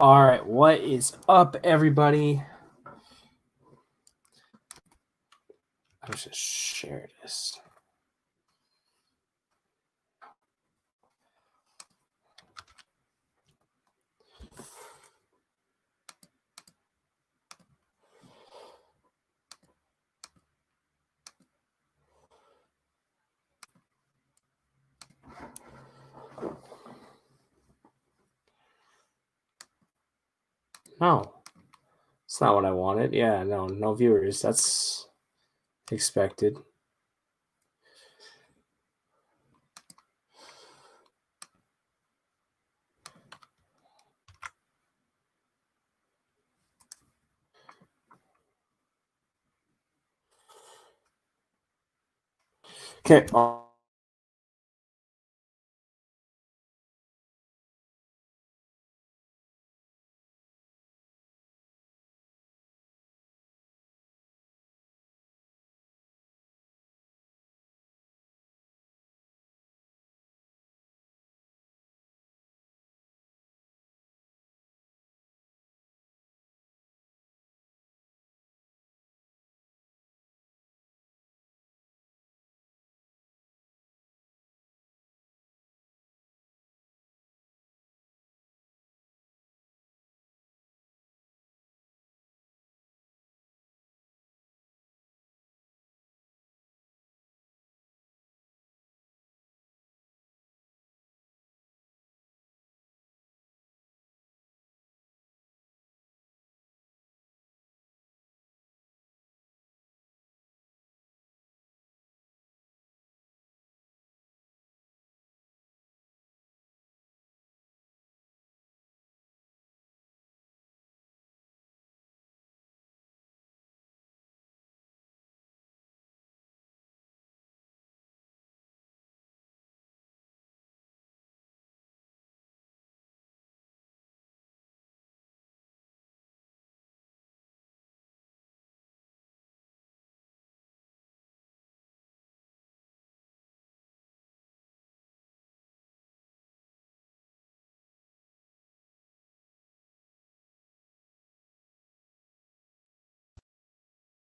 All right, what is up, everybody? I'm just gonna share this. No, it's not what I wanted. Yeah, no viewers. That's expected. Okay.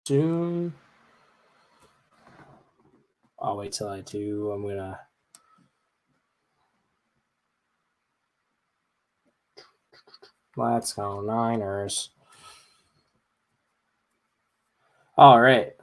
Soon. I'll wait till I do. I'm gonna. Let's go Niners. All right.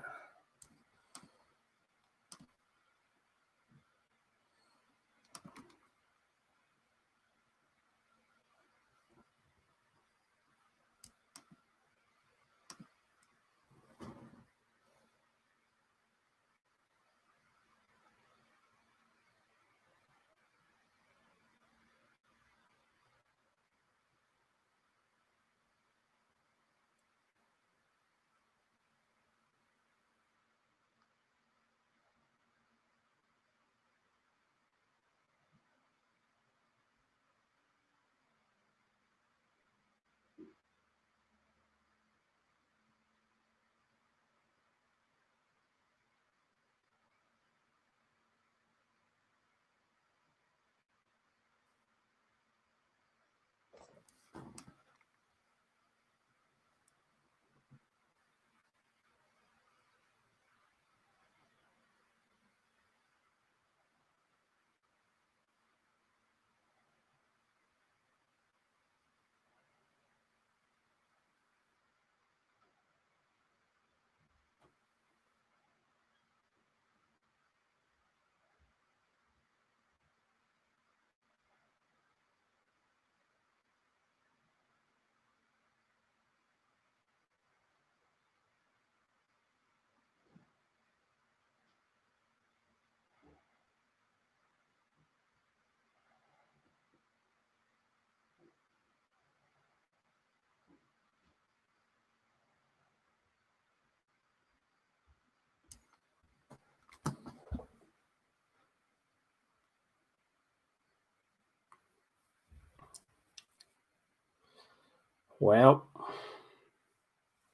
Well,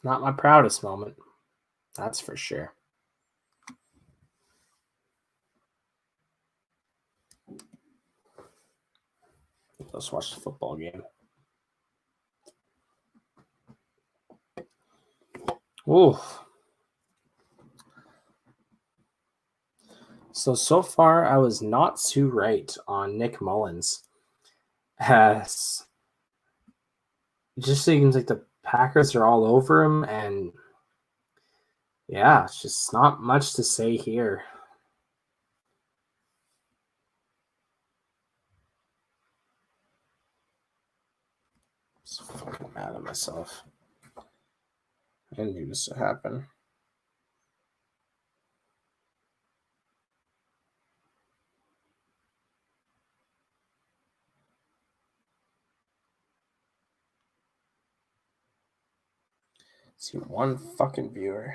not my proudest moment. That's for sure. Let's watch the football game. Ooh. So far, I was not too right on Nick Mullins. As it just seems like the Packers are all over him, and yeah, it's just not much to say here. I'm so fucking mad at myself. I didn't need this to happen. See one fucking viewer.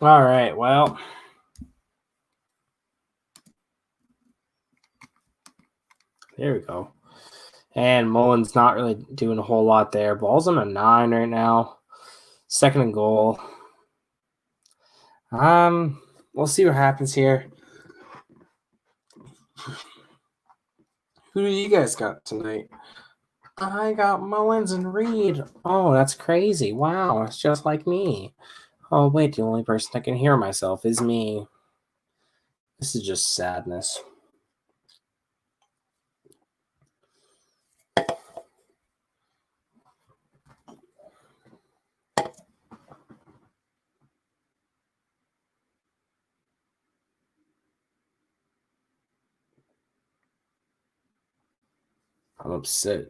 All right, well. There we go. And Mullins not really doing a whole lot there. Ball's on a 9 right now. 2nd and goal. We'll see what happens here. Who do you guys got tonight? I got Mullins and Reed. Oh, that's crazy. Wow, it's just like me. Oh, wait, the only person I can hear myself is me. This is just sadness. I'm upset.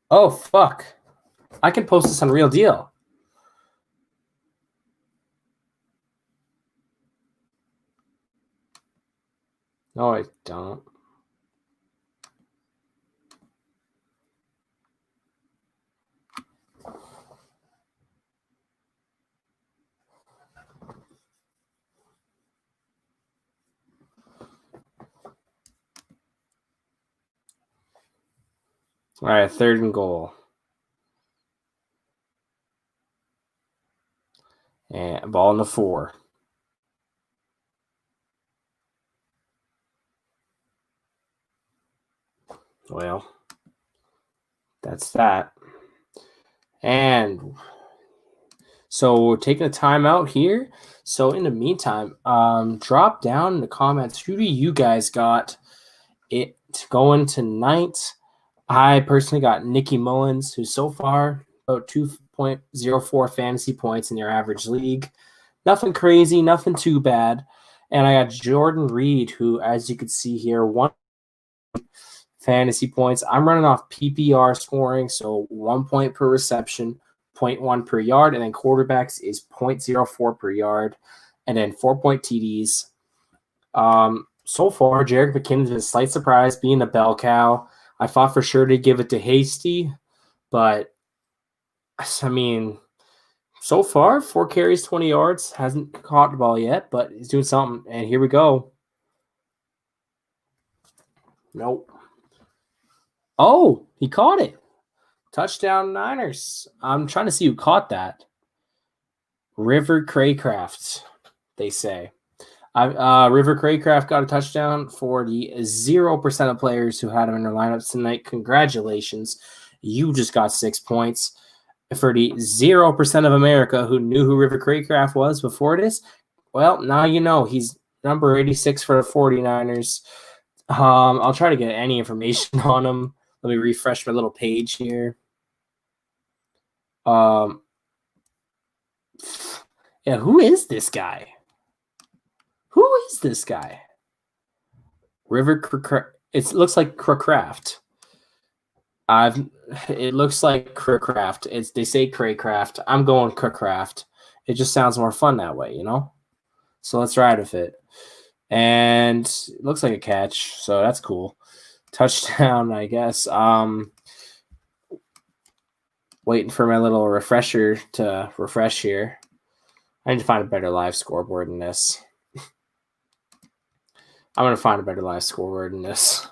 Oh, fuck. I can post this on Real Deal. No, I don't. All right, 3rd and goal. And ball in the 4. Well, that's that. And so we're taking a timeout here. So in the meantime, drop down in the comments who do you guys got it going tonight. I personally got Nicky Mullins, who's so far about 2.04 fantasy points in your average league. Nothing crazy, nothing too bad. And I got Jordan Reed, who, as you can see here, 1 fantasy points. I'm running off PPR scoring, so 1 point per reception, 0.1 per yard, and then quarterbacks is 0.04 per yard, and then 4-point TDs. So far, Jerick McKinnon's been a slight surprise being a bell cow. I thought for sure to give it to Hasty, but I mean, so far, 4 carries, 20 yards. Hasn't caught the ball yet, but he's doing something. And here we go. Nope. Oh, he caught it. Touchdown Niners. I'm trying to see who caught that. River Craycraft, they say. River Craycraft got a touchdown for the 0% of players who had him in their lineups tonight. Congratulations. You just got 6 points. For the 0% of America who knew who River Craycraft was before this, well, now you know. He's number 86 for the 49ers. I'll try to get any information on him. Let me refresh my little page here. Yeah, who is this guy? Who is this guy? It looks like Craycraft. It looks like Craycraft. They say Craycraft. I'm going Craycraft. It just sounds more fun that way, you know? So let's ride with it. And it looks like a catch, so that's cool. Touchdown, I guess. Waiting for my little refresher to refresh here. I need to find a better live scoreboard than this. I'm going to find a better live scoreboard than this.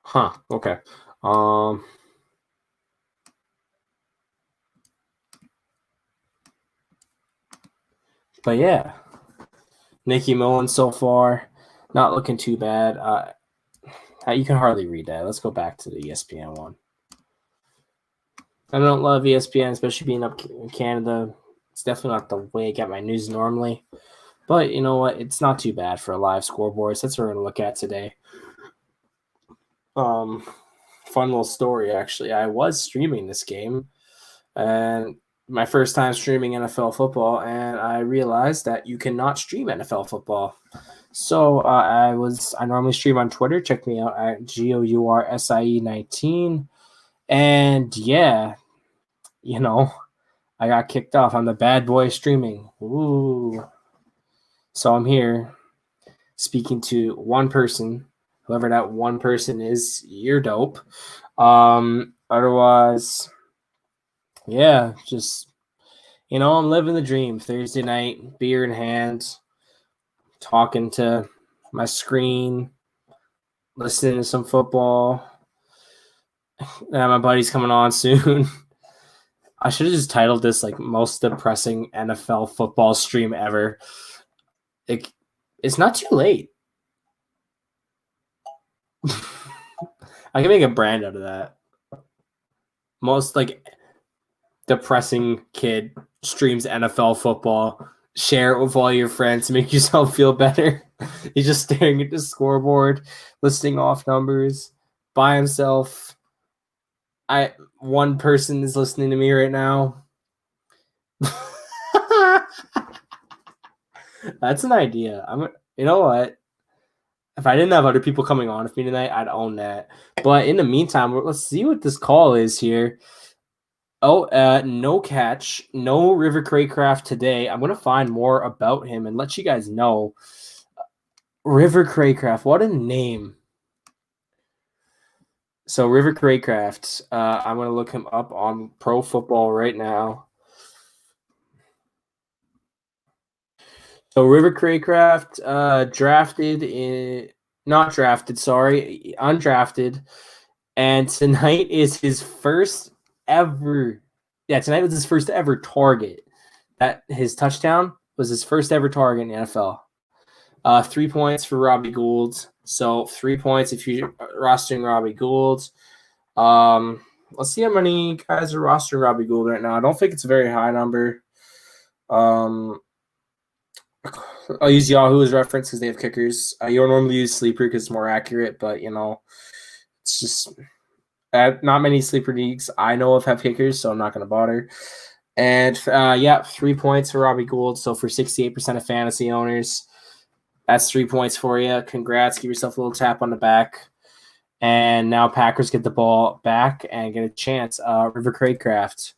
Huh. Okay. But yeah, Nicky Mullins so far, not looking too bad. You can hardly read that. Let's go back to the ESPN one. I don't love ESPN, especially being up in Canada. It's definitely not the way I get my news normally. But you know what? It's not too bad for a live scoreboard. So that's what we're going to look at today. Fun little story, actually. I was streaming this game, and my first time streaming NFL football, and I realized that you cannot stream NFL football. So I normally stream on Twitter. Check me out at GOURSIE19. And yeah, you know, I got kicked off. I'm the bad boy streaming. Ooh. So I'm here speaking to one person. Whoever that one person is, you're dope. Otherwise, yeah, just I'm living the dream. Thursday night, beer in hand, talking to my screen, listening to some football. My buddy's coming on soon. I should have just titled this like most depressing NFL football stream ever. It's not too late. I can make a brand out of that. Most like depressing kid streams NFL football. Share it with all your friends to make yourself feel better. He's just staring at the scoreboard, listing off numbers by himself. One person is listening to me right now. That's an idea. You know what? If I didn't have other people coming on with me tonight, I'd own that. But in the meantime, let's see what this call is here. Oh, no catch, no River Craycraft today. I'm gonna find more about him and let you guys know. River Craycraft, what a name! So River Craycraft, I'm gonna look him up on Pro Football right now. So River Craycraft, undrafted, and tonight is his first ever. Yeah, tonight was his first ever target. That his touchdown was his first ever target in the NFL. 3 points for Robbie Gould. So 3 points if you're rostering Robbie Gould. Let's see how many guys are rostering Robbie Gould right now. I don't think it's a very high number. I'll use Yahoo as reference because they have kickers. You don't normally use Sleeper because it's more accurate, but it's just not many Sleeper leagues I know of have kickers, so I'm not going to bother. And 3 points for Robbie Gould. So for 68% of fantasy owners, that's 3 points for you. Congrats. Give yourself a little tap on the back. And now Packers get the ball back and get a chance. River Craycraft.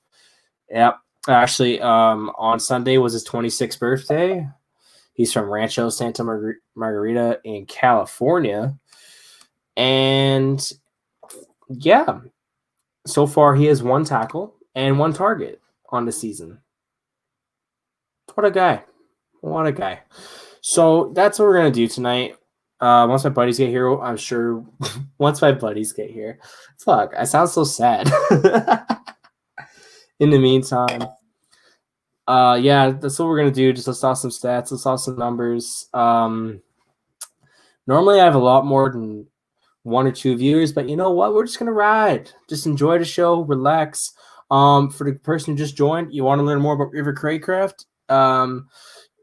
Yep. Actually, on Sunday was his 26th birthday. He's from Rancho Santa Margarita in California. And yeah, so far he has 1 tackle and 1 target on the season. What a guy. What a guy. So that's what we're going to do tonight. Once my buddies get here, I'm sure once my buddies get here. Fuck, I sound so sad. In the meantime, that's what we're going to do. Just let's talk some stats. Let's talk some numbers. Normally I have a lot more than 1 or 2 viewers, but you know what? We're just going to ride. Just enjoy the show. Relax. For the person who just joined, you want to learn more about River Craycraft?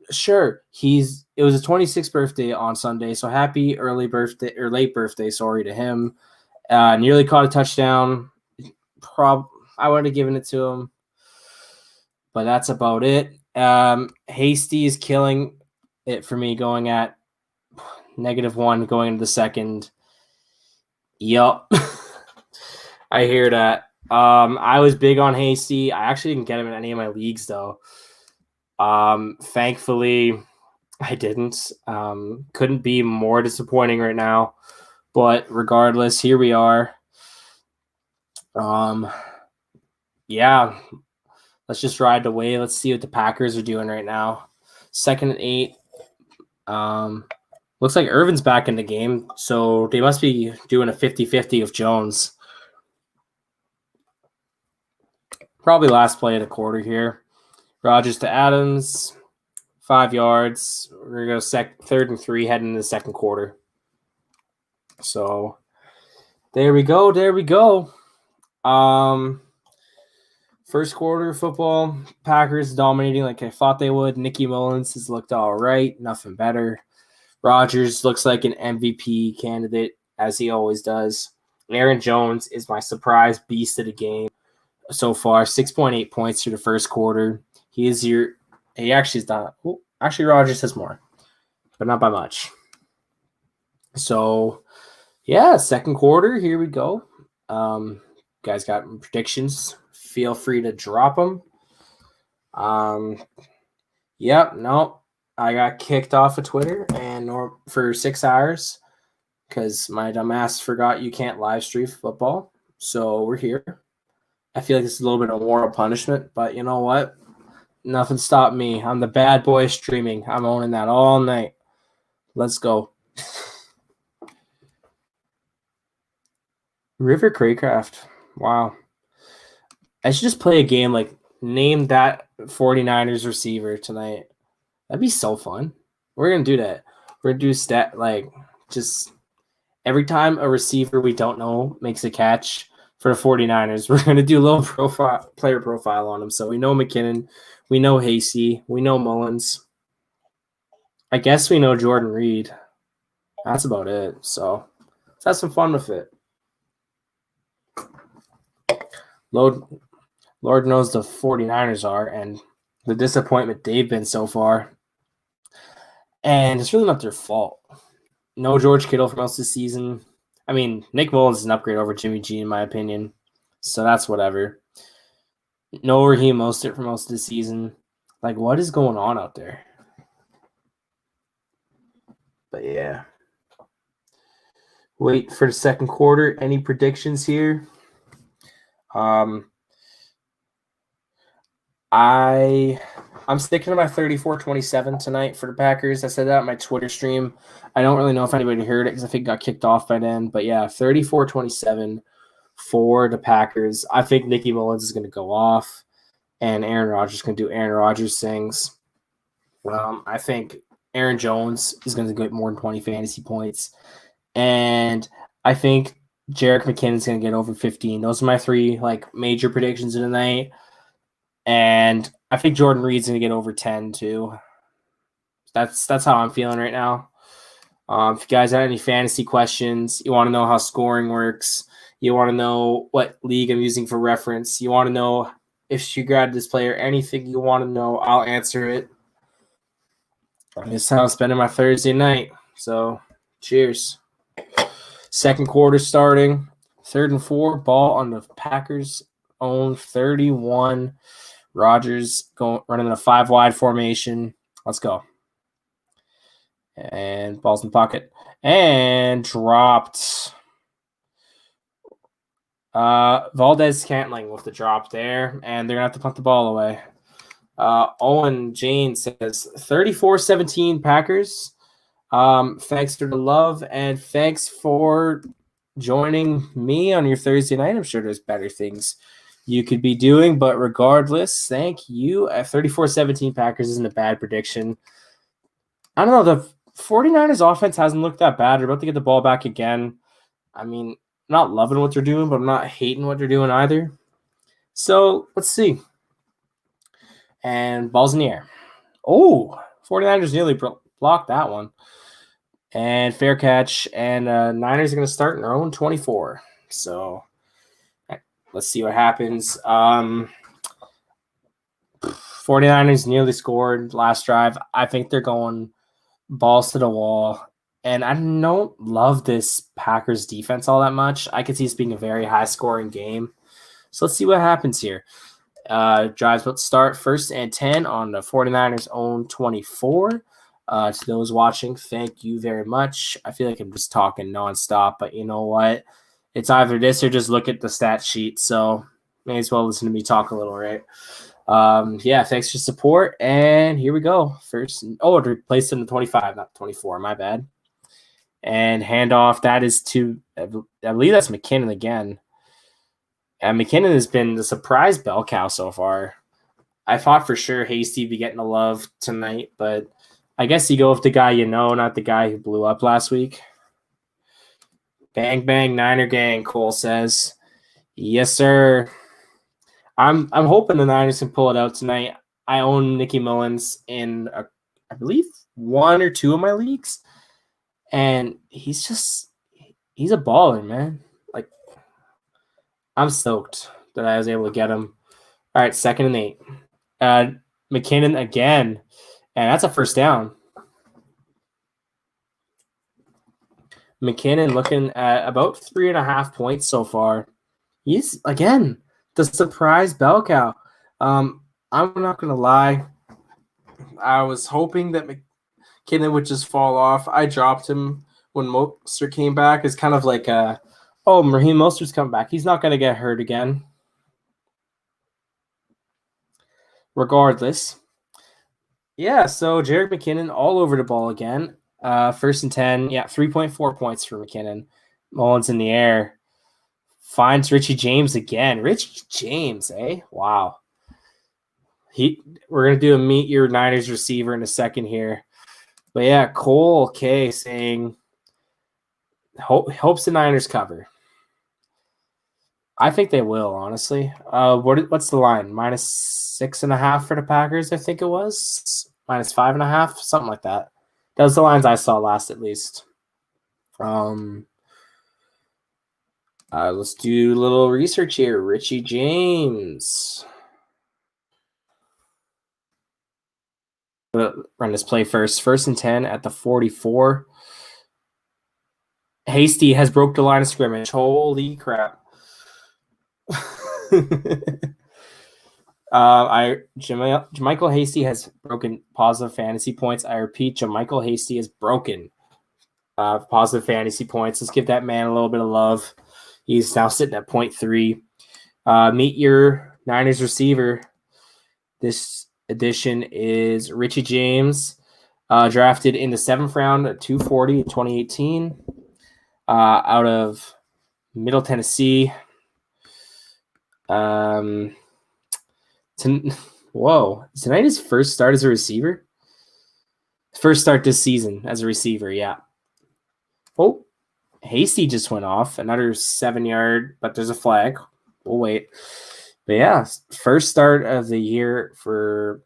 Sure. It was his 26th birthday on Sunday, so happy early birthday or late birthday, sorry to him. Nearly caught a touchdown. I would have given it to him, but that's about it. Hasty is killing it for me, going at -1 going into the second. Yup. I hear that. I was big on Hasty. I actually didn't get him in any of my leagues though. Thankfully, I didn't. Couldn't be more disappointing right now. But regardless, here we are. Yeah, let's just ride the wave. Let's see what the Packers are doing right now. 2nd and 8. Looks like Irvin's back in the game, so they must be doing a 50-50 of Jones. Probably last play of the quarter here. Rodgers to Adams, 5 yards. We're going to go 3rd and 3 heading into the second quarter. So there we go. First quarter football, Packers dominating like I thought they would. Nicky Mullins has looked all right, nothing better. Rodgers looks like an MVP candidate, as he always does. Aaron Jones is my surprise beast of the game so far. 6.8 points through the first quarter. He actually is not. Actually, Rodgers has more, but not by much. So, yeah, second quarter. Here we go. Guys got predictions? Feel free to drop them. Yep, no. I got kicked off of Twitter for 6 hours because my dumbass forgot you can't live stream football. So we're here. I feel like this is a little bit of moral punishment, but you know what? Nothing stopped me. I'm the bad boy streaming. I'm owning that all night. Let's go. River Craycraft. Wow. I should just play a game like name that 49ers receiver tonight. That'd be so fun. We're going to do that. We're going to do just every time a receiver we don't know makes a catch for the 49ers, we're going to do a little player profile on them. So we know McKinnon, we know Hasty, we know Mullins. I guess we know Jordan Reed. That's about it. So let's have some fun with it. Lord knows the 49ers are and the disappointment they've been so far. And it's really not their fault. No George Kittle for most of the season. I mean, Nick Mullins is an upgrade over Jimmy G, in my opinion. So that's whatever. No Raheem Mostert for most of the season. Like, what is going on out there? But yeah. Wait for the second quarter. Any predictions here? I'm sticking to my 34-27 tonight for the Packers. I said that on my Twitter stream. I don't really know if anybody heard it because I think it got kicked off by then. But yeah, 34-27 for the Packers. I think Nicky Mullins is going to go off, and Aaron Rodgers is going to do Aaron Rodgers things. I think Aaron Jones is going to get more than 20 fantasy points. And I think Jerick McKinnon is going to get over 15. Those are my 3 major predictions of the night. And I think Jordan Reed's going to get over 10 too. That's how I'm feeling right now. If you guys have any fantasy questions, you want to know how scoring works, you want to know what league I'm using for reference, you want to know if you grabbed this player, anything you want to know, I'll answer it. This is how I'm spending my Thursday night. So, cheers. Second quarter starting. 3rd and 4. Ball on the Packers' own 31. Rodgers running a 5-wide formation. Let's go. And ball's in the pocket. And dropped. Valdez Scantling with the drop there. And they're going to have to punt the ball away. Owen Jane says 34-17 Packers. Thanks for the love and thanks for joining me on your Thursday night. I'm sure there's better things you could be doing, but regardless, thank you. At 34-17 Packers isn't a bad prediction. I don't know. The 49ers offense hasn't looked that bad. They're about to get the ball back again. I mean, I'm not loving what they're doing, but I'm not hating what they're doing either. So let's see. And ball's in the air. Oh, 49ers nearly blocked that one. And fair catch. And Niners are going to start in their own 24. So let's see what happens. 49ers nearly scored last drive. I think they're going balls to the wall. And I don't love this Packers defense all that much. I could see this being a very high-scoring game. So let's see what happens here. Drives about to start 1st and 10 on the 49ers' own 24. To those watching, thank you very much. I feel like I'm just talking nonstop, but you know what? It's either this or just look at the stat sheet. So may as well listen to me talk a little, right? Yeah, thanks for support. And here we go. First, it placed in the 25, not 24. My bad. And handoff. That is to, I believe that's McKinnon again. And McKinnon has been the surprise bell cow so far. I thought for sure Hasty be getting the love tonight, but I guess you go with the guy you know, not the guy who blew up last week. Bang, bang, Niner gang, Cole says. Yes, sir. I'm hoping the Niners can pull it out tonight. I own Nicky Mullins in, I believe, 1 or 2 of my leagues. And he's a baller, man. Like, I'm stoked that I was able to get him. All right, 2nd and 8. McKinnon again. And that's a first down. McKinnon looking at about 3.5 points so far. He's, again, the surprise bell cow. I'm not going to lie. I was hoping that McKinnon would just fall off. I dropped him when Mostert came back. It's kind of like, Raheem Mostert's coming back. He's not going to get hurt again. Regardless. Yeah, so Jerick McKinnon all over the ball again. 1st and 10. Yeah, 3.4 points for McKinnon. Mullins in the air. Finds Richie James again. Richie James, eh? Wow. We're going to do a meet your Niners receiver in a second here. But yeah, Cole K saying hopes the Niners cover. I think they will, honestly. What's the line? -6.5 for the Packers, I think it was. -5.5, something like that. That was the lines I saw last, at least. Let's do a little research here. Richie James. Run this play first. 1st and 10 at the 44. Hasty has broke the line of scrimmage. Holy crap. JaMycal Hasty has broken positive fantasy points. I repeat, JaMycal Hasty has broken positive fantasy points. Let's give that man a little bit of love. He's now sitting at 0.3. Meet your Niners receiver. This edition is Richie James, drafted in the 7th round at 240 in 2018, out of Middle Tennessee. Tonight his first start as a receiver? First start this season as a receiver, yeah. Oh, Hasty just went off. Another 7-yard, but there's a flag. We'll wait. But yeah, first start of the year for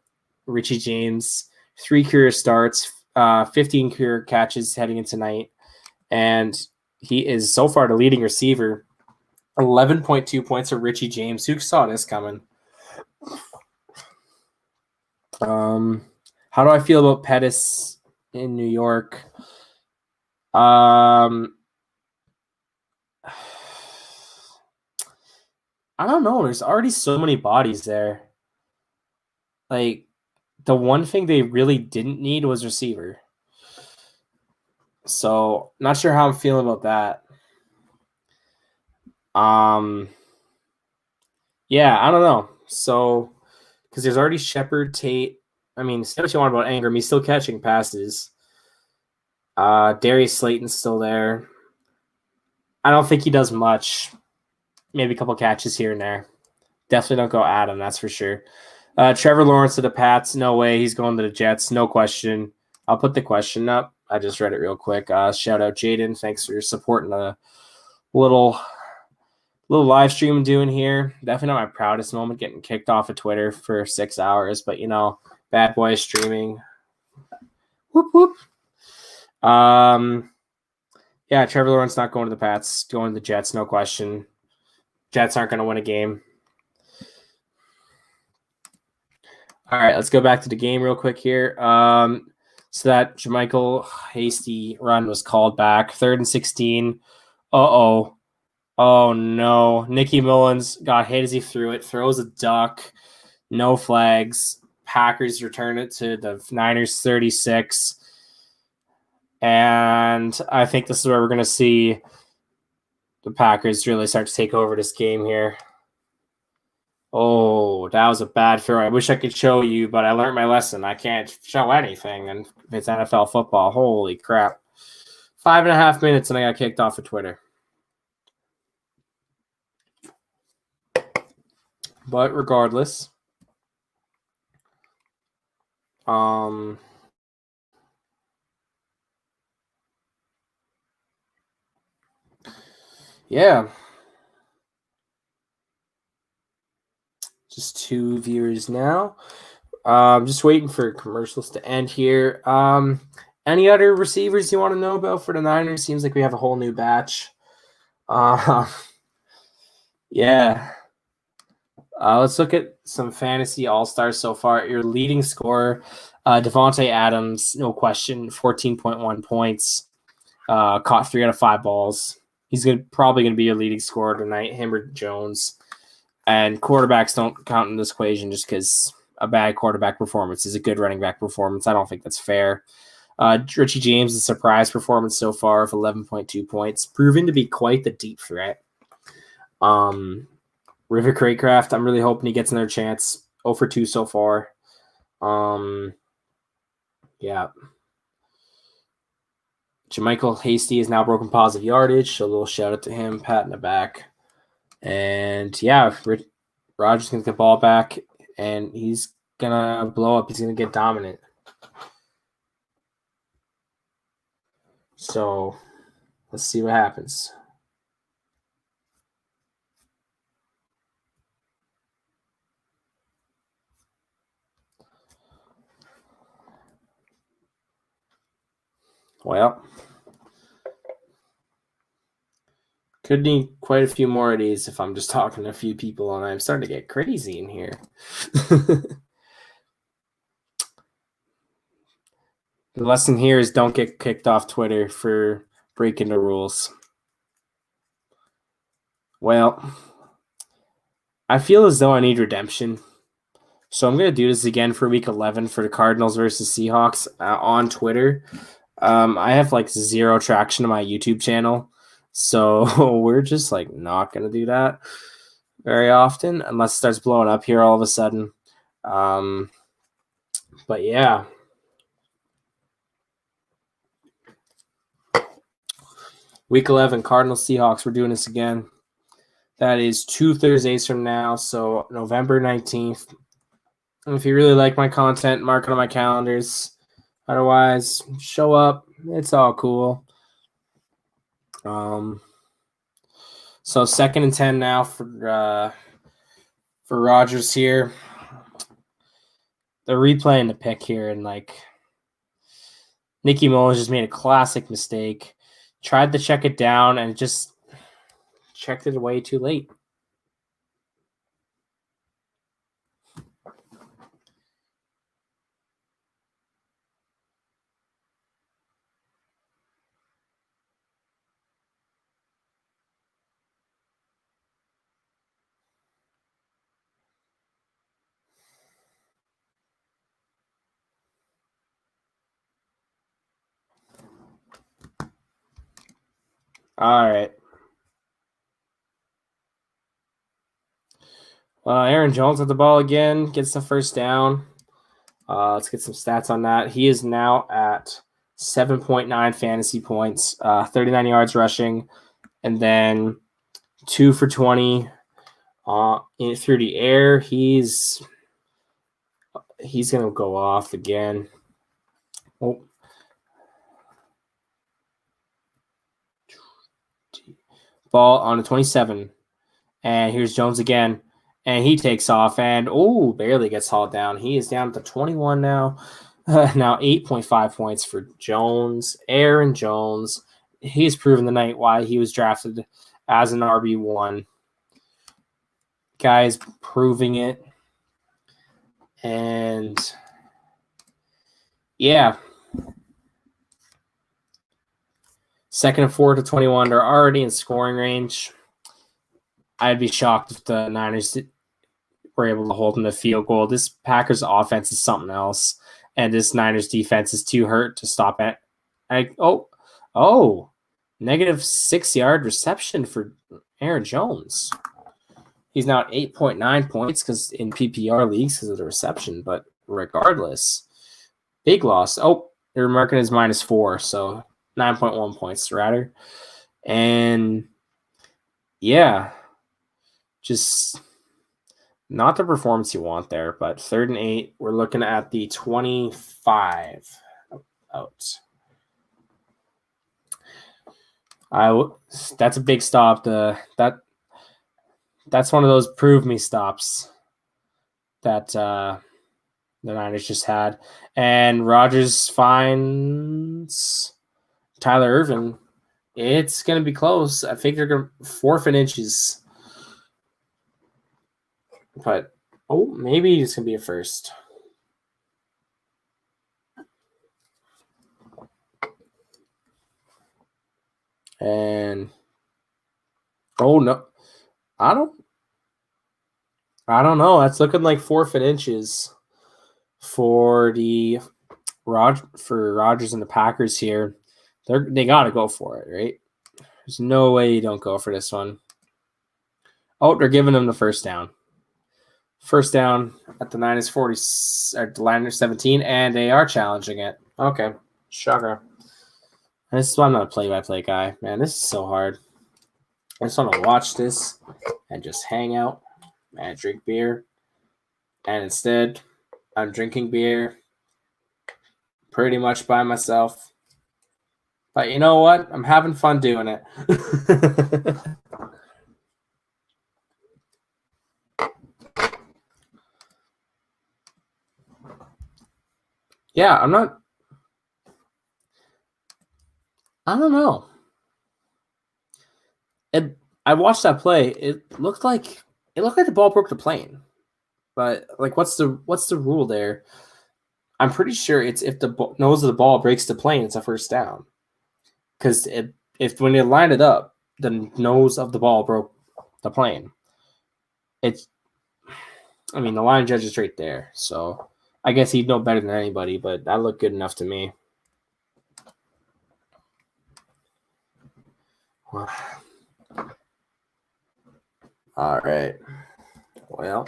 Richie James. 3 career starts, 15 career catches heading into tonight. And he is so far the leading receiver. 11.2 points for Richie James. Who saw this coming? How do I feel about Pettis in New York? I don't know. There's already so many bodies there. Like, the one thing they really didn't need was receiver. So, not sure how I'm feeling about that. Yeah, I don't know. So, because there's already Shepard, Tate. I mean, say what you want about Ingram, he's still catching passes. Darius Slayton's still there. I don't think he does much. Maybe a couple catches here and there. Definitely don't go Adam, that's for sure. Trevor Lawrence to the Pats. No way. He's going to the Jets. No question. I'll put the question up. I just read it real quick. Shout out Jaden. Thanks for supporting the little live stream I'm doing here. Definitely not my proudest moment getting kicked off of Twitter for 6 hours, but bad boy streaming. Whoop whoop. Yeah, Trevor Lawrence not going to the Pats, going to the Jets, no question. Jets aren't going to win a game. All right, let's go back to the game real quick here. So that JaMycal Hasty run was called back. 3rd and 16. Uh-oh. Oh, no. Nicky Mullins got hit as he threw it. Throws a duck. No flags. Packers return it to the Niners 36. And I think this is where we're going to see the Packers really start to take over this game here. Oh, that was a bad throw. I wish I could show you, but I learned my lesson. I can't show anything, and it's NFL football. Holy crap. 5.5 minutes, and I got kicked off of Twitter. But regardless, yeah. Just 2 viewers now. Just waiting for commercials to end here. Any other receivers you want to know about for the Niners? Seems like we have a whole new batch. Yeah. Let's look at some fantasy all-stars so far. Your leading scorer, Devontae Adams, no question, 14.1 points. Caught 3 out of 5 balls. He's probably going to be your leading scorer tonight, him or Jones. And quarterbacks don't count in this equation just because a bad quarterback performance is a good running back performance. I don't think that's fair. Richie James, a surprise performance so far of 11.2 points, proven to be quite the deep threat. River Craycraft, I'm really hoping he gets another chance. 0 for 2 so far. Yeah. JaMychal Hasty has now broken positive yardage, so a little shout out to him, pat in the back. And yeah, Rodgers can get the ball back, and he's going to blow up. He's going to get dominant. So let's see what happens. Well, could need quite a few more of these if I'm just talking to a few people, and I'm starting to get crazy in here. The lesson here is don't get kicked off Twitter for breaking the rules. Well, I feel as though I need redemption. So I'm going to do this again for week 11 for the Cardinals versus Seahawks on Twitter. I have like 0 traction on my YouTube channel. So we're just like not going to do that very often unless it starts blowing up here all of a sudden. But yeah. Week 11, Cardinals, Seahawks. We're doing this again. That is 2 Thursdays from now, so November 19th. And if you really like my content, mark it on my calendars. Otherwise, show up. It's all cool. So 2nd and 10 now for Rodgers here. They're replaying the pick here, and like Nicky Mullins just made a classic mistake. Tried to check it down and just checked it away too late. All right. Aaron Jones with the ball again, gets the first down. Let's get some stats on that. He is now at 7.9 fantasy points, 39 yards rushing, and then 2 for 20 through the air. He's going to go off again. Oh. Ball on the 27. And here's Jones again. And he takes off and, barely gets hauled down. He is down to 21 now. Now 8.5 points for Jones. Aaron Jones. He's proven tonight why he was drafted as an RB1. Guy's proving it. And, yeah. 2nd and 4 to 21. They're already in scoring range. I'd be shocked if the Niners were able to hold them to field goal. This Packers offense is something else, and this Niners defense is too hurt to stop it. Negative 6-yard reception for Aaron Jones. He's now at 8.9 points because in PPR leagues because of the reception, but regardless, big loss. Oh, they're marking as -4, so 9.1 points rather. And yeah, just not the performance you want there, but 3rd and 8. We're looking at the 25 out. That's a big stop. That's one of those prove me stops that the Niners just had. And Rodgers finds Tyler Ervin. It's going to be close. I think they're going to forfeit inches. But, maybe it's going to be a first. And, no. I don't know. That's looking like forfeit inches for Rodgers and the Packers here. They got to go for it, right? There's no way you don't go for this one. They're giving them the first down. First down at the Niners 40 or the Niners 17, and they are challenging it. Okay, shocker. This is why I'm not a play-by-play guy. Man, this is so hard. I just want to watch this and just hang out and drink beer. And instead, I'm drinking beer pretty much by myself. But you know what? I'm having fun doing it. Yeah, I don't know. I watched that play. It looked like the ball broke the plane. But like, what's the rule there? I'm pretty sure it's if the nose of the ball breaks the plane, it's a first down. Because if when they lined it up, the nose of the ball broke the plane. The line judge is right there, so I guess he'd know better than anybody. But that looked good enough to me. All right. Well.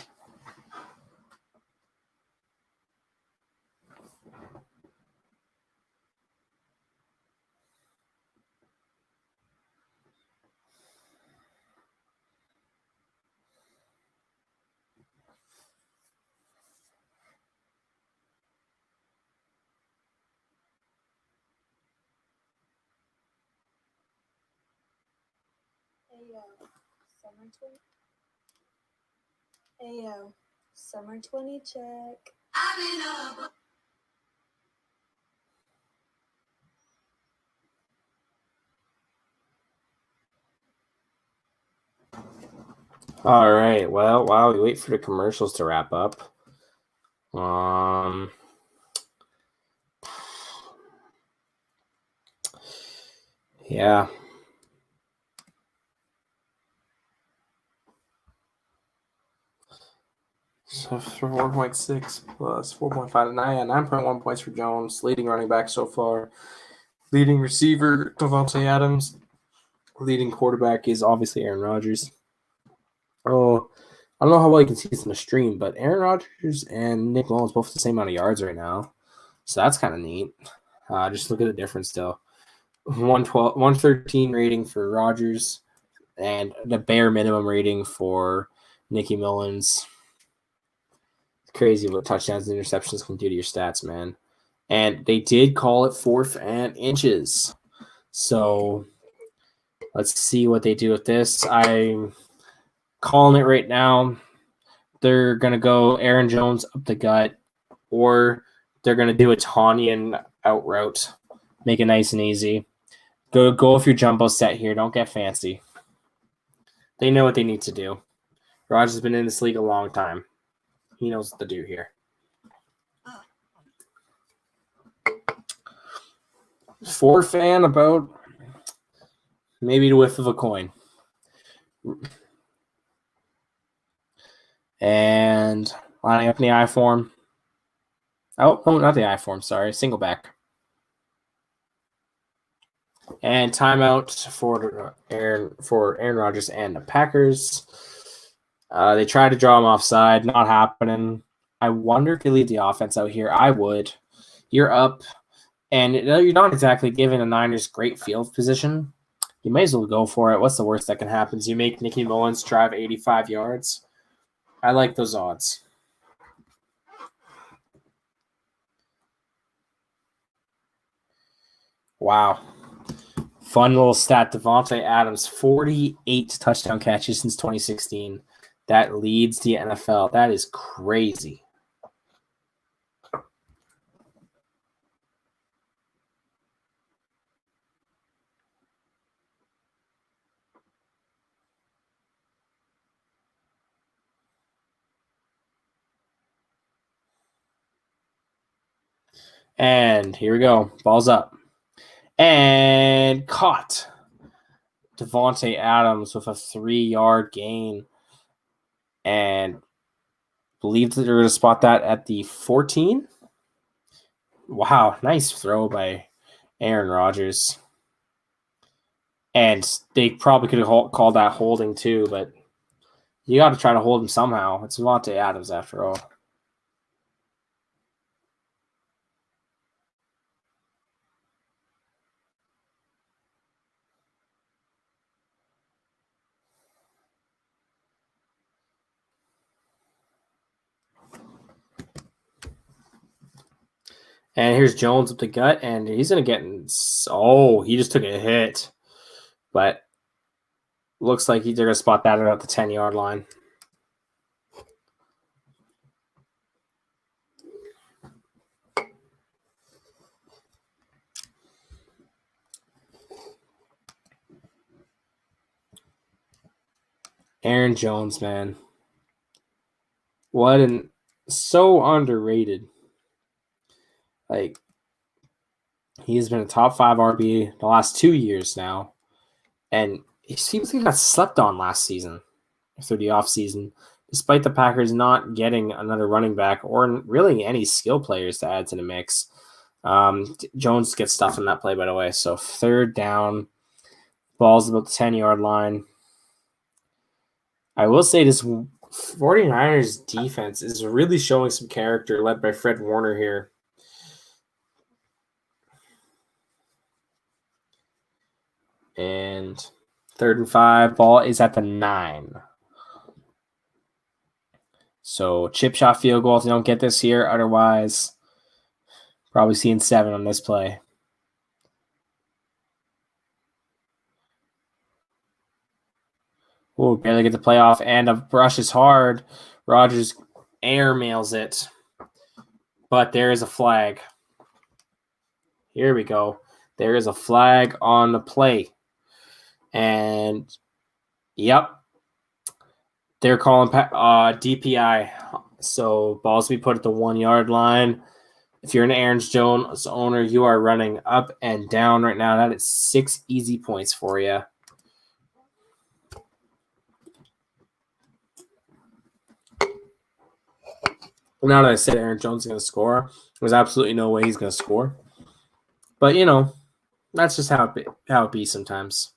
Summer 20 check. All right. Well, while we wait for the commercials to wrap up, yeah. So 4.6 plus 4.5, 9.1 points for Jones, leading running back so far. Leading receiver, Davante Adams. Leading quarterback is obviously Aaron Rodgers. I don't know how well you can see this in the stream, but Aaron Rodgers and Nick Mullins both the same amount of yards right now. So that's kind of neat. Just look at the difference, though. 113 rating for Rodgers and the bare minimum rating for Nicky Mullins. It's crazy what touchdowns and interceptions can do to your stats, man. And they did call it 4th and inches. So let's see what they do with this. I'm calling it right now. They're going to go Aaron Jones up the gut, or they're going to do a Tonyan out route. Make it nice and easy. Go with your jumbo set here. Don't get fancy. They know what they need to do. Rodgers has been in this league a long time. He knows what to do here. For fan about maybe the whiff of a coin. And lining up in the I form. Oh, not the I form, sorry. Single back. And timeout for Aaron Rodgers and the Packers. They tried to draw him offside. Not happening. I wonder if you leave the offense out here. I would. You're up. And you're not exactly giving the Niners great field position. You may as well go for it. What's the worst that can happen? You make Nicky Mullins drive 85 yards. I like those odds. Wow. Fun little stat. Davante Adams, 48 touchdown catches since 2016. That leads the NFL. That is crazy. And here we go. Ball's up. And caught. Davante Adams with a 3-yard gain. And believe that they're going to spot that at the 14. Wow, nice throw by Aaron Rodgers. And they probably could have called that holding too, but you got to try to hold him somehow. It's Davante Adams after all. And here's Jones up the gut, and he's going to get he just took a hit. But looks like they're going to spot that at the 10-yard line. Aaron Jones, man. So underrated. Like, he has been a top 5 RB the last 2 years now. And he seems like he got slept on last season through the offseason, despite the Packers not getting another running back or really any skill players to add to the mix. Jones gets stuffed in that play, by the way. So 3rd down, ball's about the 10-yard line. I will say this 49ers defense is really showing some character, led by Fred Warner here. And 3rd and 5, ball is at the 9. So chip shot field goal if you don't get this here. Otherwise, probably seeing 7 on this play. Oh, barely get the playoff, and a brush is hard. Rodgers airmails it. But there is a flag. Here we go. There is a flag on the play. And, yep, they're calling DPI. So balls be put at the 1-yard line. If you're an Aaron Jones owner, you are running up and down right now. That is 6 easy points for you. Now that I said Aaron Jones is going to score, there's absolutely no way he's going to score. But, that's just how it be sometimes.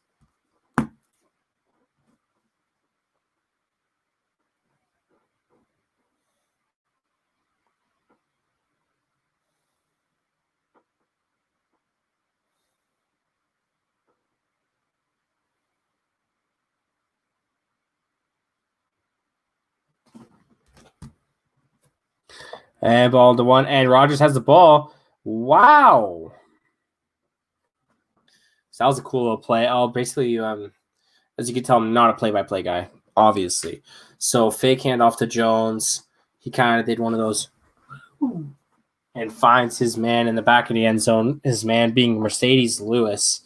And ball to 1, and Rodgers has the ball. Wow. So that was a cool little play. Basically, as you can tell, I'm not a play-by-play guy, obviously. So fake handoff to Jones. He kind of did one of those and finds his man in the back of the end zone, his man being Mercedes Lewis.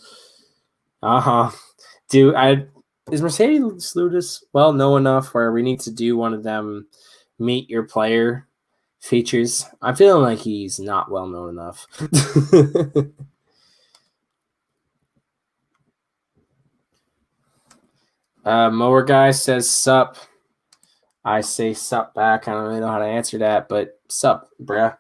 Dude, is Mercedes Lewis well known enough where we need to do one of them meet your player features? I'm feeling like he's not well known enough. Mower guy says sup. I say sup back. I don't really know how to answer that, but sup, bruh.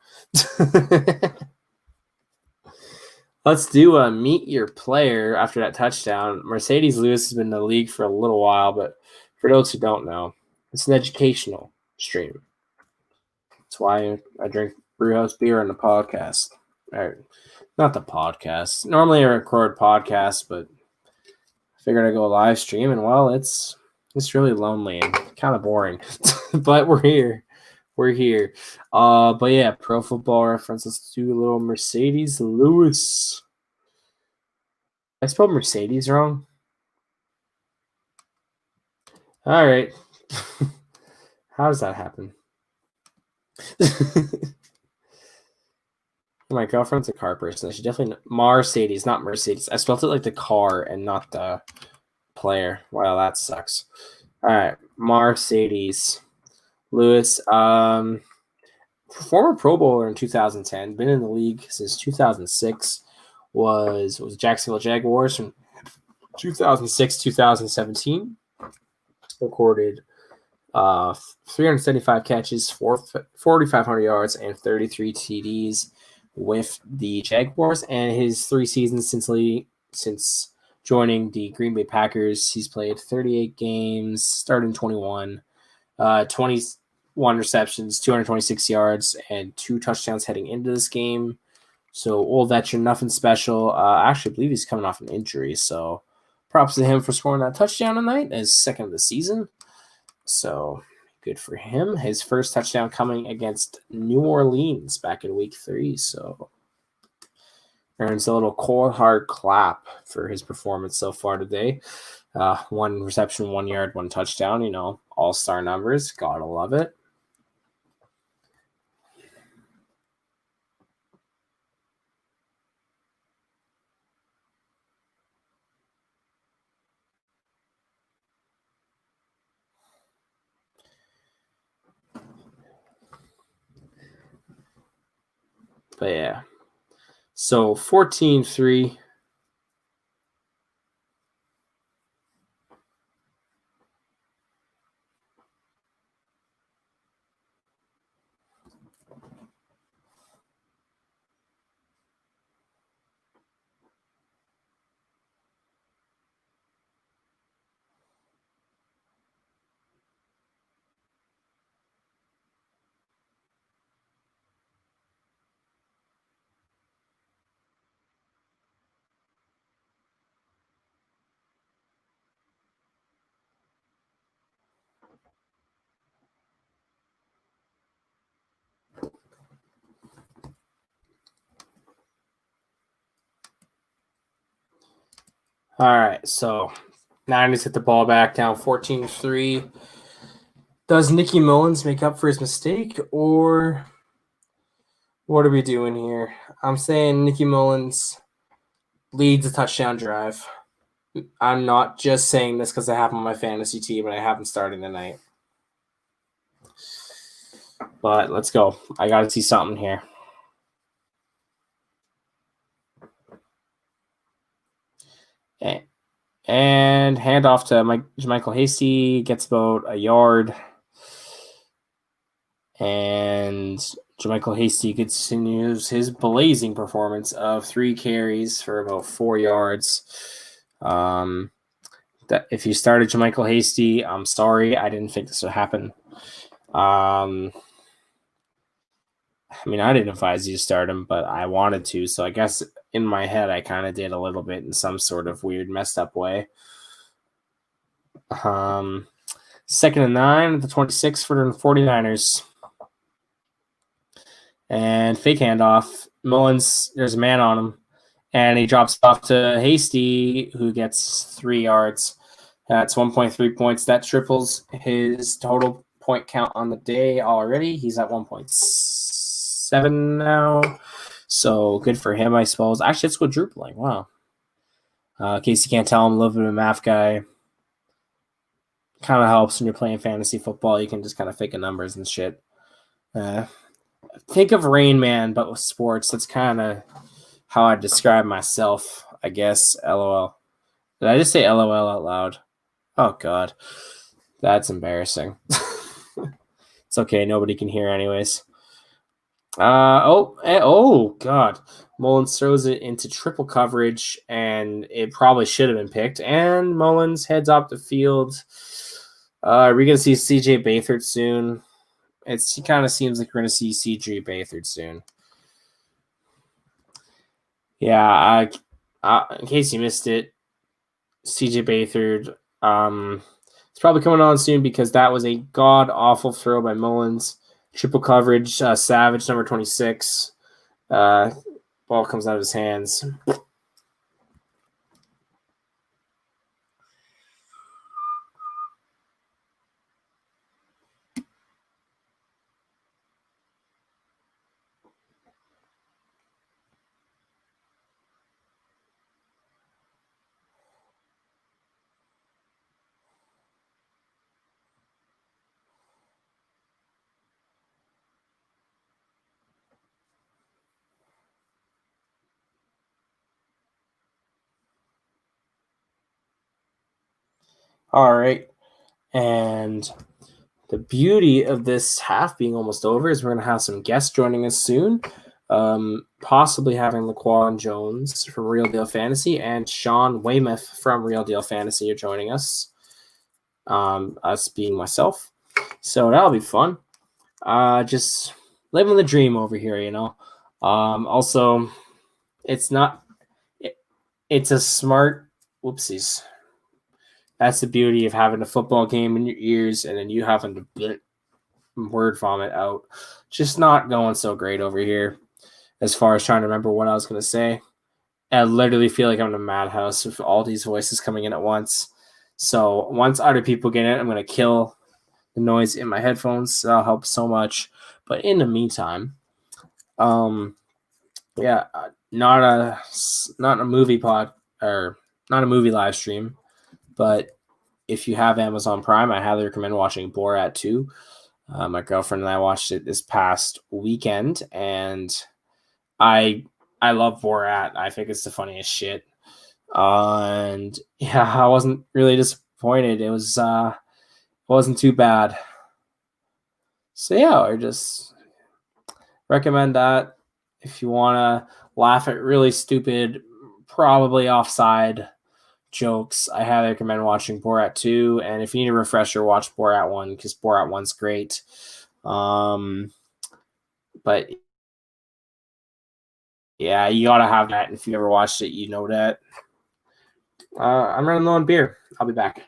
Let's do a meet your player after that touchdown. Mercedes Lewis has been in the league for a little while, but for those who don't know, it's an educational stream. That's why I drink Brewhouse beer on the podcast. Or, not the podcast. Normally I record podcasts, but I figured I'd go live stream, and well, it's really lonely and kind of boring. But we're here. We're here. But yeah, Pro Football Reference. Let's do a little Mercedes Lewis. I spelled Mercedes wrong. All right. How does that happen? My girlfriend's a car person. She definitely Mercedes, not Mercedes. I spelled it like the car and not the player. Wow, that sucks. All right, Mercedes Lewis. Former Pro Bowler in 2010. Been in the league since 2006. Was Jacksonville Jaguars from 2006 2017. Recorded 375 catches, 4,500 yards, and 33 TDs with the Jaguars. And his 3 seasons since joining the Green Bay Packers, he's played 38 games, started in 21, 21 receptions, 226 yards, and 2 touchdowns heading into this game. So old veteran, nothing special. I actually believe he's coming off an injury, so props to him for scoring that touchdown tonight as second of the season. So good for him. His first touchdown coming against New Orleans back in week 3. So earns a little cold hard clap for his performance so far today. 1 reception, 1 yard, 1 touchdown. All-star numbers. Gotta love it. But yeah. So 14-3. All right, so Niners hit the ball back down 14-3. Does Nicky Mullins make up for his mistake, or what are we doing here? I'm saying Nicky Mullins leads a touchdown drive. I'm not just saying this because I have him on my fantasy team and I have him starting tonight. But let's go. I got to see something here. And handoff to JaMycal Hasty, gets about a yard. And JaMycal Hasty continues his blazing performance of 3 carries for about 4 yards. That if you started JaMycal Hasty, I'm sorry. I didn't think this would happen. I didn't advise you to start him, but I wanted to. So I guess in my head, I kind of did a little bit in some sort of weird, messed up way. 2nd and 9 at the 26 for the 49ers. And fake handoff. Mullins, there's a man on him. And he drops off to Hasty, who gets 3 yards. That's 1.3 points. That triples his total point count on the day already. He's at 1.7 now. So good for him, I suppose. Actually, it's quadrupling. Wow. In case you can't tell, I'm a little bit of a math guy. Kind of helps when you're playing fantasy football. You can just kind of fake numbers and shit. Think of Rain Man, but with sports. That's kind of how I describe myself, I guess. LOL. Did I just say LOL out loud? Oh, God. That's embarrassing. It's okay. Nobody can hear anyways. Oh, God. Mullins throws it into triple coverage, and it probably should have been picked. And Mullins heads off the field. Are we going to see CJ Beathard soon? It kind of seems like we're going to see CJ Beathard soon. Yeah, in case you missed it, CJ Beathard, it's probably coming on soon because that was a god-awful throw by Mullins. Triple coverage, Savage, number 26. Ball comes out of his hands. All right. And the beauty of this half being almost over is we're going to have some guests joining us soon. Possibly having Laquan Jones from Real Deal Fantasy and Sean Weymouth from Real Deal Fantasy are joining us. Us being myself. So that'll be fun. Just living the dream over here, you know. Also, it's a smart whoopsies. That's the beauty of having a football game in your ears and then you having to blip word vomit out. Just not going so great over here as far as trying to remember what I was going to say. I literally feel like I'm in a madhouse with all these voices coming in at once. So once other people get in, I'm going to kill the noise in my headphones. That'll help so much. But in the meantime, not a movie pod or not a movie live stream, but if you have Amazon Prime, I highly recommend watching Borat 2. My girlfriend and I watched it this past weekend, and I love Borat. I think it's the funniest shit. And yeah, I wasn't really disappointed. It wasn't too bad. So yeah, I just recommend that if you want to laugh at really stupid, probably offside jokes. I highly recommend watching Borat 2, and if you need a refresher, watch Borat 1 because Borat 1's great. But yeah, you gotta have that. If you ever watched it, you know that. I'm running low on beer. I'll be back.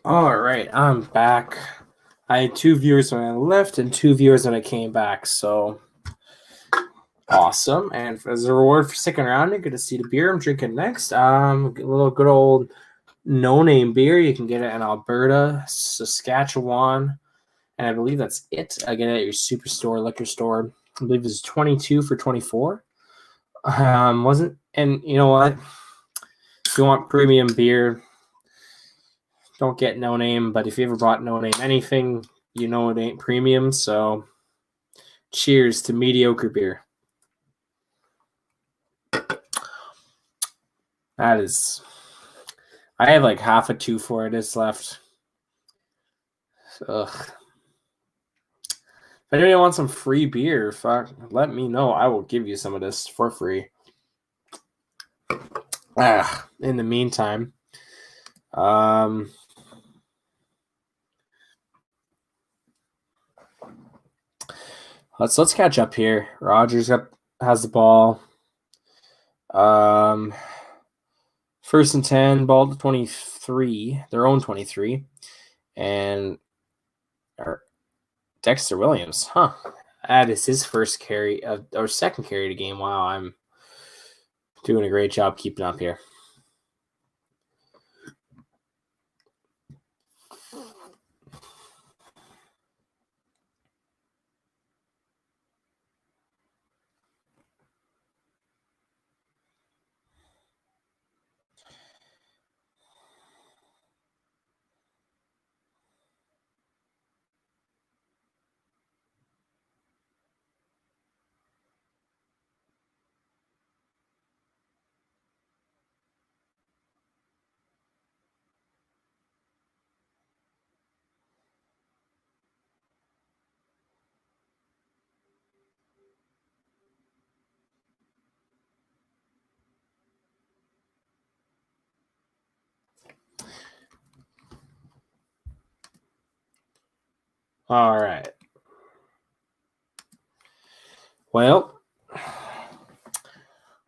All right, I'm back. I had 2 viewers when I left and 2 viewers when I came back, so awesome. And as a reward for sticking around, you're going to see the beer I'm drinking next. A little good old no-name beer. You can get it in Alberta, Saskatchewan, and I believe that's it. I get it at your Superstore liquor store. I believe it's 22 for 24. And you know what? If you want premium beer, don't get No Name. But if you ever bought No Name anything, you know it ain't premium. So cheers to mediocre beer. That is... I have like half a 2 for this left. Ugh. If anyone wants some free beer, fuck, let me know. I will give you some of this for free. In the meantime, let's catch up here. Rogers has the ball. First and 10, ball to 23, their own 23, and Dexter Williams, that is his first carry or second carry of the game. Wow, I'm doing a great job keeping up here. All right. Well,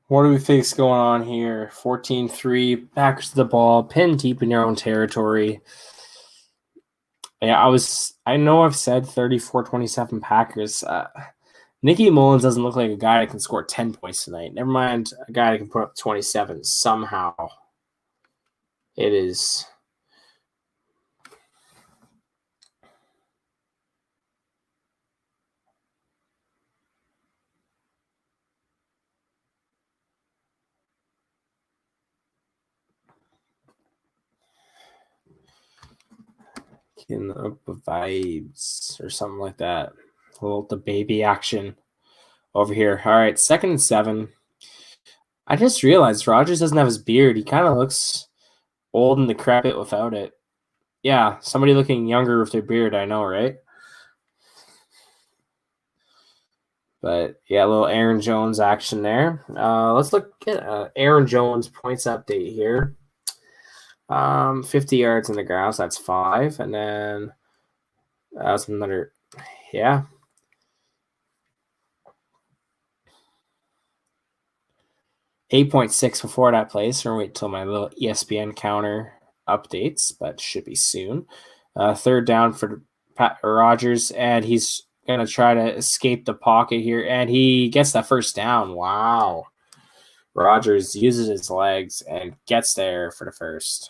what do we think's going on here? 14-3, Packers to the ball, pinned deep in their own territory. Yeah, I know I've said 34-27 Packers. Nicky Mullins doesn't look like a guy that can score 10 points tonight. Never mind a guy that can put up 27 somehow. It is... Getting up with vibes or something like that. A little the baby action over here. All right, 2nd and 7. I just realized Rogers doesn't have his beard. He kind of looks old and decrepit without it. Yeah, somebody looking younger with their beard, I know, right? But yeah, a little Aaron Jones action there. Let's look at Aaron Jones points update here. 50 yards in the ground, so that's 5. And then that's another, yeah. 8.6 before that place. We're going to wait till my little ESPN counter updates, but should be soon. 3rd down for Rogers, and he's going to try to escape the pocket here, and he gets that first down. Wow. Rogers uses his legs and gets there for the first.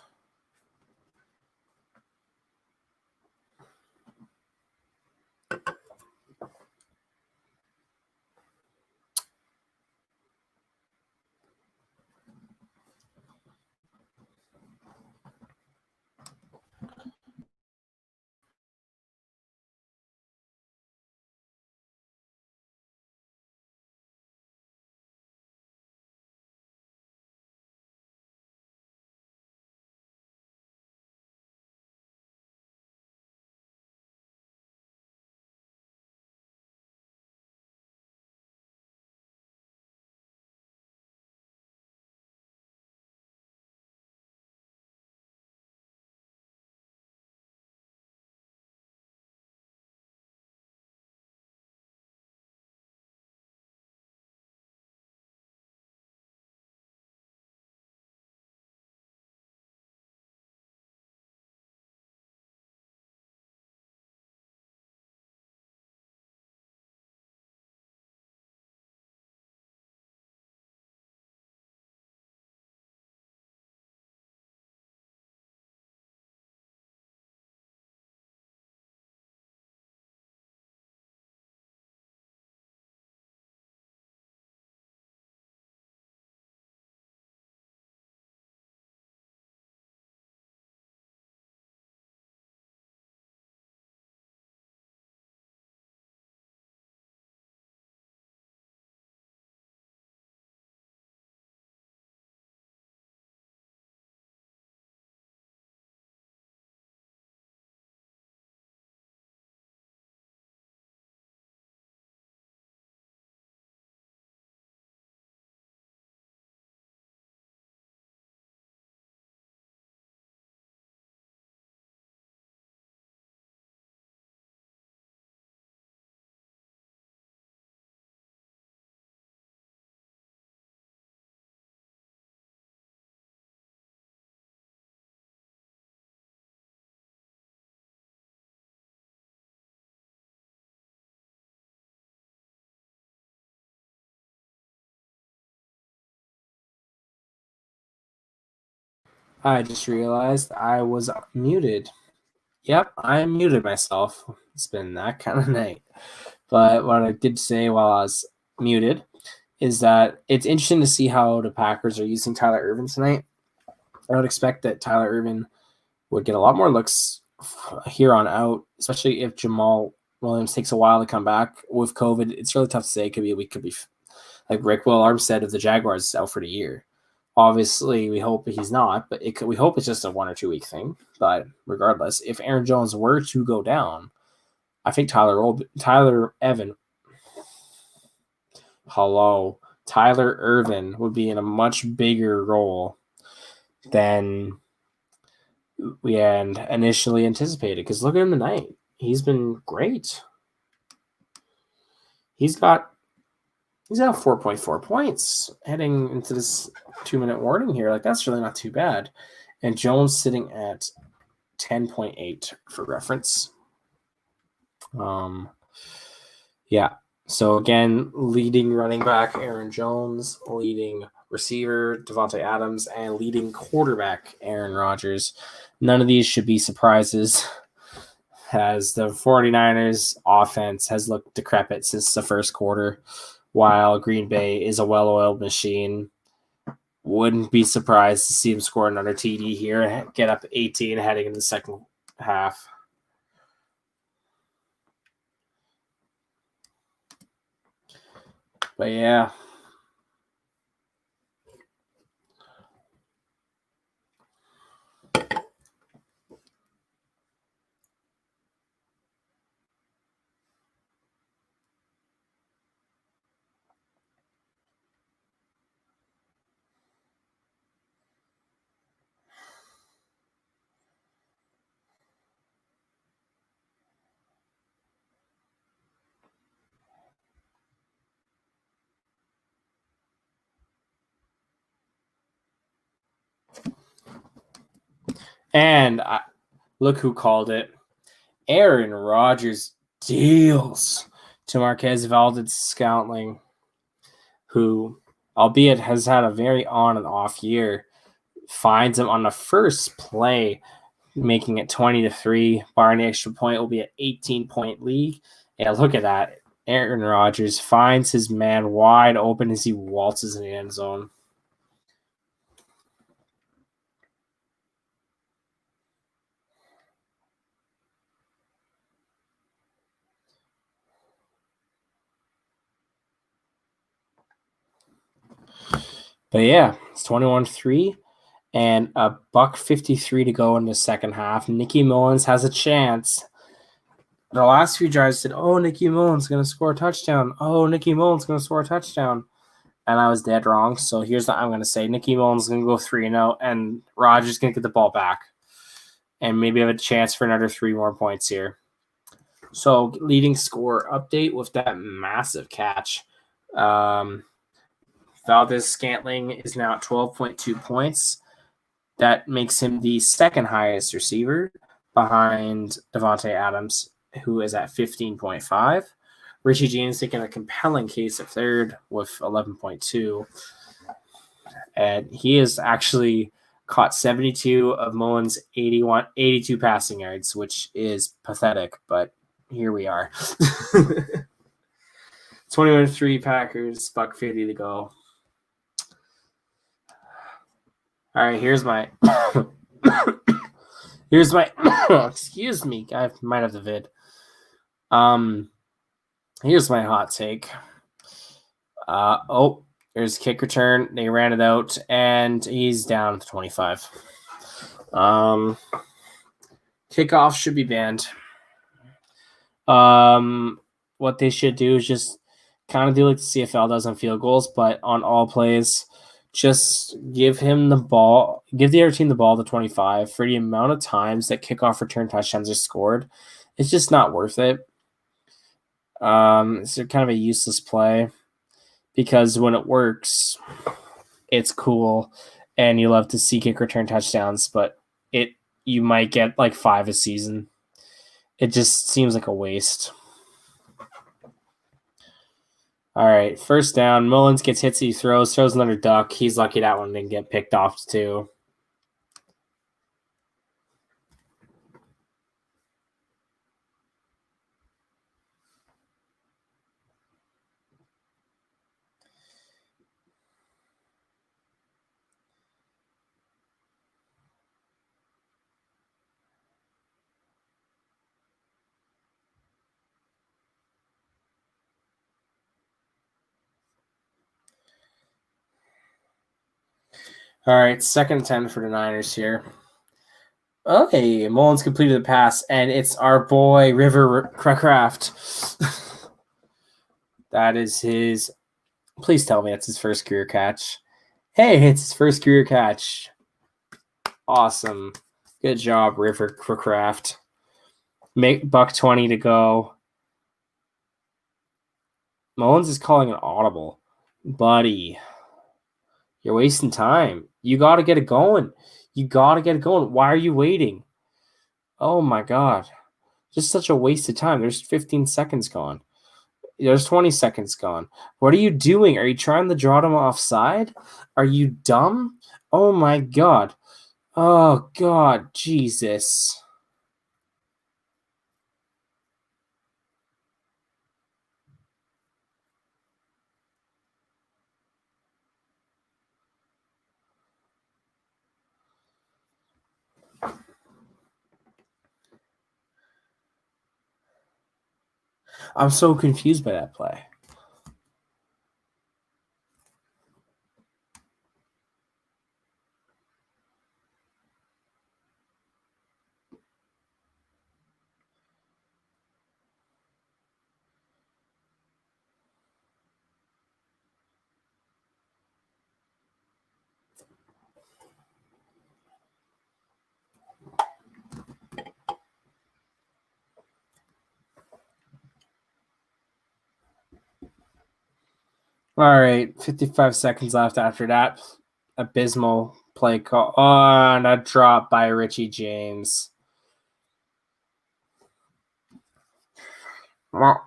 I just realized I was muted. Yep, I muted myself. It's been that kind of night. But what I did say while I was muted is that it's interesting to see how the Packers are using Tyler Ervin tonight. I would expect that Tyler Ervin would get a lot more looks here on out, especially if Jamal Williams takes a while to come back with COVID. It's really tough to say. It could be a week, could be like Rick Will Armstead of the Jaguars is out for the year. Obviously, we hope he's not, but we hope it's just a 1 or 2 week thing. But regardless, if Aaron Jones were to go down, I think Tyler Ervin would be in a much bigger role than we had initially anticipated. Because look at him tonight; he's been great. He's got 4.4 points heading into this 2-minute warning here. Like, that's really not too bad. And Jones sitting at 10.8 for reference. Yeah. So again, leading running back Aaron Jones, leading receiver Davante Adams, and leading quarterback Aaron Rodgers. None of these should be surprises, as the 49ers offense has looked decrepit since the first quarter, while Green Bay is a well-oiled machine. Wouldn't be surprised to see him score another TD here, get up 18 heading into the second half. But yeah. And look who called it. Aaron Rodgers deals to Marquez Valdes-Scantling, who, albeit has had a very on and off year, finds him on the first play, making it 20-3. Barring the extra point, will be an 18-point lead. Yeah, look at that. Aaron Rodgers finds his man wide open as he waltzes in the end zone. But yeah, it's 21-3 and a $1.53 to go in the second half. Nicky Mullins has a chance. The last few drives said, "Oh, Nicky Mullins going to score a touchdown. Oh, Nicky Mullins going to score a touchdown." And I was dead wrong. So here's what I'm going to say. Nicky Mullins is going to go 3-0, and Rodgers going to get the ball back. And maybe have a chance for another 3 more points here. So leading score update with that massive catch. Valdes-Scantling is now at 12.2 points. That makes him the second highest receiver behind Davante Adams, who is at 15.5. Richie James taking a compelling case at third with 11.2. And he has actually caught 72 of Mullins' 82 passing yards, which is pathetic, but here we are. 21-3 Packers, $1.50 to go. All right, here's my excuse me, I might have the vid. Here's my hot take. There's a kick return. They ran it out, and he's down to 25. Kickoff should be banned. What they should do is just kind of do like the CFL does on field goals, but on all plays, just give him the ball, give the other team the ball to 25 for the amount of times that kickoff return touchdowns are scored. It's just not worth it. It's kind of a useless play because when it works, it's cool and you love to see kick return touchdowns, but you might get like 5 a season. It just seems like a waste. All right, first down. Mullins gets hits, he throws another duck. He's lucky that one didn't get picked off too. All right, 2nd and 10 for the Niners here. Okay, Mullins completed the pass, and it's our boy River Craft. That is his. Please tell me that's his first career catch. Hey, it's his first career catch. Awesome. Good job, River Craft. Make $120 to go. Mullins is calling an audible. Buddy, you're wasting time. You got to get it going. Why are you waiting? Oh, my God. Just such a waste of time. There's 15 seconds gone. There's 20 seconds gone. What are you doing? Are you trying to draw them offside? Are you dumb? Oh, my God. Oh, God. Jesus. I'm so confused by that play. All right, 55 seconds left after that. Abysmal play call. Oh, and a drop by Richie James. So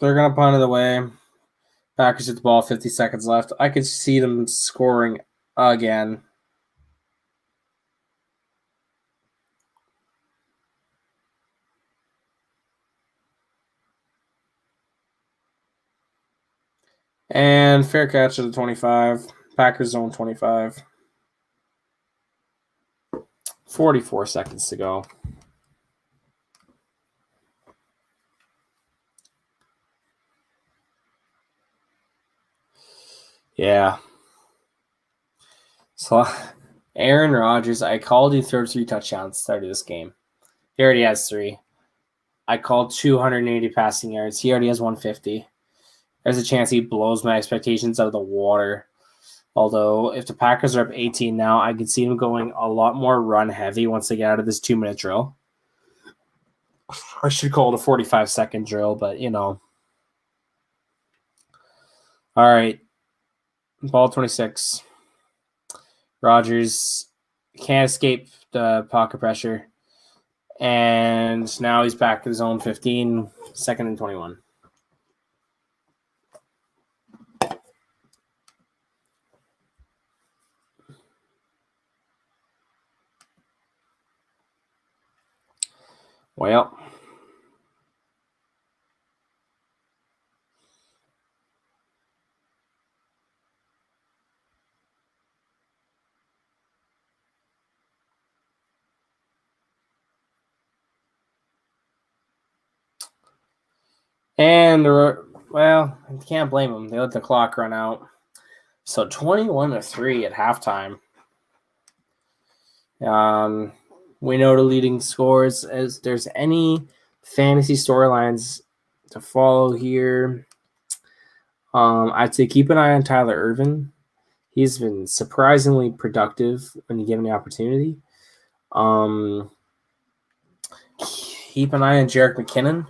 they're going to punt it away. Packers at the ball, 50 seconds left. I could see them scoring again. And fair catch at the 25. Packers zone 25. 44 seconds to go. Yeah. So Aaron Rodgers, I called you throw 3 touchdowns start of this game. He already has 3. I called 280 passing yards. He already has 150. There's a chance he blows my expectations out of the water. Although, if the Packers are up 18 now, I could see him going a lot more run heavy once they get out of this 2-minute drill. I should call it a 45-second drill, but you know. All right. Ball 26. Rodgers can't escape the pocket pressure. And now he's back to his own 15, 2nd and 21. Well, and I can't blame them. They let the clock run out. So 21-3 at halftime. We know the leading scores. As there's any fantasy storylines to follow here, I'd say keep an eye on Tyler Ervin. He's been surprisingly productive when you give him the opportunity. Keep an eye on Jerick McKinnon,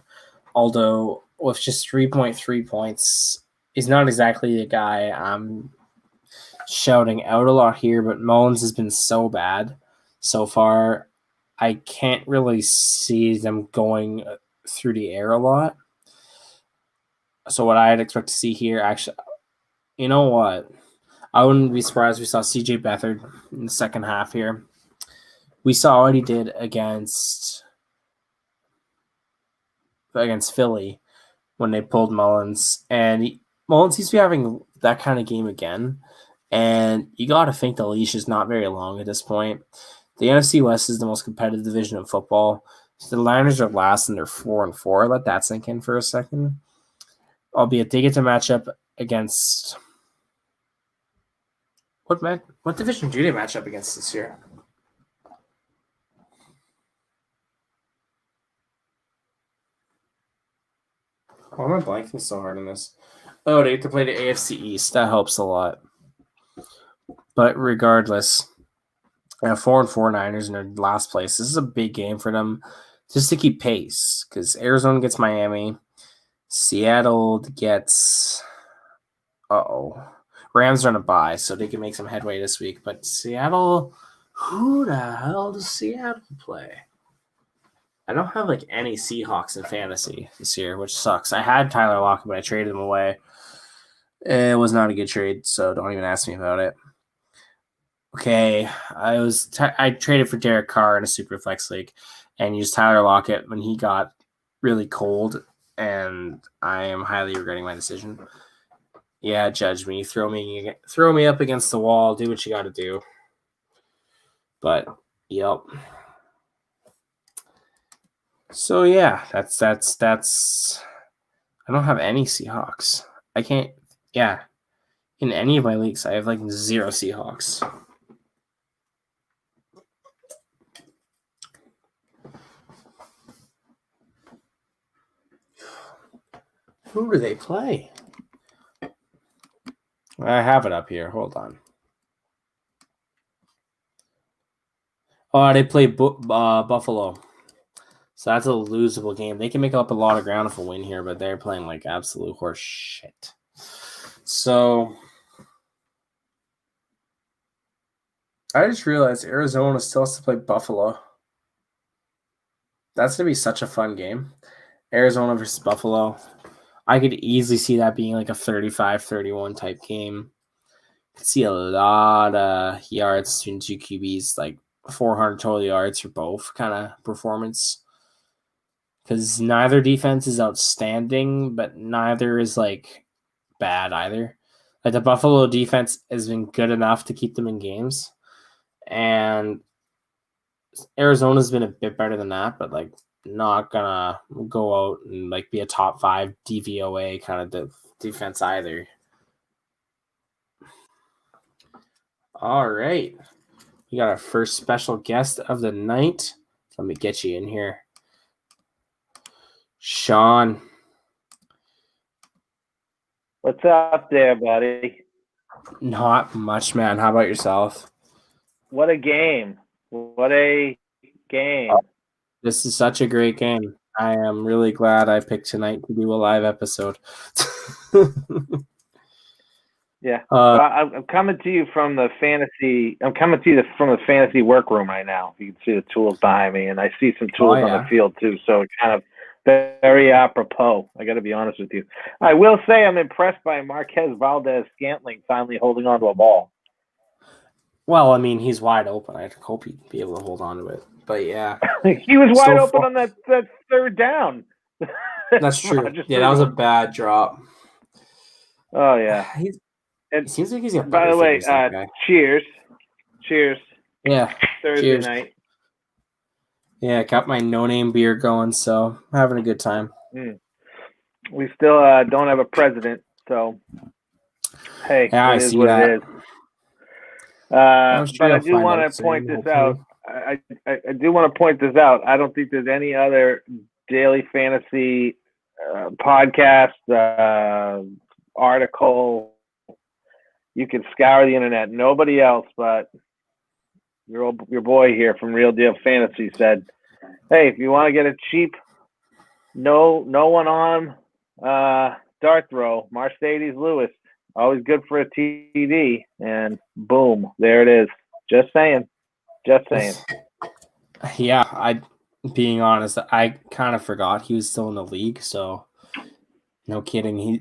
although with just 3.3 points, he's not exactly the guy I'm shouting out a lot here, but Mullins has been so bad so far. I can't really see them going through the air a lot. So what I'd expect to see here, actually, you know what? I wouldn't be surprised if we saw CJ Beathard in the second half here. We saw what he did against Philly when they pulled Mullins. And Mullins seems to be having that kind of game again. And you got to think the leash is not very long at this point. The NFC West is the most competitive division of football. The Niners are last and they're 4-4. Let that sink in for a second. albeit they get to match up against what division do they match up against this year? Why am I blanking so hard on this? Oh, they get to play the AFC East. That helps a lot. But regardless, 4-4 Niners in their last place. This is a big game for them just to keep pace because Arizona gets Miami. Seattle gets Rams are on a bye, so they can make some headway this week. But Seattle, who the hell does Seattle play? I don't have like any Seahawks in fantasy this year, which sucks. I had Tyler Lockett, but I traded him away. It was not a good trade, so don't even ask me about it. Okay, I traded for Derek Carr in a super flex league and used Tyler Lockett when he got really cold, and I am highly regretting my decision. Yeah, judge me, throw me up against the wall, do what you got to do. But yep. So yeah, that's. I don't have any Seahawks. I can't. Yeah, in any of my leagues, I have like 0 Seahawks. Who do they play? I have it up here. Hold on. Oh, they play Buffalo. So that's a losable game. They can make up a lot of ground if a win here, but they're playing like absolute horse shit. So I just realized Arizona still has to play Buffalo. That's going to be such a fun game. Arizona versus Buffalo. I could easily see that being like a 35-31 type game. I could see a lot of yards between two QBs, like 400 total yards for both kind of performance. Because neither defense is outstanding, but neither is like bad either. Like the Buffalo defense has been good enough to keep them in games. And Arizona's been a bit better than that, but like not gonna go out and like be a top 5 DVOA kind of defense either. All right. We got our first special guest of the night. Let me get you in here. Sean. What's up there, buddy? Not much, man. How about yourself? What a game. What a game. This is such a great game. I am really glad I picked tonight to do a live episode. Yeah. I'm coming to you from the fantasy. I'm coming to you from the fantasy workroom right now. You can see the tools behind me, and I see some tools on the field too. So it's kind of very apropos. I got to be honest with you. I will say I'm impressed by Marquez Valdez-Scantling finally holding on to a ball. Well, I mean, he's wide open. I hope he'd be able to hold on to it. But yeah, he was wide open on that third down. That's true. Yeah, that was a bad drop. Oh yeah. It seems like he's got. By the way, cheers. Yeah. Thursday night. Yeah, got my no-name beer going, so I'm having a good time. We still don't have a president, so hey, yeah, it is what it is. But I do want to point this out. I do want to point this out. I don't think there's any other daily fantasy podcast, article. You can scour the internet. Nobody else but your boy here from Real Deal Fantasy said, "Hey, if you want to get a cheap, no one on dart throw, Mercedes Lewis, always good for a TD." And boom, there it is. Just saying. Yeah, being honest, I kind of forgot he was still in the league, so no kidding.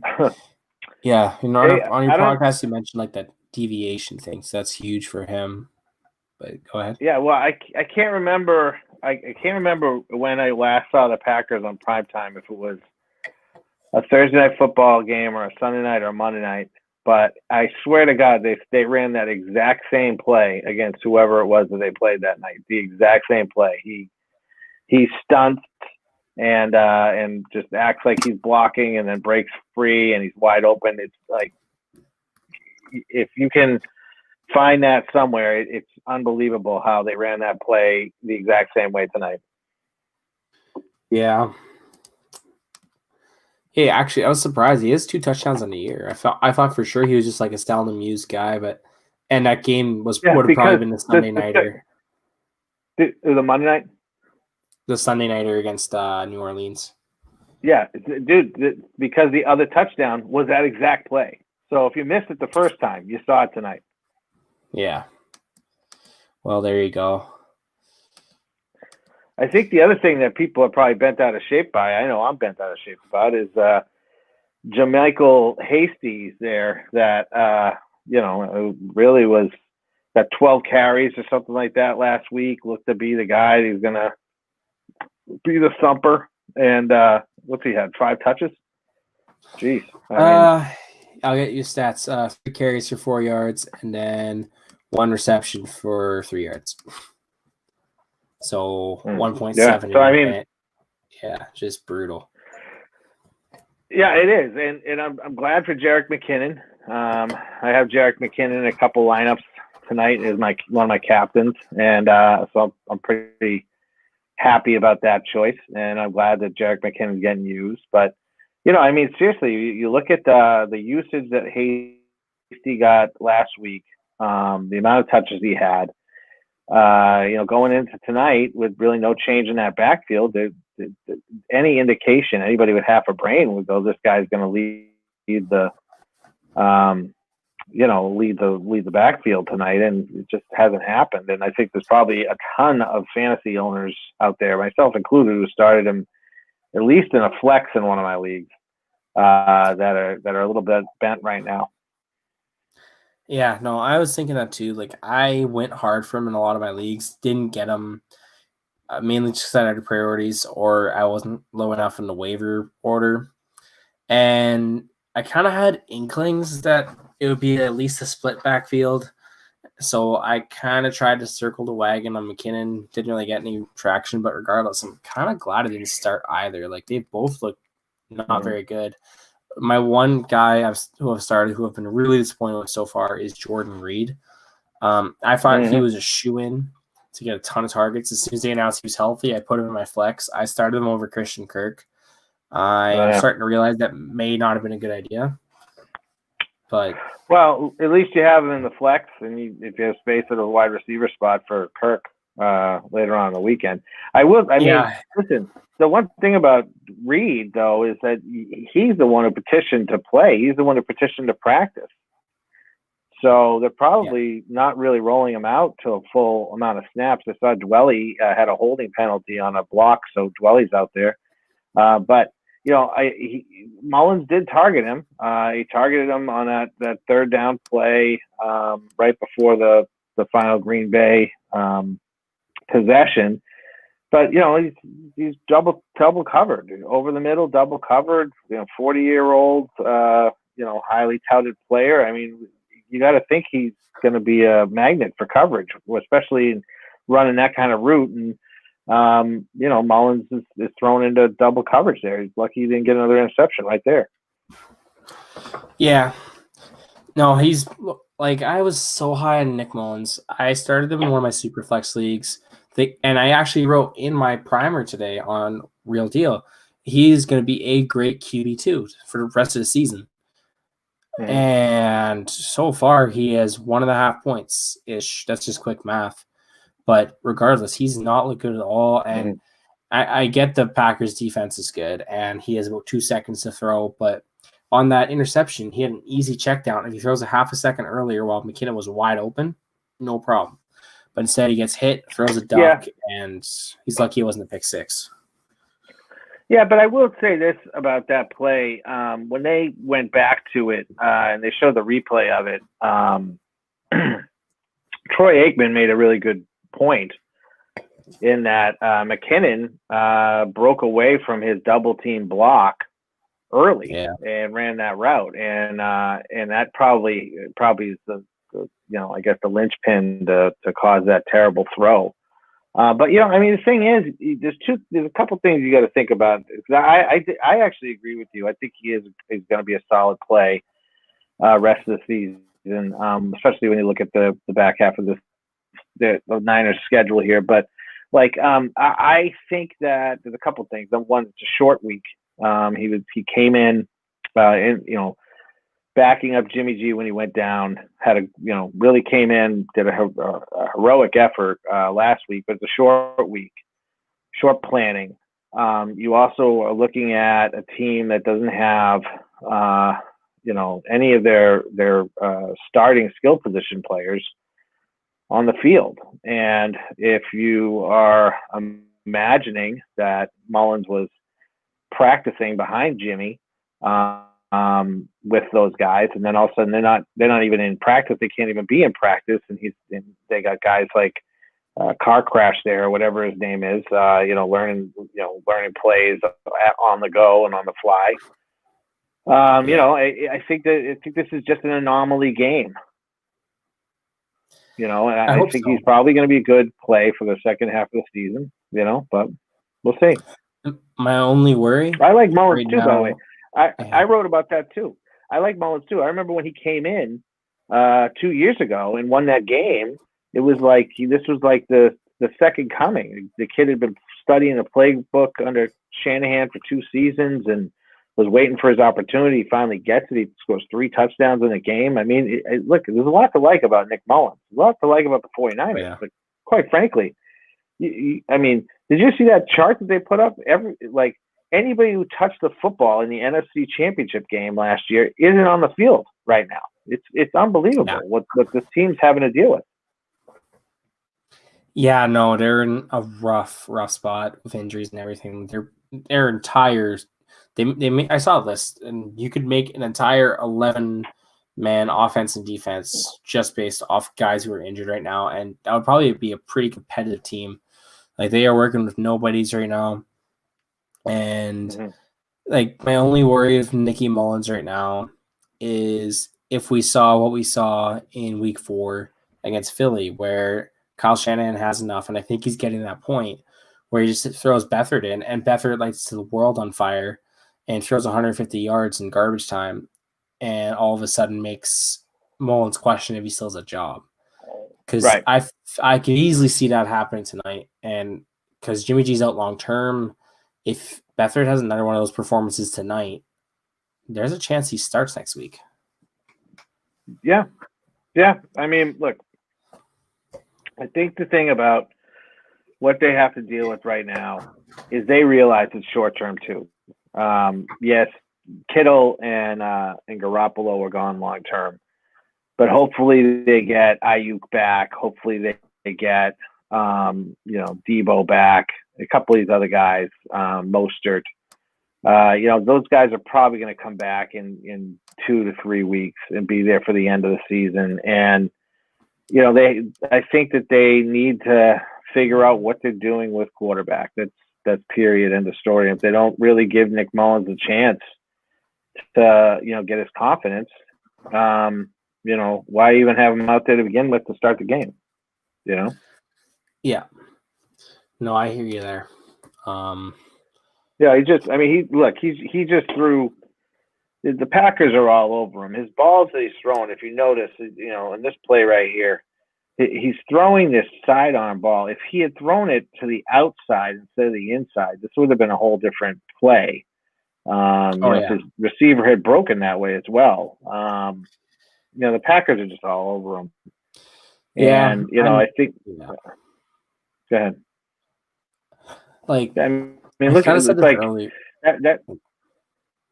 Yeah, on your podcast you mentioned like that deviation thing, so that's huge for him. But go ahead. Yeah, well, I can't remember. I can't remember when I last saw the Packers on primetime, if it was a Thursday night football game or a Sunday night or a Monday night. But I swear to God, they ran that exact same play against whoever it was that they played that night. The exact same play. He stunts and just acts like he's blocking and then breaks free and he's wide open. It's like, if you can find that somewhere, it's unbelievable how they ran that play the exact same way tonight. Yeah. Hey, actually, I was surprised. He has 2 touchdowns on the year. I thought for sure he was just like a Stalin Muse guy, and that game would have probably been the Sunday nighter. The Monday night? The Sunday nighter against New Orleans. Yeah, dude, because the other touchdown was that exact play. So if you missed it the first time, you saw it tonight. Yeah. Well, there you go. I think the other thing that people are probably bent out of shape by, I know I'm bent out of shape about, is Jermichael Hasty there that, really was got 12 carries or something like that last week. Looked to be the guy who's going to be the thumper. And what's he had? 5 touches? Jeez. I'll get you stats. 3 carries for 4 yards and then 1 reception for 3 yards. So 1.7. Yeah. So I mean, yeah, just brutal. Yeah, it is, and I'm glad for Jerick McKinnon. I have Jerick McKinnon in a couple lineups tonight as one of my captains, and so I'm pretty happy about that choice, and I'm glad that Jerick McKinnon is getting used. But I mean, seriously, you look at the usage that Hasty got last week, the amount of touches he had. Going into tonight with really no change in that backfield, any indication anybody with half a brain would go, this guy's going to lead the backfield tonight, and it just hasn't happened. And I think there's probably a ton of fantasy owners out there, myself included, who started him at least in a flex in one of my leagues that are a little bit bent right now. Yeah, no, I was thinking that too. Like, I went hard for him in a lot of my leagues, didn't get him, mainly just because I had priorities or I wasn't low enough in the waiver order. And I kind of had inklings that it would be at least a split backfield. So I kind of tried to circle the wagon on McKinnon. Didn't really get any traction, but regardless, I'm kind of glad I didn't start either. Like, they both look not very good. My one guy who I've started who I've been really disappointed with so far is Jordan Reed. I thought he was a shoo-in to get a ton of targets. As soon as they announced he was healthy, I put him in my flex. I started him over Christian Kirk. I'm starting to realize that may not have been a good idea. But at least you have him in the flex, and if you have space at a wide receiver spot for Kirk later on in the weekend. Listen, the one thing about Reed, though, is that he's the one who petitioned to play. He's the one who petitioned to practice. So they're probably not really rolling him out to a full amount of snaps. I saw Dwelly had a holding penalty on a block, so Dwelly's out there. But Mullins did target him. He targeted him on that third down play right before the final Green Bay possession. But he's double covered over the middle, double covered. 40-year-old, highly touted player. I mean, you got to think he's going to be a magnet for coverage, especially running that kind of route. And Mullins is thrown into double coverage there. He's lucky he didn't get another interception right there. Yeah. No, he's like, I was so high on Nick Mullins. I started him in one of my super flex leagues. And I actually wrote in my primer today on Real Deal, he's going to be a great QB2 for the rest of the season. And so far, he has 1.5 points-ish. That's just quick math. But regardless, he's not looked good at all. And I get the Packers' defense is good, and he has about 2 seconds to throw. But on that interception, he had an easy check down. If he throws a half a second earlier while McKinnon was wide open, no problem. But instead, he gets hit, throws a duck, and he's lucky it wasn't a pick six. Yeah, but I will say this about that play. When they went back to it and they showed the replay of it, Troy Aikman made a really good point in that McKinnon broke away from his double team block early and ran that route, and that probably is the linchpin to cause that terrible throw. But I mean, the thing is, there's a couple things you got to think about. I actually agree with you. I think he's going to be a solid play rest of the season, especially when you look at the back half of the Niners schedule here. But I think that there's a couple things. One, it's a short week. He came in, backing up Jimmy G when he went down, really came in, did a heroic effort last week, but it's a short week, short planning. You also are looking at a team that doesn't have, any of their starting skill position players on the field. And if you are imagining that Mullins was practicing behind Jimmy, with those guys, and then all of a sudden they're not even in practice. They can't even be in practice, and they got guys like Car Crash there, or whatever his name is, learning plays on the go and on the fly. I think this is just an anomaly game. And I think he's probably going to be a good play for the second half of the season. But we'll see. My only worry. I like Mullins too, by the way. I wrote about that too. I like Mullins too. I remember when he came in 2 years ago and won that game. It was like this was like the second coming. The kid had been studying the playbook under Shanahan for 2 seasons and was waiting for his opportunity. He finally gets it. He scores 3 touchdowns in a game. I mean, look, there's a lot to like about Nick Mullins. There's a lot to like about the 49ers. Yeah. But quite frankly, I mean, did you see that chart that they put up? Anybody who touched the football in the NFC Championship game last year isn't on the field right now. It's unbelievable what this team's having to deal with. Yeah, no, they're in a rough spot with injuries and everything. Their entire I saw a list, and you could make an entire 11-man offense and defense just based off guys who are injured right now, and that would probably be a pretty competitive team. Like, they are working with nobodies right now. And my only worry with Nicky Mullins right now is if we saw what we saw in week 4 against Philly, where Kyle Shanahan has enough, and I think he's getting to that point where he just throws Beathard in, and Beathard lights the world on fire and throws 150 yards in garbage time, and all of a sudden makes Mullins question if he still has a job. Because I could easily see that happening tonight, and because Jimmy G's out long term, if Beathard has another one of those performances tonight, there's a chance he starts next week. Yeah. I mean, look, I think the thing about what they have to deal with right now is they realize it's short term too. Yes, Kittle and Garoppolo are gone long term, but hopefully they get Ayuk back. Hopefully they get Debo back. A couple of these other guys, Mostert. Those guys are probably going to come back in 2 to 3 weeks and be there for the end of the season. And I think that they need to figure out what they're doing with quarterback. That's period, end of story. If they don't really give Nick Mullins a chance to get his confidence, why even have him out there to begin with to start the game? Yeah. No, I hear you there. Yeah, he just threw. The Packers are all over him. His balls that he's throwing, if you notice, in this play right here, he's throwing this sidearm ball. If he had thrown it to the outside instead of the inside, this would have been a whole different play. If his receiver had broken that way as well. The Packers are just all over him. Yeah, and I think. Yeah. Go ahead. Look at it. That.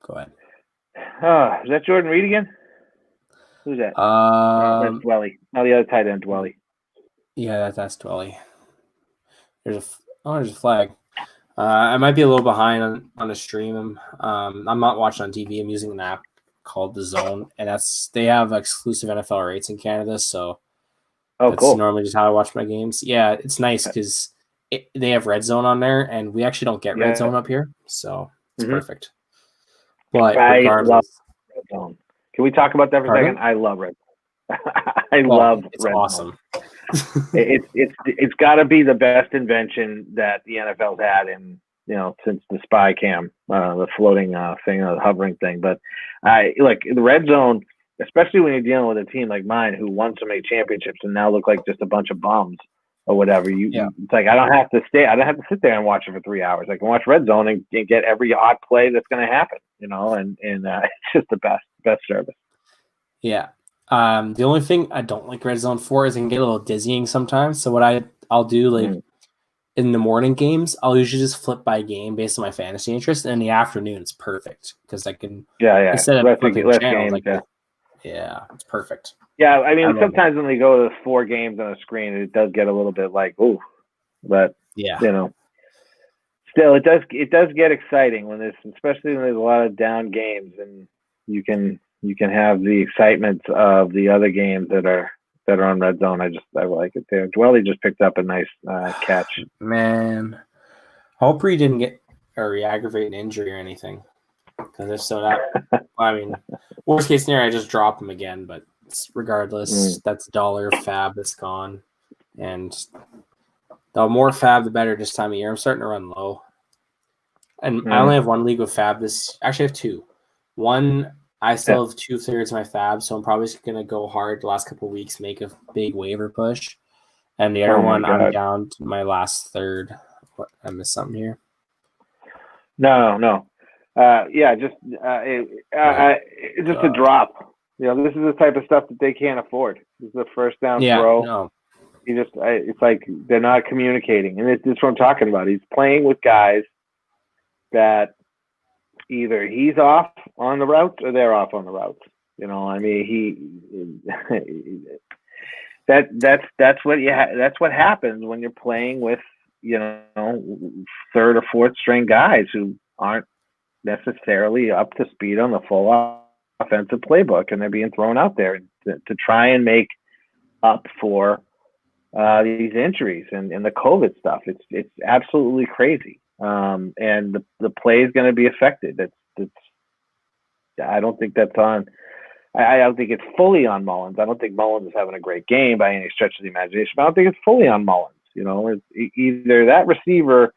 Go ahead. Is that Jordan Reed again? Who's that? That's Dwelly. No, the other tight end, Dwelly. Yeah, that's Dwelly. There's a flag. I might be a little behind on the stream. I'm not watching on TV. I'm using an app called The Zone, and they have exclusive NFL rates in Canada. So that's cool. Normally just how I watch my games. Yeah, it's nice because they have Red Zone on there, and we actually don't get Red Zone up here, so it's perfect. But regardless, I love Red Zone. Can we talk about that for a second? I love Red Zone. I love it's Red awesome. Zone. It's got to be the best invention that the NFL's had in since the spy cam, the floating thing, the hovering thing. But I like the red zone, especially when you're dealing with a team like mine who won so many championships and now look like just a bunch of bums or whatever. It's like I don't have to sit there and watch it for 3 hours. I can watch red zone and get every hot play that's going to happen. And it's just the best service. Yeah. The only thing I don't like red zone for is it can get a little dizzying sometimes. So what I'll do in the morning games, I'll usually just flip by game based on my fantasy interest. And in the afternoon, it's perfect because I can instead of flipping channels, it's perfect. Yeah, I mean sometimes when they go to 4 games on a screen, it does get a little bit like but still it does get exciting especially when there's a lot of down games and you can have the excitement of the other games that are on red zone. I like it there. Dwelly just picked up a nice catch. Man, hope he didn't get a re-aggravated injury or anything. Because if so, worst case scenario, I just drop him again. But regardless, that's $1 fab that's gone, and the more fab, the better this time of year. I'm starting to run low, and I only have one league with fab. Actually, I have 2. One, I still have 2/3 of my fab, so I'm probably just gonna go hard the last couple of weeks, make a big waiver push, and the other one, I'm down to my last third. What, I missed something here? No. It's just a drop. This is the type of stuff that they can't afford. This is a first down throw. No. It's like they're not communicating, and it's what I'm talking about. He's playing with guys that either he's off on the routes or they're off on the routes. That's what happens when you're playing with 3rd or 4th string guys who aren't necessarily up to speed on the full offensive playbook, and they're being thrown out there to try and make up for these injuries and the COVID stuff. It's absolutely crazy. And the play is going to be affected. I don't think that's on. I don't think it's fully on Mullins. I don't think Mullins is having a great game by any stretch of the imagination. But I don't think it's fully on Mullins. It's either that receiver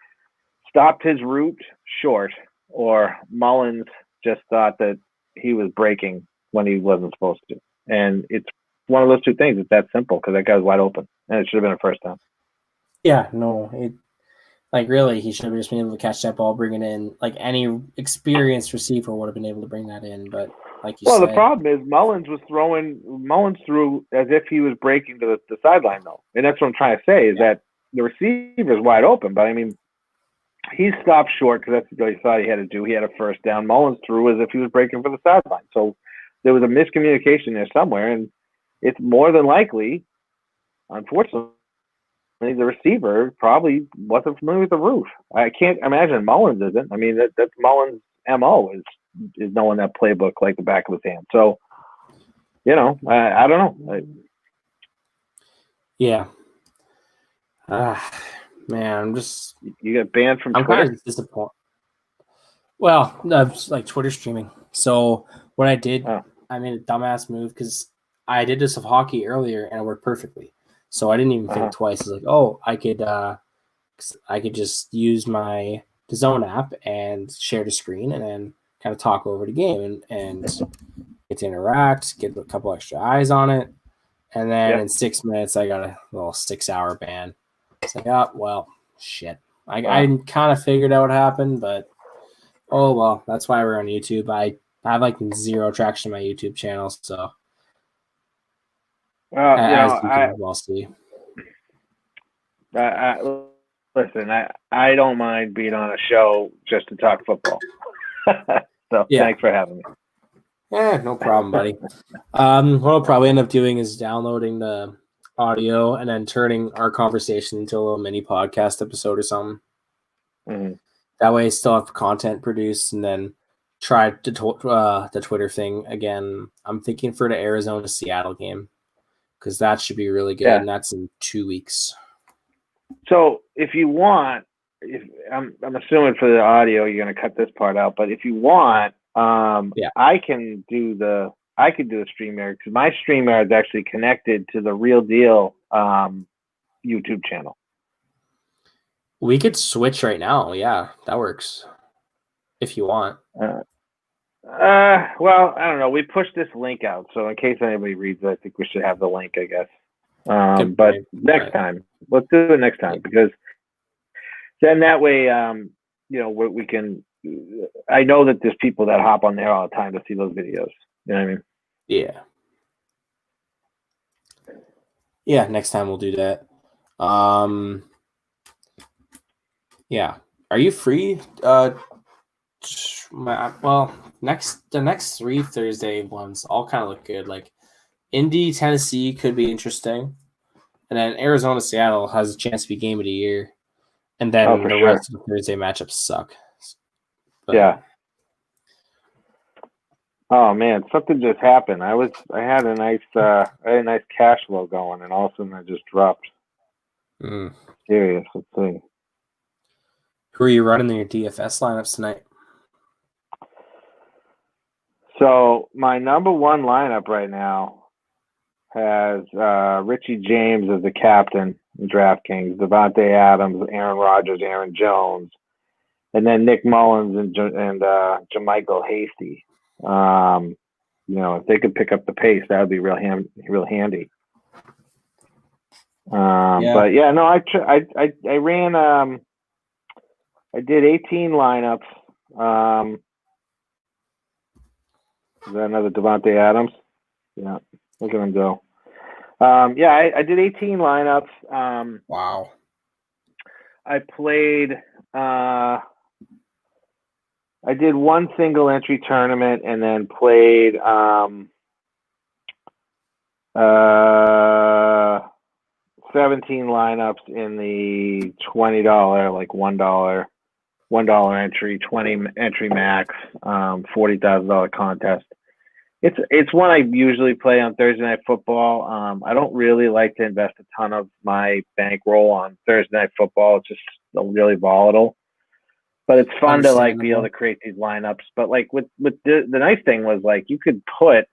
stopped his route short, or Mullins just thought that he was breaking when he wasn't supposed to. And it's one of those two things. It's that simple because that guy was wide open, and it should have been a first down. Yeah, no, really, he should have just been able to catch that ball, bring it in. Like any experienced receiver would have been able to bring that in, but like you said. Well, the problem is Mullins threw as if he was breaking to the sideline, though. And that's what I'm trying to say is that the receiver's wide open, but I mean, he stopped short because that's what he thought he had to do. He had a first down. Mullins threw as if he was breaking for the sideline. So there was a miscommunication there somewhere, and it's more than likely, unfortunately, the receiver probably wasn't familiar with the route. I can't imagine Mullins isn't. I mean, that's Mullins' MO is knowing that playbook like the back of his hand. So, I don't know. Yeah. Man, I'm just... You get banned from Twitter? I'm kind of disappointed. Well, it's like Twitter streaming. So what I did, I made a dumbass move because I did this of hockey earlier and it worked perfectly. So I didn't even think twice. It's like, I could just use my DAZN app and share the screen and then kind of talk over the game and get to interact, get a couple extra eyes on it. And then in 6 minutes, I got a little 6-hour ban. It's like, well, shit. I kind of figured out what happened, but well, that's why we're on YouTube. I have like 0 traction on my YouTube channel, so as you can well see. Listen, I don't mind being on a show just to talk football. So thanks for having me. Yeah, no problem, buddy. What I'll probably end up doing is downloading the audio and then turning our conversation into a little mini podcast episode or something. Mm-hmm. That way I still have content produced, and then try the Twitter thing again. I'm thinking for the Arizona-Seattle game because that should be really good, and that's in 2 weeks. So if you want, I'm assuming for the audio you're going to cut this part out, but if you want, I can do the StreamYard because my StreamYard is actually connected to the Real Deal YouTube channel. We could switch right now. Yeah, that works. If you want. Well, I don't know. We pushed this link out, so in case anybody reads it, I think we should have the link, I guess. Good But point. next Right. time, let's do it next time, because then that way, we can. I know that there's people that hop on there all the time to see those videos. You know what I mean? Yeah. Yeah, next time we'll do that. Yeah. Are you free? The next 3 Thursday ones all kind of look good. Like Indy, Tennessee could be interesting. And then Arizona, Seattle has a chance to be game of the year. And then for the sure. rest of the Thursday matchups suck. But, Yeah. Oh man, something just happened. I had a nice cash flow going, and all of a sudden I just dropped. Serious. Let's see. Who are you running in your DFS lineups tonight? So my number one lineup right now has Richie James as the captain in DraftKings, Devontae Adams, Aaron Rodgers, Aaron Jones, and then Nick Mullins and Jermichael Hasty. If they could pick up the pace, that would be real handy. But yeah, no, I ran. I did 18 lineups. Is that another Devontae Adams? Yeah, look at him go. I did 18 lineups. Wow. I played. I did one single entry tournament and then played 17 lineups in the $20, like $1 entry, 20 entry max, $40,000 contest. It's one I usually play on Thursday Night Football. I don't really like to invest a ton of my bankroll on Thursday Night Football. It's just really volatile. But it's fun to like be able to create these lineups. But like with the nice thing was like you could put,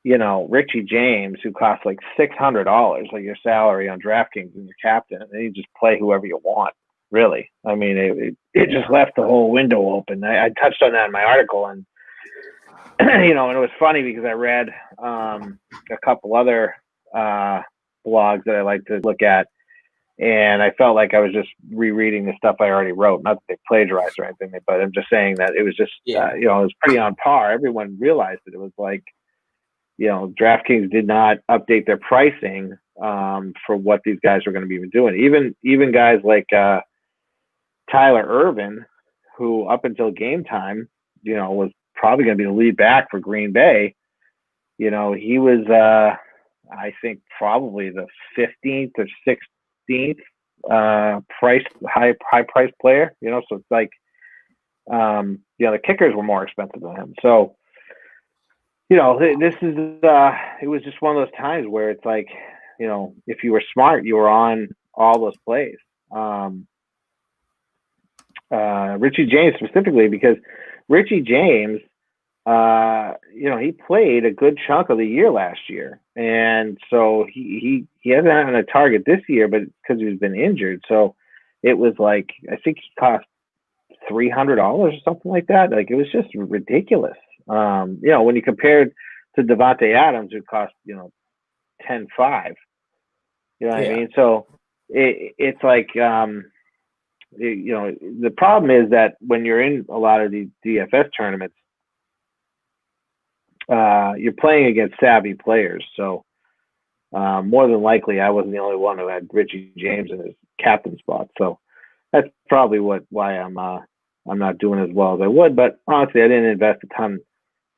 Richie James, who costs like $600, like your salary on DraftKings, and your captain, and then you just play whoever you want. Really, I mean, it just left the whole window open. I touched on that in my article, and and it was funny because I read a couple other blogs that I like to look at, and I felt like I was just rereading the stuff I already wrote. Not that they plagiarized or anything, but I'm just saying that it was just, it was pretty on par. Everyone realized that it was like, DraftKings did not update their pricing for what these guys were going to be doing. Even guys like Tyler Ervin, who up until game time, was probably going to be the lead back for Green Bay. He was, I think, probably the 15th or 16th high price player. So it's like, the kickers were more expensive than him. So, this is it was just one of those times where it's like, if you were smart, you were on all those plays. Richie James specifically, because Richie James, he played a good chunk of the year last year, and so he hasn't had a target this year, but because he's been injured, so it was like I think he cost $300 or something like that. Like it was just ridiculous. When you compared to Devontae Adams, who cost $10,500. You know what I mean? So it's like the problem is that when you're in a lot of these DFS tournaments, you're playing against savvy players. So more than likely, I wasn't the only one who had Richie James in his captain spot. So that's probably why I'm not doing as well as I would. But honestly, I didn't invest a ton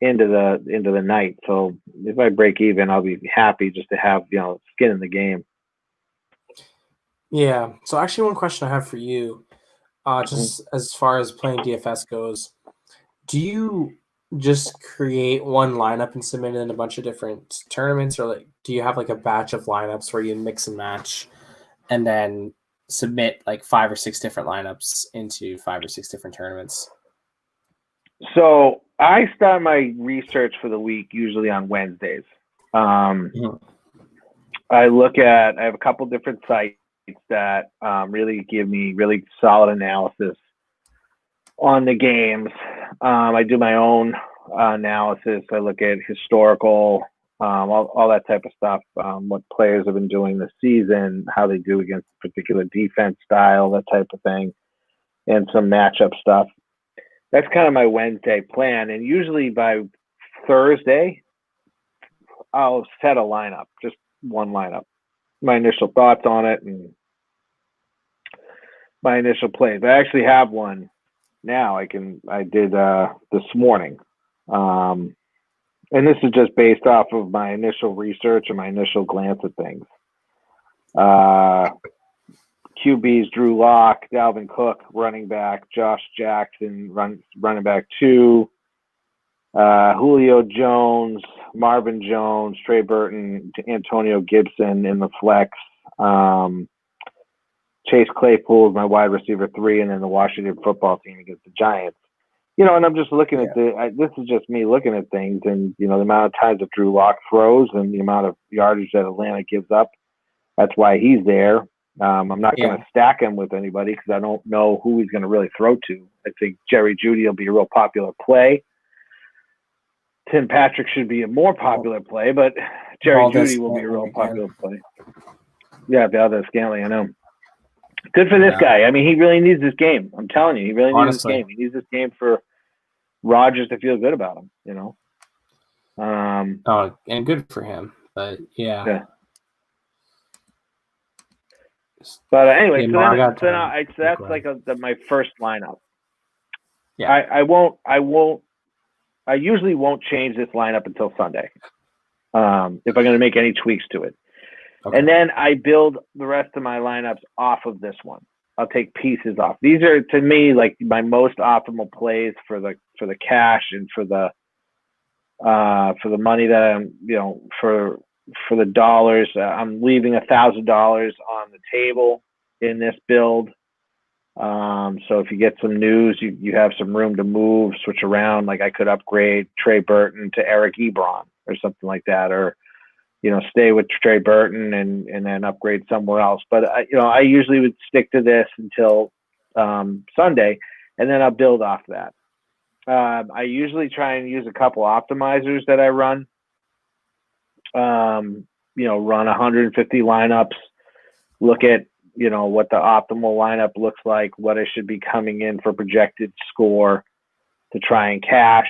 into the night. So if I break even, I'll be happy just to have skin in the game. Yeah. So actually, one question I have for you, just as far as playing DFS goes, do you just create one lineup and submit it in a bunch of different tournaments, or like do you have like a batch of lineups where you mix and match and then submit like 5 or 6 different lineups into 5 or 6 different tournaments? So I start my research for the week usually on Wednesdays. I have a couple different sites that really give me really solid analysis on the games. I do my own analysis. I look at historical, all that type of stuff, what players have been doing this season, how they do against a particular defense style, that type of thing, and some matchup stuff. That's kind of my Wednesday plan. And usually by Thursday, I'll set a lineup, just one lineup, my initial thoughts on it and my initial plays. I actually have one now. I did this morning. And this is just based off of my initial research and my initial glance at things. QBs, Drew Lock, Dalvin Cook, running back, Josh Jackson, running back 2, Julio Jones, Marvin Jones, Trey Burton, Antonio Gibson in the flex, Chase Claypool is my wide receiver 3, and then the Washington football team against the Giants. And I'm just looking at this is just me looking at things, and the amount of times that Drew Lock throws and the amount of yardage that Atlanta gives up. That's why he's there. I'm not going to stack him with anybody because I don't know who he's going to really throw to. I think Jerry Jeudy will be a real popular play. Tim Patrick should be a more popular play, but Jerry Jeudy will be a real popular play. Yeah, Valdez Scantling, I know. Good for this guy. I mean, he really needs this game. I'm telling you, he really needs this game. He needs this game for Rodgers to feel good about him, and good for him. But yeah. But anyway, that's like my first lineup. Yeah, I usually won't change this lineup until Sunday, if I'm going to make any tweaks to it. Okay. And then I build the rest of my lineups off of this one. I'll take pieces off. These are, to me, like my most optimal plays for the cash and for the money that I'm, for the dollars. I'm leaving $1,000 on the table in this build. So if you get some news, you have some room to move, switch around. Like I could upgrade Trey Burton to Eric Ebron or something like that, or stay with Trey Burton and then upgrade somewhere else. But I usually would stick to this until Sunday, and then I'll build off that. I usually try and use a couple optimizers that I run. Run 150 lineups, look at, what the optimal lineup looks like, what I should be coming in for projected score to try and cash.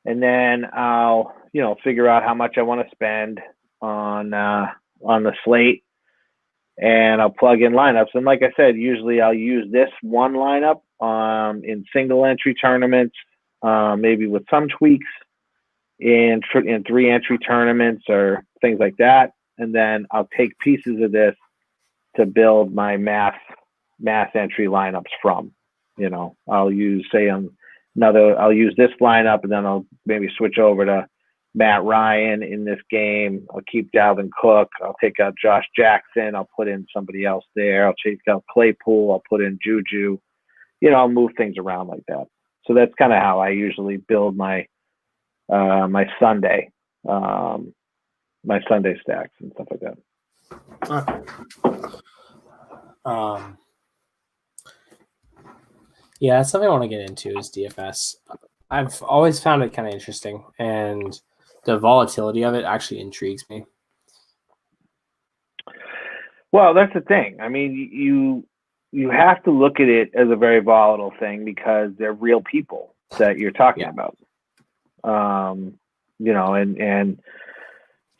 And then I'll, figure out how much I want to spend on the slate, and I'll plug in lineups. And like I said, usually I'll use this one lineup in single entry tournaments, maybe with some tweaks in 3 entry tournaments or things like that. And then I'll take pieces of this to build my mass entry lineups from. I'll use I'll use this lineup, and then I'll maybe switch over to Matt Ryan in this game. I'll keep Dalvin Cook. I'll take out Josh Jackson. I'll put in somebody else there. I'll take out Claypool. I'll put in Juju. I'll move things around like that. So that's kind of how I usually build my Sunday stacks and stuff like that. Yeah, something I want to get into is DFS. I've always found it kind of interesting, and the volatility of it actually intrigues me. Well, that's the thing. I mean, you have to look at it as a very volatile thing because they're real people that you're talking about. And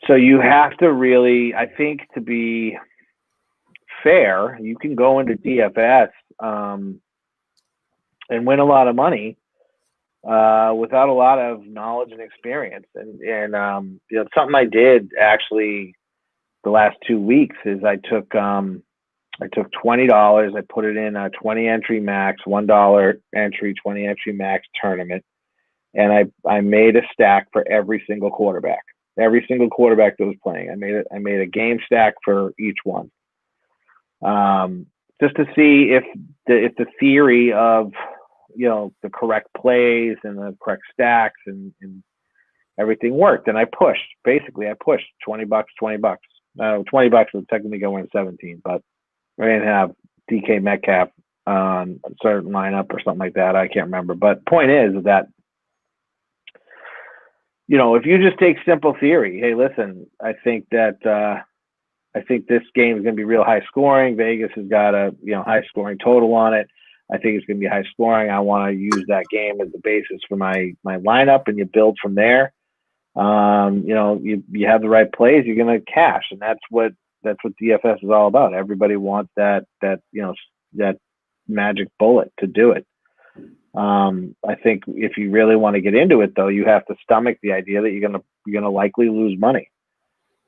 so you have to really, I think, to be fair, you can go into DFS and win a lot of money without a lot of knowledge and experience. And something I did actually the last 2 weeks is I took $20, I put it in a 20 entry max, $1 entry, 20 entry max tournament. And I made a stack for every single quarterback that was playing. I made a game stack for each one. Just to see if the theory of, the correct plays and the correct stacks and everything worked. And I pushed $20, $20. $20 would technically go in 17, but I didn't have DK Metcalf on a certain lineup or something like that. I can't remember. But point is that, if you just take simple theory, hey, listen, I think this game is going to be real high scoring. Vegas has got a high scoring total on it. I think it's going to be high scoring. I want to use that game as the basis for my lineup, and you build from there. You have the right plays, you're going to cash, and that's what DFS is all about. Everybody wants that magic bullet to do it. I think if you really want to get into it, though, you have to stomach the idea that you're going to likely lose money.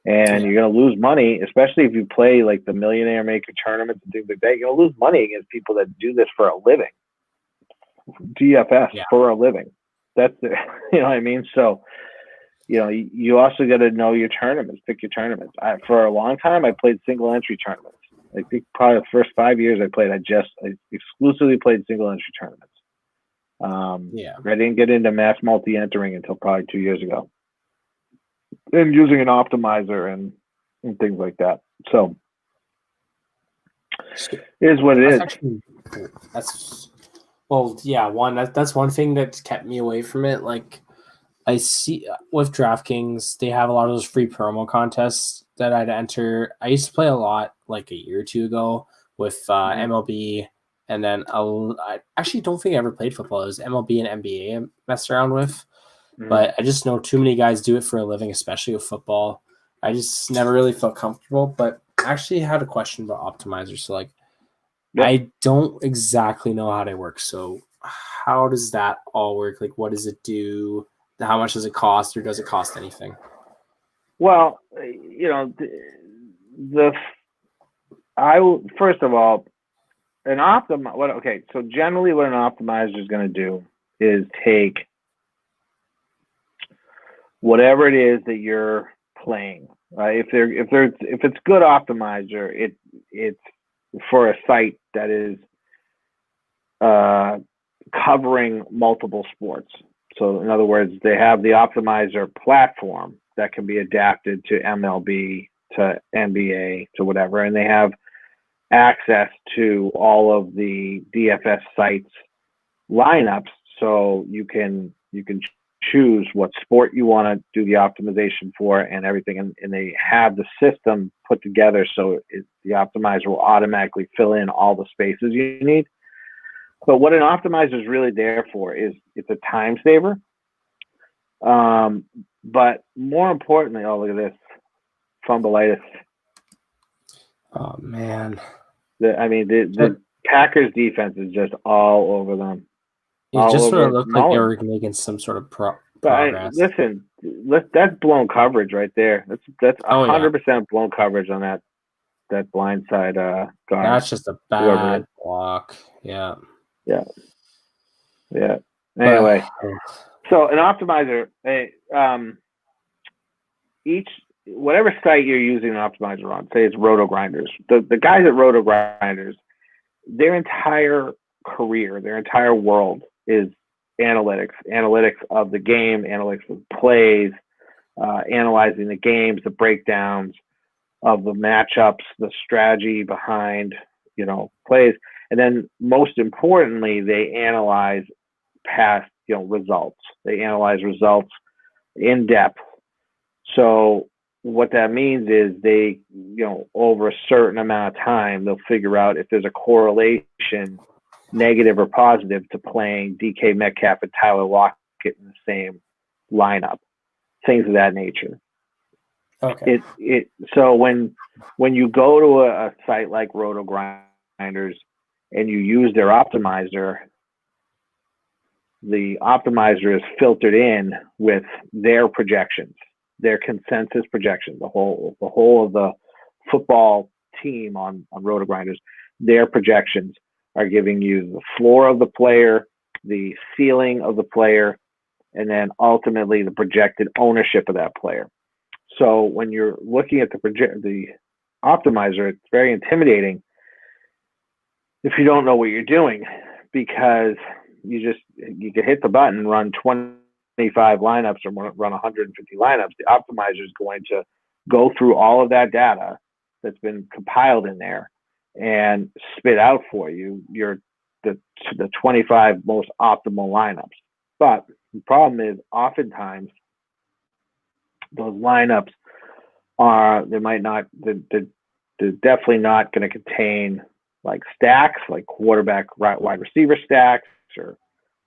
And you're going to lose money, especially if you play like the Millionaire Maker tournaments and things like that. You're going to lose money against people that do this for a living. DFS for a living. That's you know what I mean? So, you also got to know your tournaments, pick your tournaments. For a long time, I played single entry tournaments. I think probably the first 5 years I exclusively played single entry tournaments. I didn't get into mass multi-entering until probably 2 years ago. And using an optimizer and things like that. So it is what it is. That's one thing that's kept me away from it. Like, I see with DraftKings, they have a lot of those free promo contests that I'd enter. I used to play a lot like a year or two ago with MLB, and then I actually don't think I ever played football. It was MLB and NBA I messed around with. But I just know too many guys do it for a living, especially with football. I just never really felt comfortable. But I actually had a question about optimizers. So, I don't exactly know how they work. So, how does that all work? Like, what does it do? How much does it cost, or does it cost anything? Well, first of all, so generally what an optimizer is going to do is take whatever it is that you're playing, right? If it's good optimizer, it's for a site that is covering multiple sports. So in other words, they have the optimizer platform that can be adapted to MLB, to NBA, to whatever, and they have access to all of the DFS sites lineups, so you can choose what sport you want to do the optimization for and everything, and they have the system put together so the optimizer will automatically fill in all the spaces you need. But what an optimizer is really there for is it's a time saver. But more importantly, look at this, fumbleitis. Oh man. The Packers defense is just all over them. It just sort of looked like they were making some sort of progress. That's blown coverage right there. That's 100% blown coverage on that blindside guard. That's just a bad block. Yeah. Anyway, so an optimizer, whatever site you're using an optimizer on, say it's Roto Grinders. The guys at Roto Grinders, their entire career, their entire world is analytics of the game, analytics of plays, analyzing the games, the breakdowns of the matchups, the strategy behind plays. And then most importantly, they analyze past, results. They analyze results in depth. So what that means is they, over a certain amount of time, they'll figure out if there's a correlation, negative or positive, to playing DK Metcalf and Tyler Lockett in the same lineup, things of that nature. Okay. So when you go to a site like Roto Grinders and you use their optimizer, the optimizer is filtered in with their projections, their consensus projections, the whole of the football team on Roto Grinders. Their projections are giving you the floor of the player, the ceiling of the player, and then ultimately the projected ownership of that player. So when you're looking at the optimizer, it's very intimidating if you don't know what you're doing, because you can hit the button, run 25 lineups or run 150 lineups. The optimizer is going to go through all of that data that's been compiled in there and spit out for you the 25 most optimal lineups. But the problem is oftentimes those lineups they're definitely not going to contain like stacks, like quarterback, wide receiver stacks, or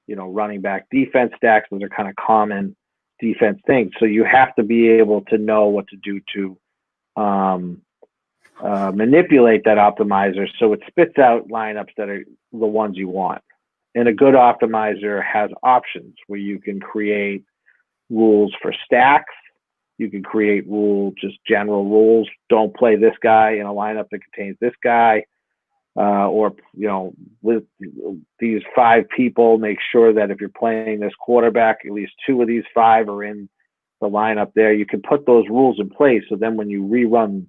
running back defense stacks. Those are kind of common defense things. So you have to be able to know what to do to manipulate that optimizer so it spits out lineups that are the ones you want. And a good optimizer has options where you can create rules for stacks. You can create just general rules. Don't play this guy in a lineup that contains this guy. Or with these 5 people, make sure that if you're playing this quarterback, at least 2 of these 5 are in the lineup there. You can put those rules in place. So then when you rerun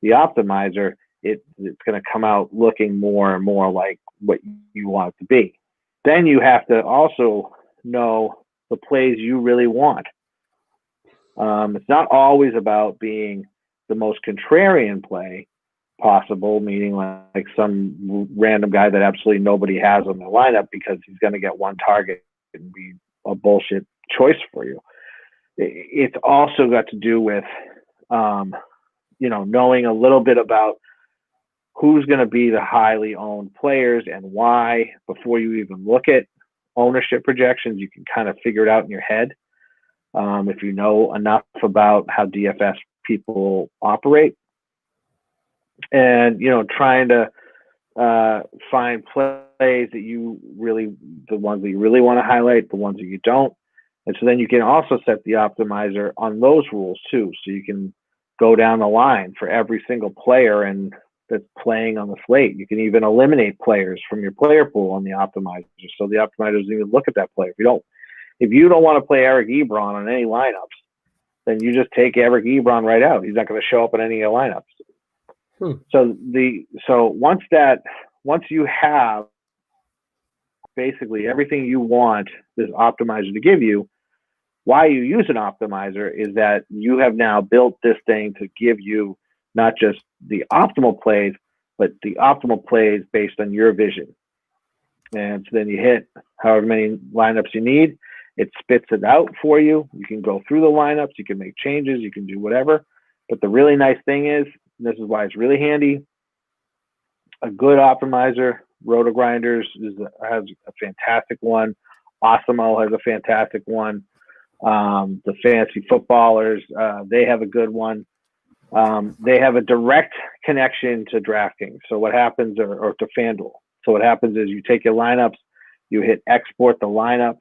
the optimizer, it's going to come out looking more and more like what you want it to be. Then you have to also know the plays you really want. It's not always about being the most contrarian play possible, meaning like some random guy that absolutely nobody has on the lineup because he's going to get one target and be a bullshit choice for you. It's also got to do with, knowing a little bit about who's going to be the highly owned players and why. Before you even look at ownership projections, you can kind of figure it out in your head. If you know enough about how DFS people operate, and trying to find plays that the ones that you really want to highlight, the ones that you don't. And so then you can also set the optimizer on those rules too. So you can go down the line for every single player and that's playing on the slate. You can even eliminate players from your player pool on the optimizer. So the optimizer doesn't even look at that player. If you don't want to play Eric Ebron on any lineups, then you just take Eric Ebron right out. He's not going to show up in any of your lineups. So once you have basically everything you want this optimizer to give you, why you use an optimizer is that you have now built this thing to give you not just the optimal plays, but the optimal plays based on your vision. And so then you hit however many lineups you need. It spits it out for you. You can go through the lineups. You can make changes. You can do whatever. But the really nice thing is, and this is why it's really handy, a good optimizer, RotoGrinders has a fantastic one. Awesemo has a fantastic one. The fantasy footballers, they have a good one. They have a direct connection to DraftKings. So what happens, or to FanDuel. So what happens is you take your lineups, you hit export the lineup,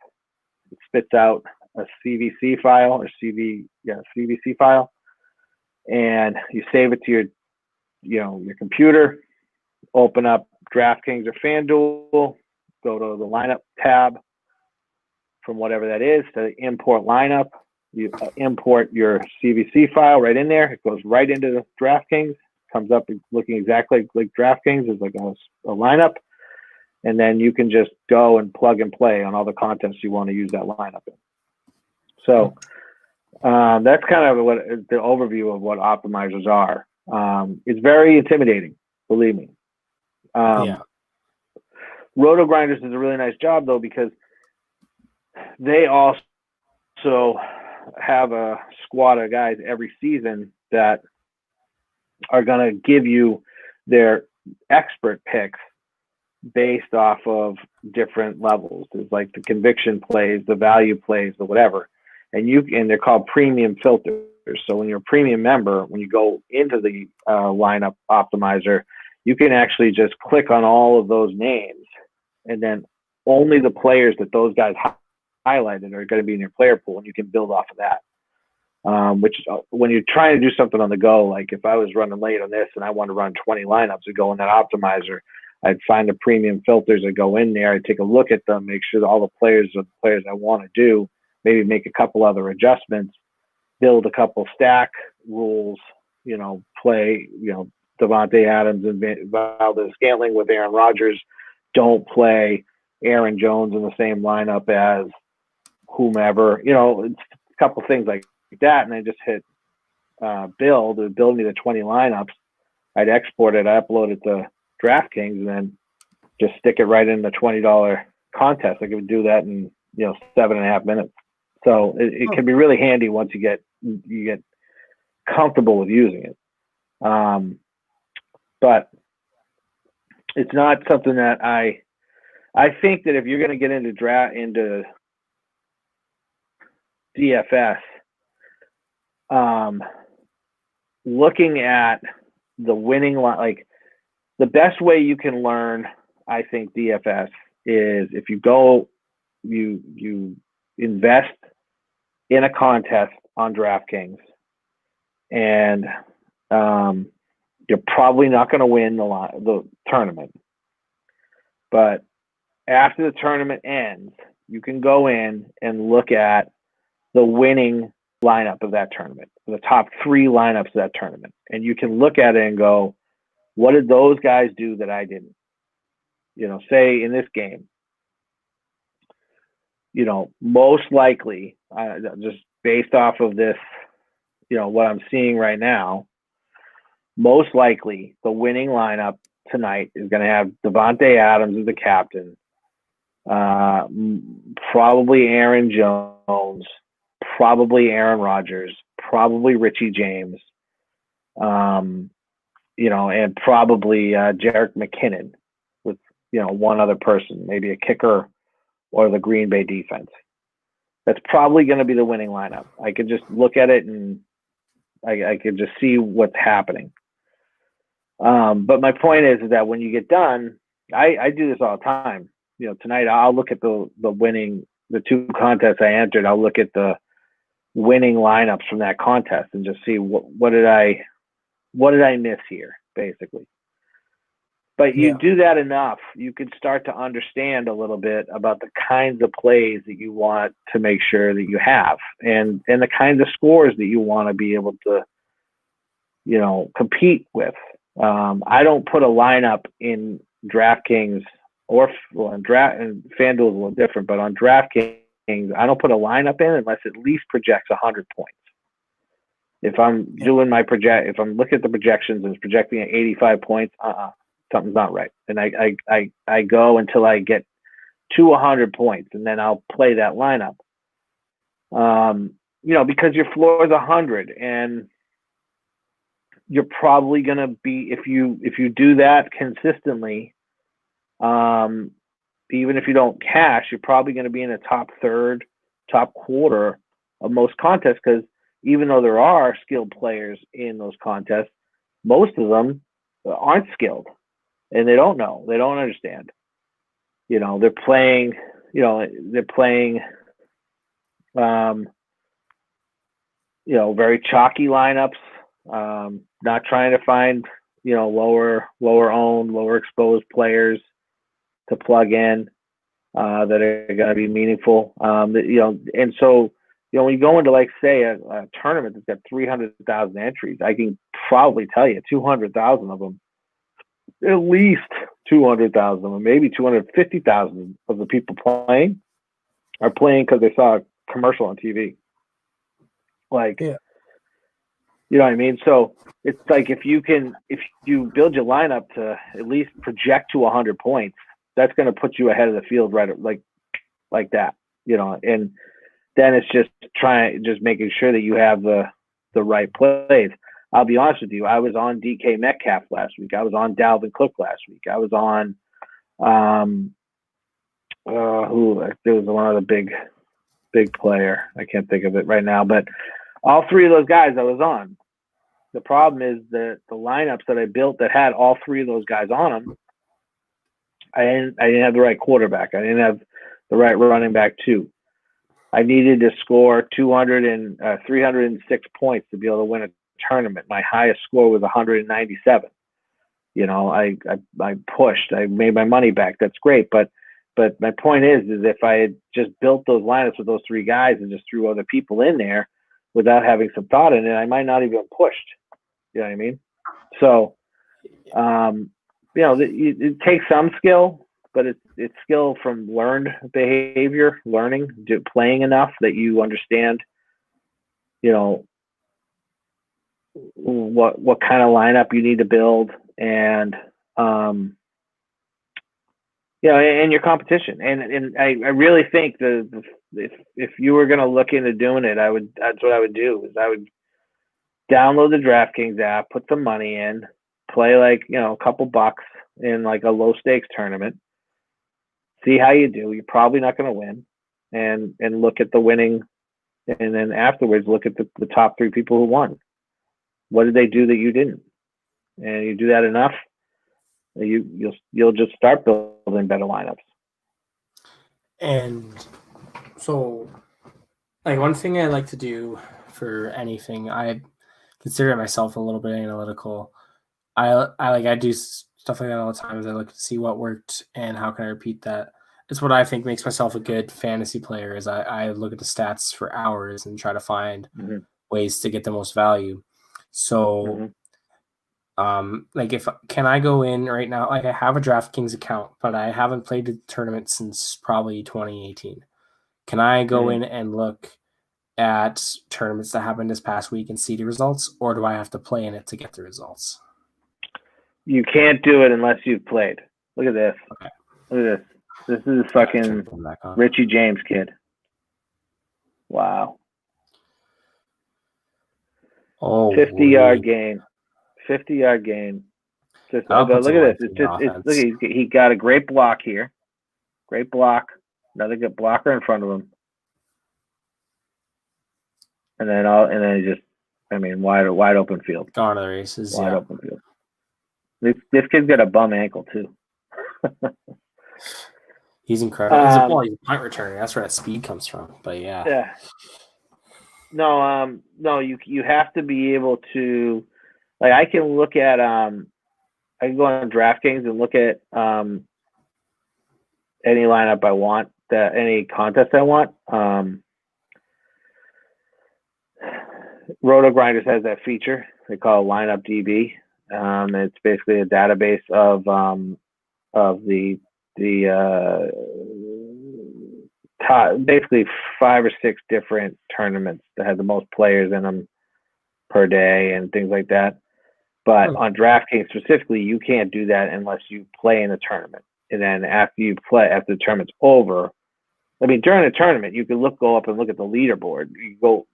it spits out a CVC file CVC file, and you save it to your computer, open up DraftKings or FanDuel, go to the lineup tab from whatever that is to import lineup. You import your CVC file right in there. It goes right into the DraftKings, comes up looking exactly like DraftKings. It's like a lineup. And then you can just go and plug and play on all the contests you want to use that lineup in. So that's kind of what the overview of what optimizers are. It's very intimidating, believe me. RotoGrinders does a really nice job though, because they also have a squad of guys every season that are going to give you their expert picks based off of different levels. There's like the conviction plays, the value plays, the whatever, and they're called premium filters. So when you're a premium member, when you go into the lineup optimizer, you can actually just click on all of those names, and then only the players that those guys highlighted are going to be in your player pool, and you can build off of that. Which when you're trying to do something on the go, like if I was running late on this and I want to run 20 lineups and go in that optimizer, I'd find the premium filters that go in there. I'd take a look at them, make sure that all the players are the players I want to do, maybe make a couple other adjustments, build a couple stack rules, play, Devontae Adams and Valdez-Scantling with Aaron Rodgers. Don't play Aaron Jones in the same lineup as whomever. It's a couple things like that, and then just hit build. It would build me the 20 lineups. I'd export it, I upload it to DraftKings, and then just stick it right in the $20 contest. I could do that in 7.5 minutes. So it can be really handy once you get comfortable with using it. But it's not something that I think that if you're going to get into DFS, looking at the winning line, like the best way you can learn, I think, DFS is if you go, you invest in a contest on DraftKings, and you're probably not going to win the tournament. But after the tournament ends, you can go in and look at the winning lineup of that tournament, the top 3 lineups of that tournament. And you can look at it and go, what did those guys do that I didn't? Say in this game, most likely, just based off of this, what I'm seeing right now, most likely the winning lineup tonight is going to have Devontae Adams as the captain, probably Aaron Jones, probably Aaron Rodgers, probably Richie James, and probably Jerick McKinnon with, one other person, maybe a kicker or the Green Bay defense. That's probably going to be the winning lineup. I could just look at it and I could just see what's happening. But my point is that when you get done, I do this all the time. Tonight I'll look at the 2 contests I entered. I'll look at the winning lineups from that contest and just see what did I miss here, basically. But you do that enough, you can start to understand a little bit about the kinds of plays that you want to make sure that you have, and the kinds of scores that you want to be able to, compete with. I don't put a lineup in DraftKings and FanDuel is a little different, but on DraftKings, I don't put a lineup in unless it at least projects 100 points. If I'm doing if I'm looking at the projections and it's projecting at 85 points, something's not right. And I go until I get to 100 points, and then I'll play that lineup. Because your floor is 100, and you're probably going to be, if you do that consistently, even if you don't cash, you're probably going to be in the top third, top quarter of most contests, because even though there are skilled players in those contests, most of them aren't skilled, and they don't know. They don't understand. They're playing very chalky lineups, not trying to find, lower owned, lower exposed players to plug in that are going to be meaningful. And so, when you go into, like, say, a tournament that's got 300,000 entries, I can probably tell you 200,000 of them, at least 200,000 of them, maybe 250,000 of the people playing are playing because they saw a commercial on TV. You know what I mean? So it's like, if you build your lineup to at least project to 100 points, that's going to put you ahead of the field, right? Like that, and then it's just making sure that you have the right plays. I'll be honest with you. I was on DK Metcalf last week. I was on Dalvin Cook last week. I was on, there was one other big player. I can't think of it right now, but all 3 of those guys I was on. The problem is that the lineups that I built that had all 3 of those guys on them, I didn't have the right quarterback. I didn't have the right running back too. I needed to score 306 points to be able to win a tournament. My highest score was 197. I pushed. I made my money back. That's great. But my point is if I had just built those lineups with those 3 guys and just threw other people in there without having some thought in it, I might not even have pushed. You know what I mean? So, it takes some skill, but it's skill from learned behavior, playing enough that you understand, what kind of lineup you need to build, and and your competition. And I really think if you were going to look into doing it, that's what I would do. Is I would download the DraftKings app, put some money in, play like a couple bucks in like a low stakes tournament, see how you do. You're probably not going to win, and look at the winning, and then afterwards look at the top 3 people who won. What did they do that you didn't? And you do that enough, you'll just start building better lineups. And so, like, one thing I like to do for anything, I consider myself a little bit analytical. I do stuff like that all the time. As I look to see what worked and how can I repeat that. It's what I think makes myself a good fantasy player. Is I look at the stats for hours and try to find ways to get the most value. So, can I go in right now? Like, I have a DraftKings account, but I haven't played the tournament since probably 2018. Can I go in and look at tournaments that happened this past week and see the results, or do I have to play in it to get the results? You can't do it unless you've played. Look at this. Okay. Look at this. This is a fucking Richie James kid. Wow. Oh, 50-yard game. 50-yard game. But look at this. Look, he got a great block here. Great block. Another good blocker in front of him. And then he just, wide open field. Gone to the races. Wide open field. This kid's got a bum ankle too. He's incredible. He's a punt returner. That's where that speed comes from. But yeah. Yeah. No, you have to be able to, like, I can look at I can go on DraftKings and look at any lineup I want, any contest I want. Roto Grinders has that feature they call Lineup DB. It's basically a database of the top, basically 5 or 6 different tournaments that have the most players in them per day and things like that. But on DraftKings specifically, you can't do that unless you play in a tournament. And then after the tournament's over, during the tournament, you can go up and look at the leaderboard. You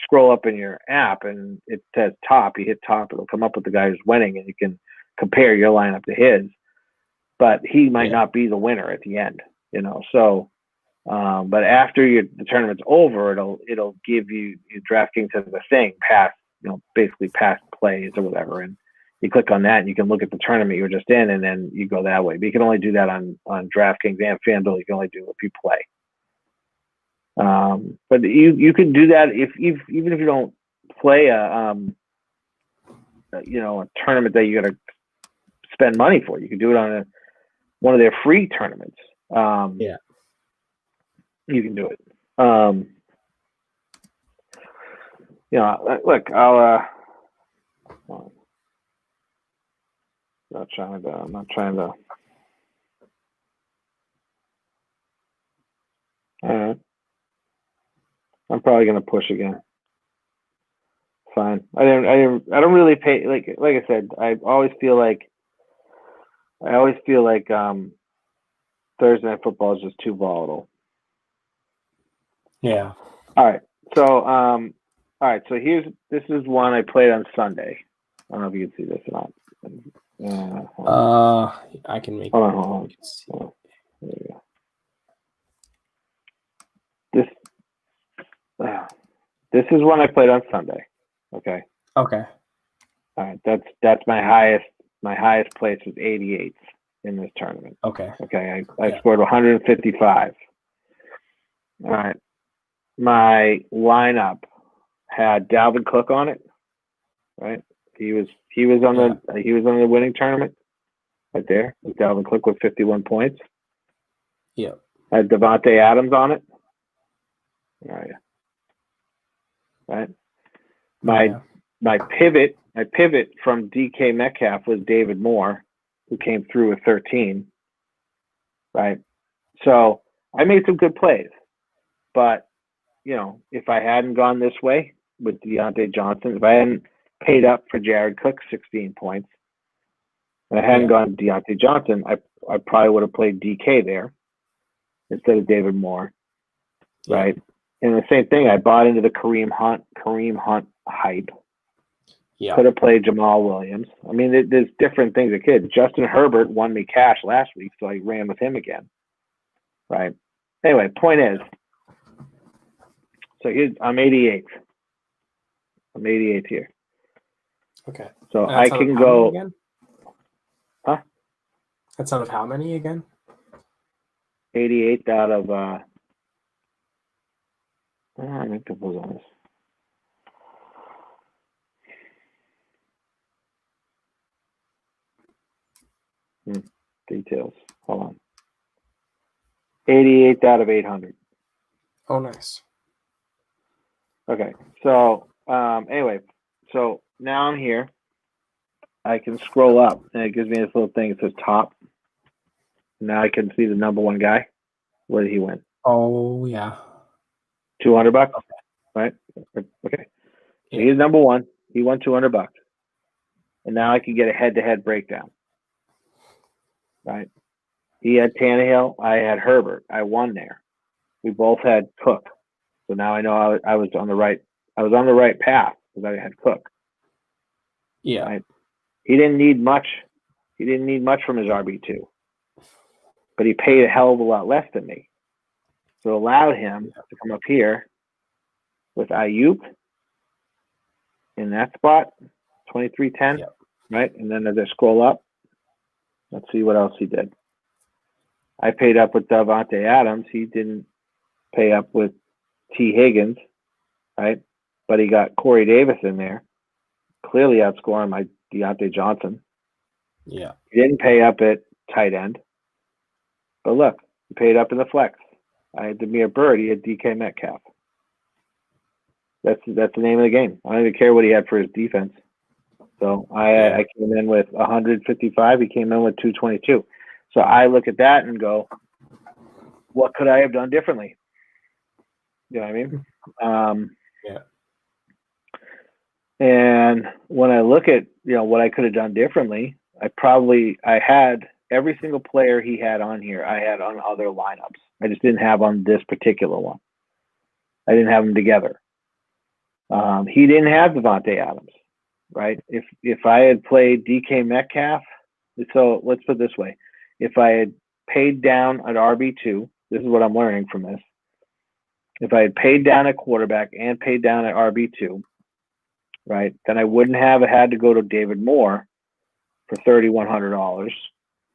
scroll up in your app and it says top. You hit top, it'll come up with the guy who's winning, and you can compare your lineup to his. But he might not be the winner at the end, So, but after the tournament's over, it'll give you DraftKings has a thing past, basically past plays or whatever, and you click on that and you can look at the tournament you were just in, and then you go that way. But you can only do that on DraftKings and FanDuel. You can only do it if you play. But you can do that even if you don't play a tournament that you got to spend money for. You can do it on one of their free tournaments. You can do it. Look, I'm not trying to. All right. I'm probably gonna push again. Fine. I don't really pay, like I said, I always feel like Thursday Night Football is just too volatile. Yeah. All right. So this is one I played on Sunday. I don't know if you can see this or not. I can make. Hold on. There you go. This is one I played on Sunday. Okay. Okay. All right. That's my highest. My highest place was 88th in this tournament. Okay. Okay. I scored 155. All right. My lineup had Dalvin Cook on it. Right. He was on the winning tournament. Right there. Dalvin Cook with 51 points. Yeah. I had Devontae Adams on it. All right. Right. My pivot from DK Metcalf was David Moore, who came through with 13. Right. So I made some good plays, but if I hadn't gone this way with Deontay Johnson, if I paid up for Jared Cook 16 points. If I hadn't gone Deontay Johnson, I probably would have played DK there instead of David Moore, right? And the same thing, I bought into the Kareem Hunt hype. Yeah. Could have played Jamal Williams. I mean, there's different things that could. Justin Herbert won me cash last week, so I ran with him again, right? Anyway, point is, so I'm 88th. I'm 88th here. Okay. So I can go. Again? Huh? That's out of how many again? 88th out of. I think that was on this. Details. Hold on. 88th out of 800. Oh, nice. Okay. So anyway, so now I'm here. I can scroll up, and it gives me this little thing that says top. Now I can see the number one guy. Where did he win? Oh, yeah. $200, right? Okay. So he's number one. He won $200, and now I can get a head-to-head breakdown. Right? He had Tannehill. I had Herbert. I won there. We both had Cook. So now I know I was on the right. I was on the right path because I had Cook. Yeah. Right? He didn't need much. He didn't need much from his RB2, but he paid a hell of a lot less than me. So it allowed him to come up here with Ayuk in that spot, 2310, right? And then as I scroll up, let's see what else he did. I paid up with Davante Adams. He didn't pay up with T. Higgins, right? But he got Corey Davis in there, clearly outscoring my Deontay Johnson. Yeah. He didn't pay up at tight end. But look, he paid up in the flex. I had Damiere Byrd. He had DK Metcalf. That's the name of the game. I don't even care what he had for his defense. So I came in with 155. He came in with 222. So I look at that and go, what could I have done differently? You know what I mean? And when I look at, what I could have done differently, I had every single player he had on here, I had on other lineups. I just didn't have on this particular one. I didn't have them together. He didn't have Davante Adams, right? If I had played DK Metcalf, so let's put it this way. If I had paid down at RB2, this is what I'm learning from this. If I had paid down at quarterback and paid down at RB2, right, then I wouldn't have had to go to David Moore for $3,100.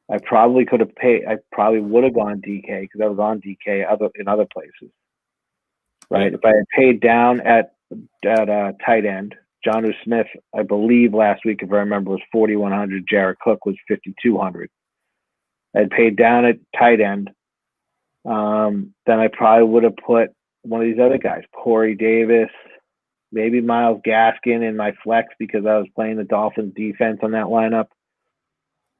I probably could have paid. I probably would have gone DK because I was on DK in other places, right? If I had paid down at tight end, Jonnu Smith, I believe last week, if I remember, was $4,100. Jared Cook was $5,200. I had paid down at tight end. Then I probably would have put one of these other guys, Corey Davis, maybe Myles Gaskin in my flex because I was playing the Dolphins defense on that lineup.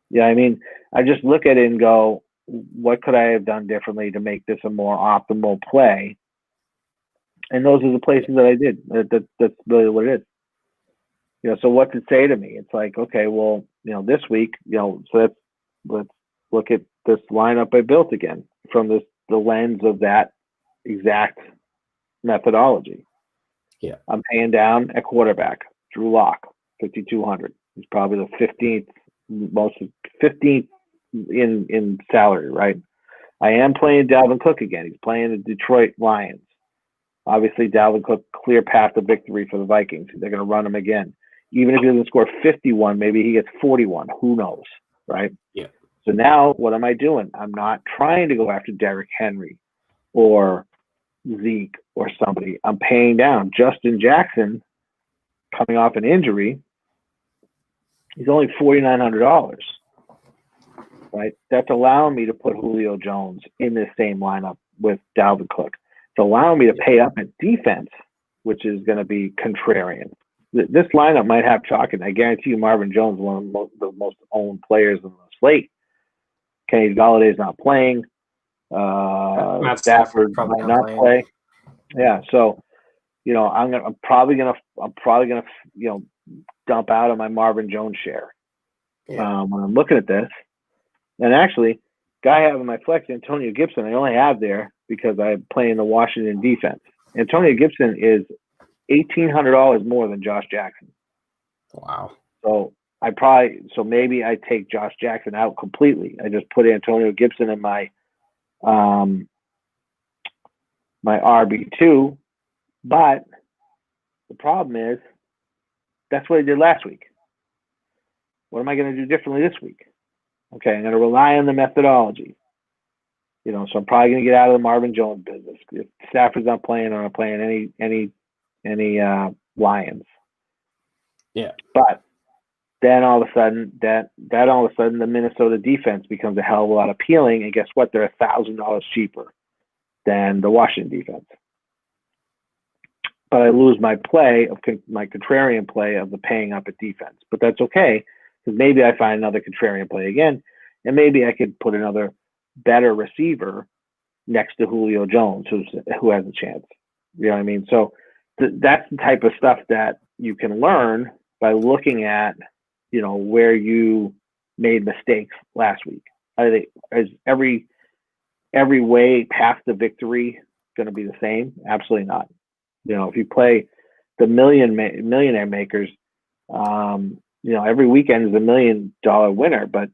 Yeah, I mean, I just look at it and go, what could I have done differently to make this a more optimal play? And those are the places that I did. That's really what it is. So what's it say to me? It's like, okay, well, this week, so let's look at this lineup I built again from the lens of that exact methodology. Yeah. I'm paying down at quarterback, Drew Lock, $5,200. He's probably the 15th in salary, right? I am playing Dalvin Cook again. He's playing the Detroit Lions. Obviously, Dalvin Cook, clear path to victory for the Vikings. They're going to run him again. Even if he doesn't score 51, maybe he gets 41. Who knows, right? Yeah. So now what am I doing? I'm not trying to go after Derrick Henry or Zeke or somebody. I'm paying down. Justin Jackson, coming off an injury, he's only $4,900, right? That's allowing me to put Julio Jones in the same lineup with Dalvin Cook. It's allowing me to pay up at defense, which is going to be contrarian. This lineup might have chalk, and I guarantee you Marvin Jones is one of the most owned players on the slate. Kenny Galladay's not playing. Stafford might not play. Yeah, so I'm probably gonna dump out of my Marvin Jones share. Yeah. When I'm looking at this, and actually, guy having my flex, Antonio Gibson, I only have there because I'm playing the Washington defense. Antonio Gibson is $1,800 more than Josh Jackson. Wow. So maybe I take Josh Jackson out completely. I just put Antonio Gibson in my my RB2, but the problem is that's what I did last week. What am I going to do differently this week? Okay, I'm going to rely on the methodology. So I'm probably going to get out of the Marvin Jones business. If Stafford's not playing, I'm not playing any Lions. Yeah. But then all of a sudden, the Minnesota defense becomes a hell of a lot appealing, and guess what? They're $1,000 cheaper than the Washington defense. But I lose my contrarian play of the paying up at defense. But that's okay, because maybe I find another contrarian play again, and maybe I could put another better receiver next to Julio Jones, who has a chance. You know what I mean? So that's the type of stuff that you can learn by looking at, where you made mistakes last week. I think is every way past the victory going to be the same? Absolutely not. If you play the millionaire makers, every weekend is $1 million winner, but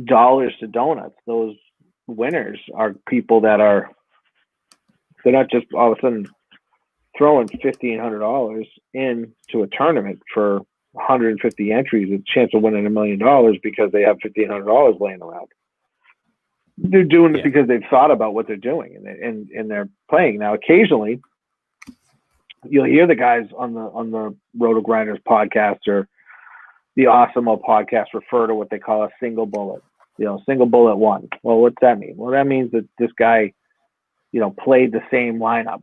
dollars to donuts, those winners are people they're not just all of a sudden throwing $1,500 into a tournament for 150 entries, a chance of winning $1 million because they have $1,500 laying around. They're doing it because they've thought about what they're doing and they're playing. Now, occasionally, you'll hear the guys on the Roto Grinders podcast or the Awesemo podcast refer to what they call a single bullet. Single bullet one. Well, what's that mean? Well, that means that this guy, played the same lineup,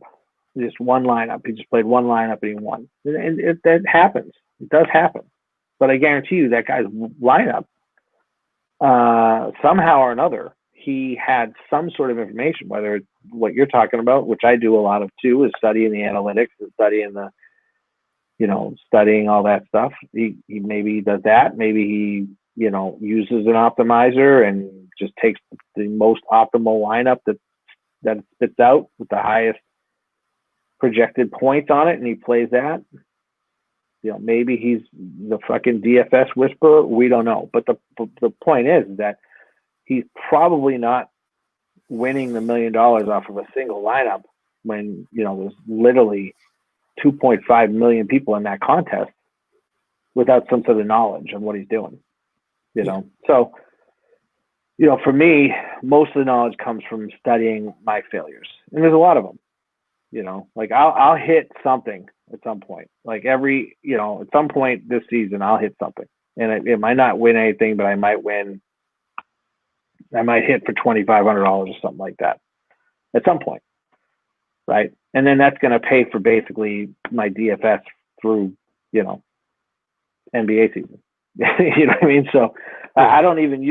just one lineup. He just played one lineup and he won. And that happens. It does happen. But I guarantee you that guy's lineup, somehow or another, he had some sort of information, whether it's what you're talking about, which I do a lot of too, is studying the analytics and studying studying all that stuff. He maybe does that. Maybe he, uses an optimizer and just takes the most optimal lineup that it spits out with the highest projected points on it, and he plays that. Maybe he's the fucking DFS whisperer. We don't know. But the point is that he's probably not winning the $1 million off of a single lineup when, there's literally 2.5 million people in that contest without some sort of knowledge of what he's doing. So, for me, most of the knowledge comes from studying my failures. And there's a lot of them. Like I'll hit something at some point. Like at some point this season, I'll hit something, and it might not win anything, but I might hit for $2,500 or something like that at some point, right? And then that's going to pay for basically my DFS through NBA season. You know what I mean? So I don't even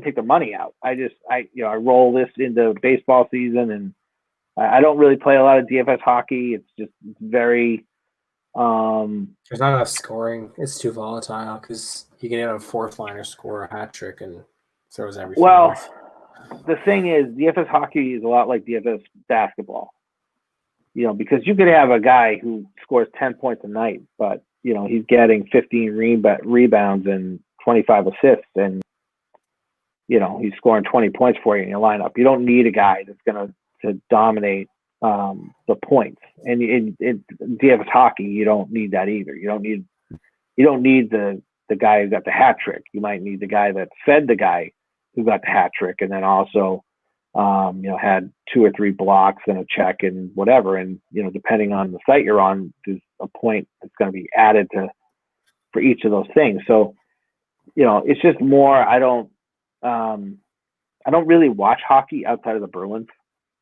take the money out. I roll this into baseball season, and I don't really play a lot of DFS hockey. It's very there's not enough scoring. It's too volatile because you can have a fourth liner score a hat trick and throws everything off. The thing is, DFS hockey is a lot like DFS basketball. Because you could have a guy who scores 10 points a night, but he's getting 15 rebounds and 25 assists, and he's scoring 20 points for you in your lineup. You don't need a guy that's going to dominate the points. And in DFS hockey, you don't need that either. You don't need the guy who got the hat trick. You might need the guy that fed the guy who got the hat trick, and then also had 2 or 3 blocks and a check and whatever. And depending on the site you're on, there's a point that's going to be added for each of those things. So it's just more. I don't really watch hockey outside of the Bruins.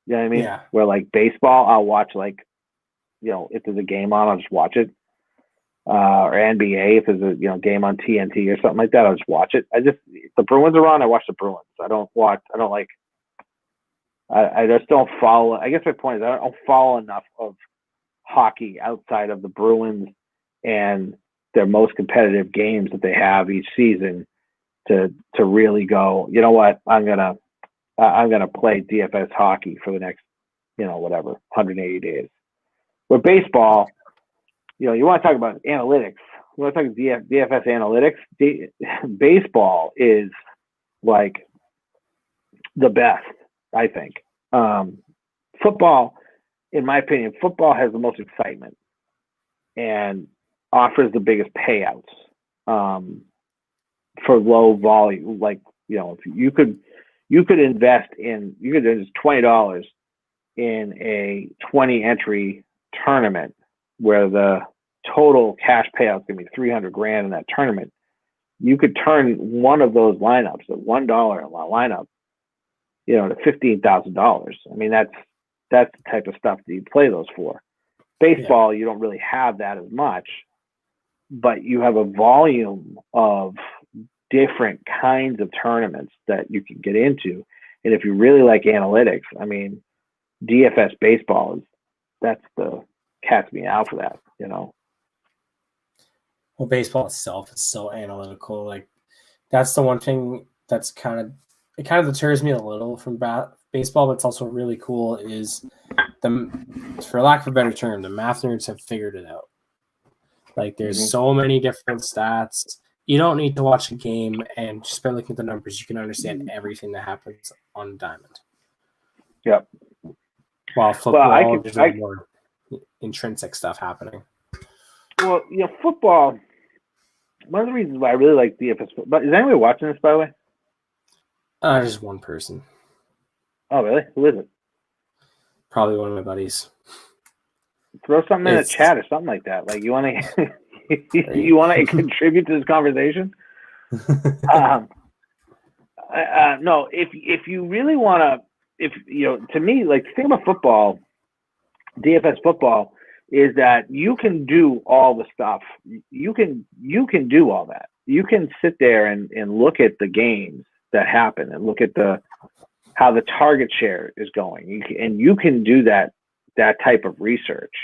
You know what I mean? Yeah. Where like baseball, I'll watch if there's a game on, I'll just watch it. Or NBA, if there's a game on TNT or something like that, I'll just watch it. If the Bruins are on, I watch the Bruins. I just don't follow. I guess my point is I don't follow enough of hockey outside of the Bruins and their most competitive games that they have each season to really go, you know what, I'm gonna play DFS hockey for the next, 180 days. With baseball, you want to talk about analytics. You want to talk DFS analytics. Baseball is like the best, I think. Football, in my opinion, football has the most excitement and offers the biggest payouts for low volume. Like, if you could invest $20 in a 20 entry tournament where the total cash payout is going to be $300,000 in that tournament. You could turn one of those lineups at $1 lineup, to $15,000. I mean, that's the type of stuff that you play those for. Baseball, You don't really have that as much, but you have a volume of different kinds of tournaments that you can get into. And if you really like analytics, I mean, DFS baseball that's the cat's meow for that, Well, baseball itself is so analytical. Like, that's the one thing that's kind of deters me a little from baseball, but it's also really cool is for lack of a better term, the math nerds have figured it out. Like, there's so many different stats. You don't need to watch a game, and just by looking at the numbers, you can understand everything that happens on diamond. Yep. While football, there's more intrinsic stuff happening. Well, football. One of the reasons why I really like DFS football. Is anybody watching this, by the way? Just one person. Oh, really? Who is it? Probably one of my buddies. Throw something in the chat or something like that. Like, you want to contribute to this conversation? No, if you really want to. To me, like, the thing about football, DFS football, is that you can do all the stuff. You can do all that. You can sit there and look at the games that happen and look at how the target share is going. You can do that type of research.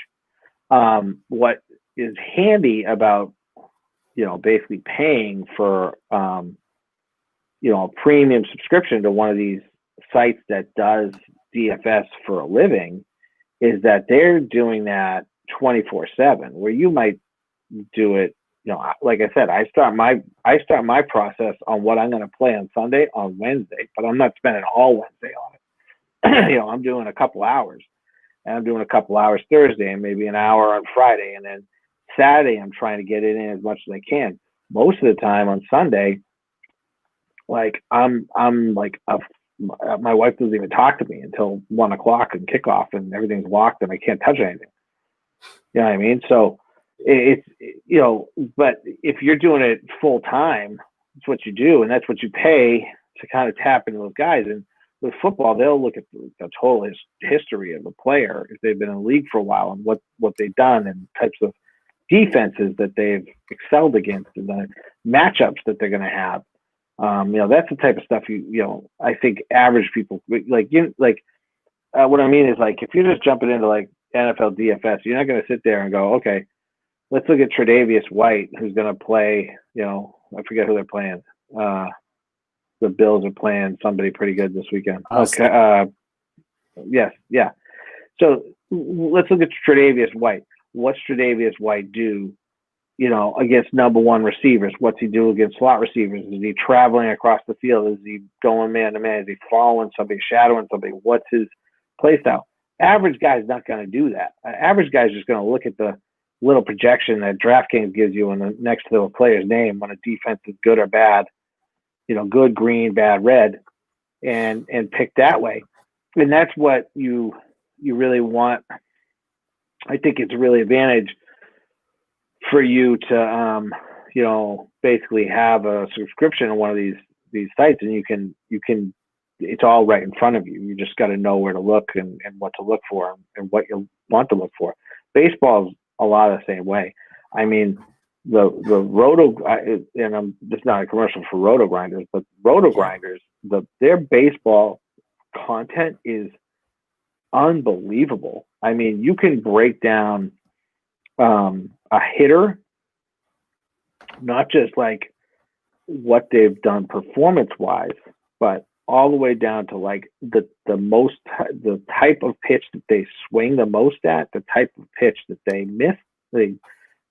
What is handy about, basically paying for, a premium subscription to one of these sites that does DFS for a living is that they're doing that 24/7, where you might do it. Like I said, I start my process on what I'm going to play on Sunday on Wednesday, but I'm not spending all Wednesday on it. I'm doing a couple hours, and I'm doing a couple hours Thursday, and maybe an hour on Friday, and then Saturday I'm trying to get it in as much as I can. Most of the time on Sunday, like I'm like my wife doesn't even talk to me until 1:00 and kickoff, and everything's locked, and I can't touch anything. You know what I mean? So it's but if you're doing it full time, it's what you do, and that's what you pay to kind of tap into those guys. And with football, they'll look at the total history of the player if they've been in the league for a while and what they've done and types of defenses that they've excelled against and the matchups that they're going to have. That's the type of stuff I think average people what I mean is, like, if you're just jumping into like NFL DFS, you're not going to sit there and go, okay, let's look at Tre'Davious White, who's going to play, I forget who they're playing. The Bills are playing somebody pretty good this weekend. Okay. Yes. Yeah. So let's look at Tre'Davious White. What's Tre'Davious White do, against number one receivers? What's he do against slot receivers? Is he traveling across the field? Is he going man to man? Is he following somebody, shadowing somebody? What's his play style? Average guy's not going to do that. Average guy's just going to look at the little projection that DraftKings gives you in the next to a player's name when a defense is good or bad, good green, bad red, and pick that way. And that's what you really want. I think it's a really advantage for you to basically have a subscription on one of these sites, and you can it's all right in front of you. You just got to know where to look and what to look for and what you want to look for. Baseball's a lot of the same way. I mean, the Roto, and this is not a commercial for Roto Grinders, but Roto Grinders, their baseball content is unbelievable. I mean, you can break down a hitter not just like what they've done performance-wise, but all the way down to like the type of pitch that they swing the most at, the type of pitch that they miss, they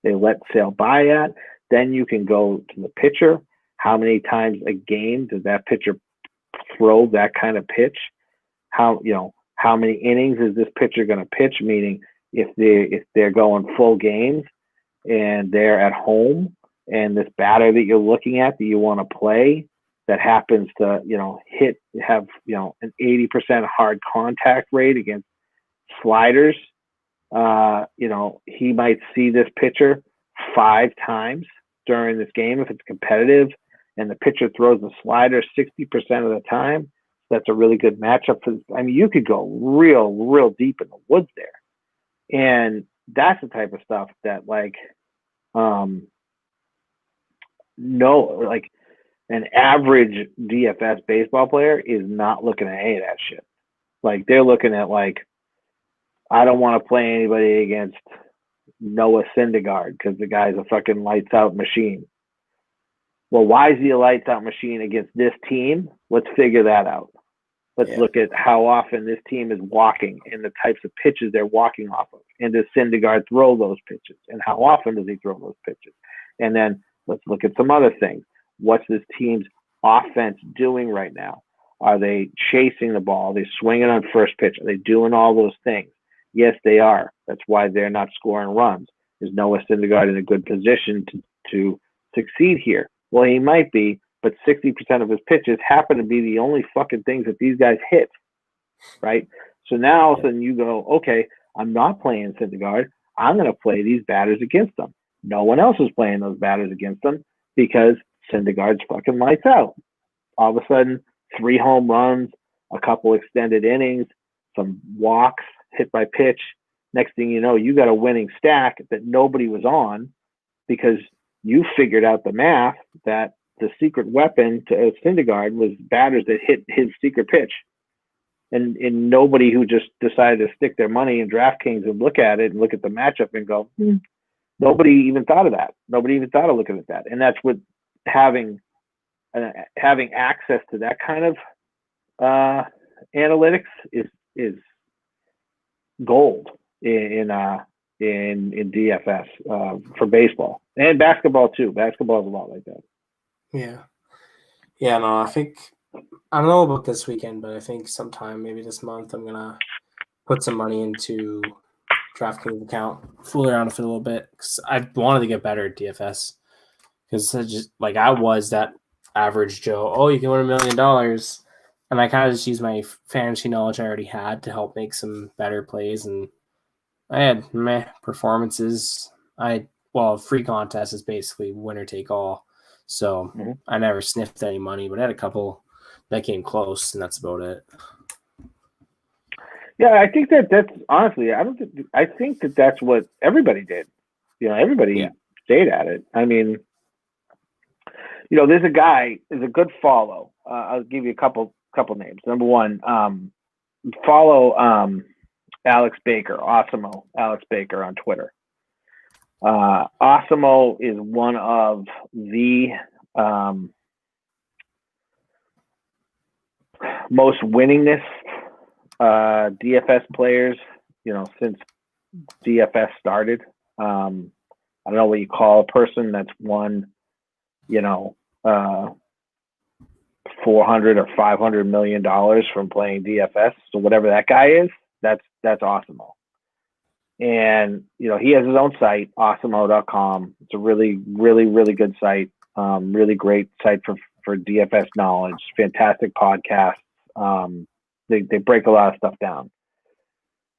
let sail by at. Then you can go to the pitcher. How many times a game does that pitcher throw that kind of pitch? How many innings is this pitcher going to pitch? Meaning, if they're going full games and they're at home, and this batter that you're looking at that you want to play that happens to have an 80% hard contact rate against sliders, he might see this pitcher 5 times during this game if it's competitive, and the pitcher throws the slider 60% of the time. That's a really good matchup for. I mean, you could go real deep in the woods there, and that's the type of stuff that an average DFS baseball player is not looking at any of that shit. Like, they're looking at I don't want to play anybody against Noah Syndergaard because the guy's a fucking lights out machine. Well, why is he a lights out machine against this team? Let's figure that out. Let's look at how often this team is walking and the types of pitches they're walking off of. And does Syndergaard throw those pitches? And how often does he throw those pitches? And then let's look at some other things. What's this team's offense doing right now? Are they chasing the ball? Are they swinging on first pitch? Are they doing all those things? Yes, they are. That's why they're not scoring runs. Is Noah Syndergaard in a good position to succeed here? Well, he might be, but 60% of his pitches happen to be the only fucking things that these guys hit, right? So now all of a sudden you go, okay, I'm not playing Syndergaard. I'm going to play these batters against them. No one else is playing those batters against them because Syndergaard's fucking lights out. All of a sudden, 3 home runs, a couple extended innings, some walks, hit by pitch. Next thing you know, you got a winning stack that nobody was on because you figured out the math that the secret weapon to Syndergaard was batters that hit his secret pitch. And nobody who just decided to stick their money in DraftKings and look at it and look at the matchup and go, nobody even thought of that. Nobody even thought of looking at that. And that's what having access to that kind of analytics is gold in DFS for baseball and basketball too. Basketball is a lot like that. Yeah. No, I think I don't know about this weekend, but I think sometime maybe this month I'm gonna put some money into DraftKings account, fool around with it a little bit because I wanted to get better at DFS because just I was that average Joe. Oh, you can win $1 million. And I kind of just used my fantasy knowledge I already had to help make some better plays. And I had performances. Free contest is basically winner take all. So I never sniffed any money, but I had a couple that came close, and that's about it. Yeah, I think that's honestly, I think that's what everybody did. Everybody stayed at it. I mean, there's a guy, there's a good follow. I'll give you a couple names. Number one, follow Alex Baker, Awesemo Alex Baker on Twitter. Awesemo is one of the most winningest DFS players, since DFS started. I don't know what you call a person that's won, $400 or $500 million from playing DFS. So whatever that guy is, that's Awesemo. And he has his own site, awesemo.com. It's a really, really, really good site. Really great site for DFS knowledge. Fantastic podcast. They break a lot of stuff down.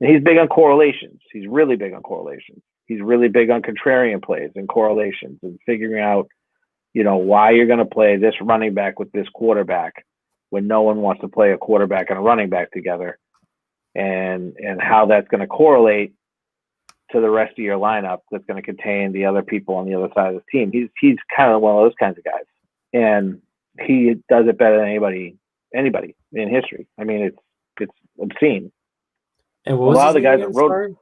And he's big on correlations. He's really big on correlations. He's really big on contrarian plays and correlations and figuring out, why you're going to play this running back with this quarterback when no one wants to play a quarterback and a running back together, and how that's going to correlate to the rest of your lineup that's going to contain the other people on the other side of the team. He's kind of one of those kinds of guys, and he does it better than anybody in history. I mean, it's obscene. And what was a lot of the guys that wrote.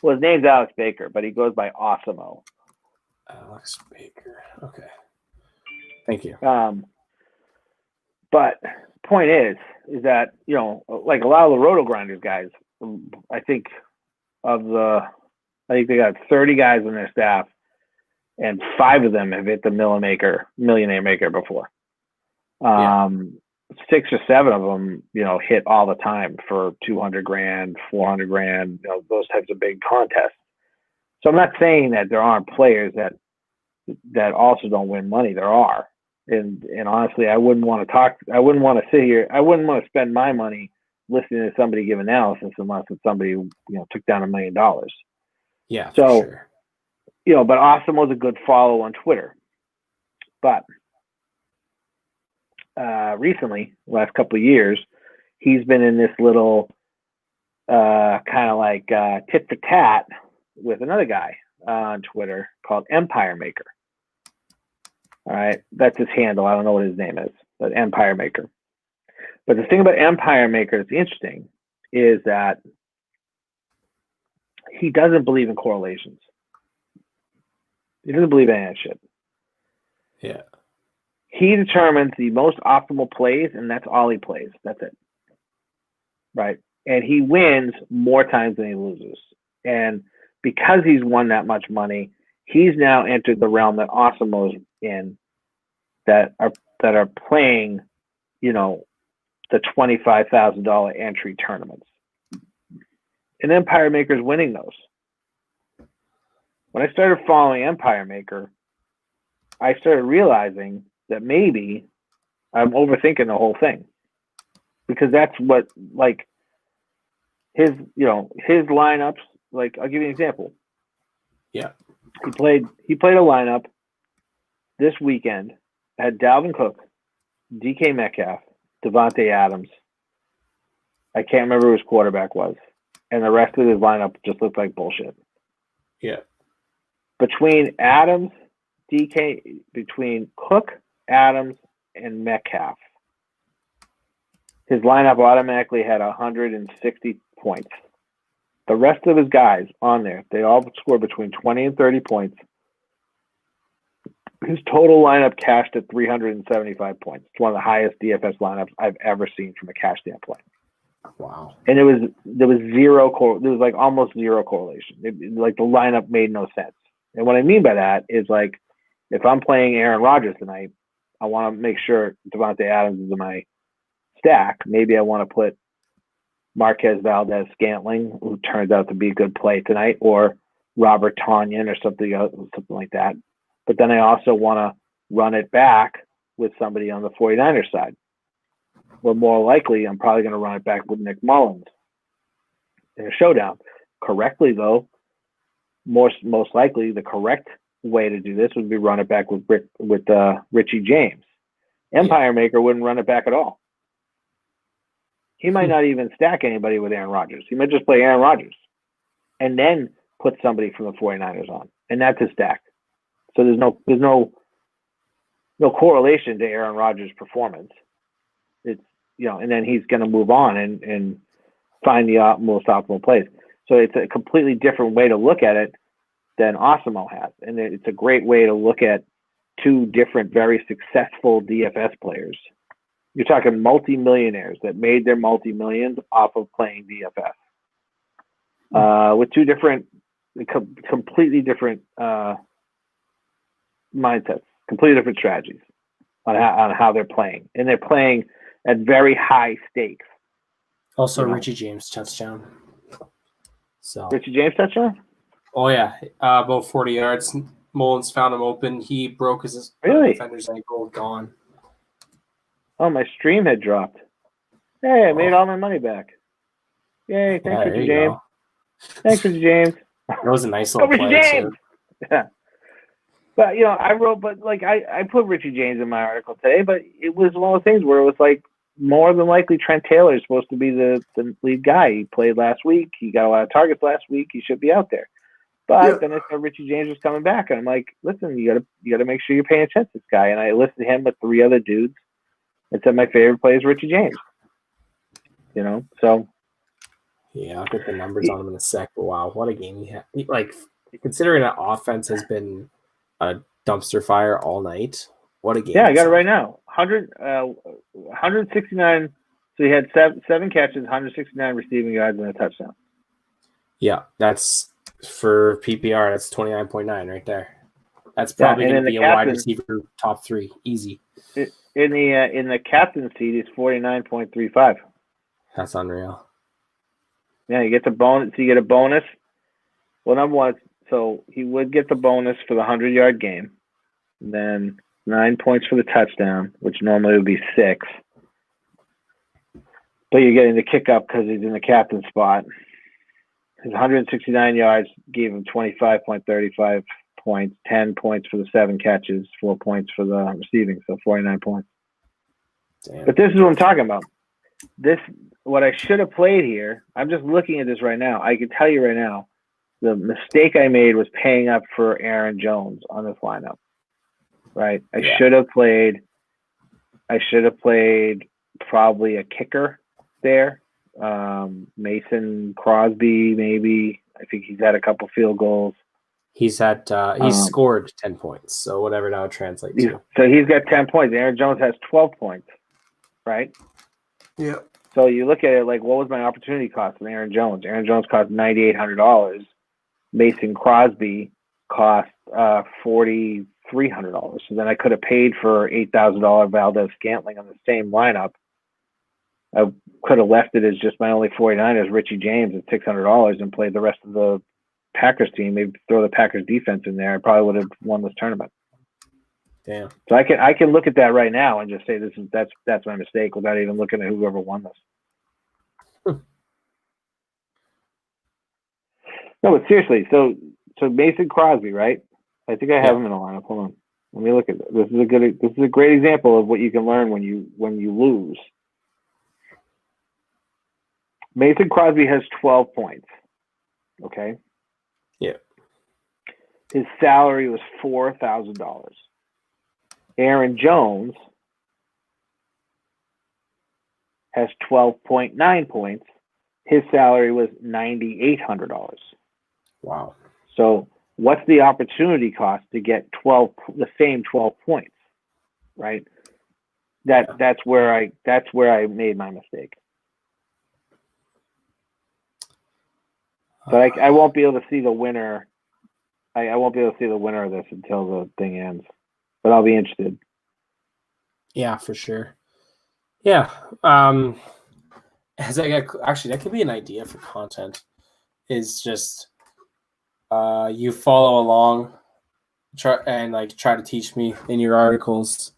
Well, his name's Alex Baker, but he goes by Awesemo. Alex Baker. Okay. Thank you. But point is that, like a lot of the Roto Grinders guys, I think they got 30 guys on their staff, and 5 of them have hit the millionaire maker before. 6 or 7 of them, hit all the time for 200 grand, 400 grand, those types of big contests. So I'm not saying that there aren't players that also don't win money. There are. And honestly, I wouldn't want to sit here. I wouldn't want to spend my money listening to somebody give analysis unless it's somebody who, took down $1 million. Yeah. So, for sure. But Awesemo was a good follow on Twitter. But recently, last couple of years, he's been in this little kind of like tit for tat with another guy on Twitter called Empire Maker. All right, that's his handle. I don't know what his name is, but Empire Maker. But the thing about Empire Maker that's interesting is that he doesn't believe in correlations. He doesn't believe in any of that shit. Yeah. He determines the most optimal plays, and that's all he plays. That's it. Right? And he wins more times than he loses. And because he's won that much money, he's now entered the realm that Awesemo's in, that are playing, the $25,000 entry tournaments. And Empire Maker's winning those. When I started following Empire Maker, I started realizing that maybe I'm overthinking the whole thing, because that's what, like, his lineups. Like, I'll give you an example. Yeah. He played a lineup this weekend, had Dalvin Cook, DK Metcalf, Devontae Adams. I can't remember who his quarterback was, and the rest of his lineup just looked like bullshit. Yeah. Between Cook, Adams, and Metcalf, his lineup automatically had 160 points. The rest of his guys on there, they all scored between 20 and 30 points. His total lineup cashed at 375 points. It's one of the highest DFS lineups I've ever seen from a cash standpoint. Wow. And there was like almost zero correlation. Like, the lineup made no sense. And what I mean by that is, like, if I'm playing Aaron Rodgers tonight, I want to make sure Devontae Adams is in my stack. Maybe I want to put Marquez Valdez-Scantling, who turns out to be a good play tonight, or Robert Tonyan or something like that. But then I also want to run it back with somebody on the 49ers side. Well, more likely, I'm probably going to run it back with Nick Mullins in a showdown. Correctly, though, most likely the correct way to do this would be run it back with Richie James. Empire Maker wouldn't run it back at all. He might not even stack anybody with Aaron Rodgers. He might just play Aaron Rodgers and then put somebody from the 49ers on, and that's his stack. So there's no correlation to Aaron Rodgers' performance. It's, and then he's going to move on and find the most optimal plays. So it's a completely different way to look at it than Awesemo has. And it's a great way to look at 2 different, very successful DFS players. You're talking multi-millionaires that made their multi-millions off of playing DFS. With 2 different, completely different mindsets, completely different strategies on how they're playing. And they're playing at very high stakes. Also, Richie James touchdown. So Richie James touchdown? Oh, yeah. About 40 yards. Mullins found him open. He broke his defender's ankle. Gone. Oh, my stream had dropped. Hey, I made all my money back. Yay, thanks, Richie James. Thanks, Richie James. That was a nice little play, James. Too. Yeah. But, I put Richie James in my article today, but it was one of those things where it was like, more than likely Trent Taylor is supposed to be the lead guy. He played last week. He got a lot of targets last week. He should be out there. But then I saw Richie James was coming back, and I'm like, listen, you gotta make sure you're paying attention to this guy. And I listed him with 3 other dudes and said my favorite player is Richie James. So. Yeah, I'll get the numbers on him in a sec. But wow, what a game he had. Considering that offense has been a dumpster fire all night. What a game! Yeah, I got it right now. 169. So he had seven catches, 169 receiving yards, and a touchdown. Yeah, that's for PPR. That's 29.9 right there. That's probably going to be a wide receiver top 3, easy. In the captain seat, he's 49.35. That's unreal. Yeah, you get the bonus. So you get a bonus. Well, number one, so he would get the bonus for the 100-yard game. And then 9 points for the touchdown, which normally would be 6. But you're getting the kick up because he's in the captain spot. His 169 yards gave him 25.35 points, 10 points for the 7 catches, 4 points for the receiving, so 49 points. Damn. But this is what I'm talking about. What I should have played here, I'm just looking at this right now. I can tell you right now, the mistake I made was paying up for Aaron Jones on this lineup. Right? I should have played probably a kicker there. Mason Crosby, maybe. I think he's had a couple field goals. He's scored 10 points, so whatever that would translate to. So he's got 10 points. Aaron Jones has 12 points, right? Yeah. So you look at it like, what was my opportunity cost with Aaron Jones? Aaron Jones cost $9,800. Mason Crosby cost $4,300. So then I could have paid for $8,000 Valdez Scantling on the same lineup. I could have left it as just my only 49ers, Richie James at $600, and played the rest of the Packers team. Maybe throw the Packers defense in there. I probably would have won this tournament. Damn. So I can look at that right now and just say that's my mistake without even looking at whoever won this. No, but seriously, so Mason Crosby, right? I think I have him in the lineup. Hold on, let me look at it. This is a great example of what you can learn when you lose. Mason Crosby has 12 points. Okay. Yeah. His salary was $4,000. Aaron Jones has 12.9 points. His salary was $9,800. Wow. So what's the opportunity cost to get the same 12 points, right? That's where I made my mistake. But I won't be able to see the winner. I won't be able to see the winner of this until the thing ends. But I'll be interested. Yeah, for sure. Yeah. Actually, that could be an idea for content. Is just you follow along, try to teach me in your articles.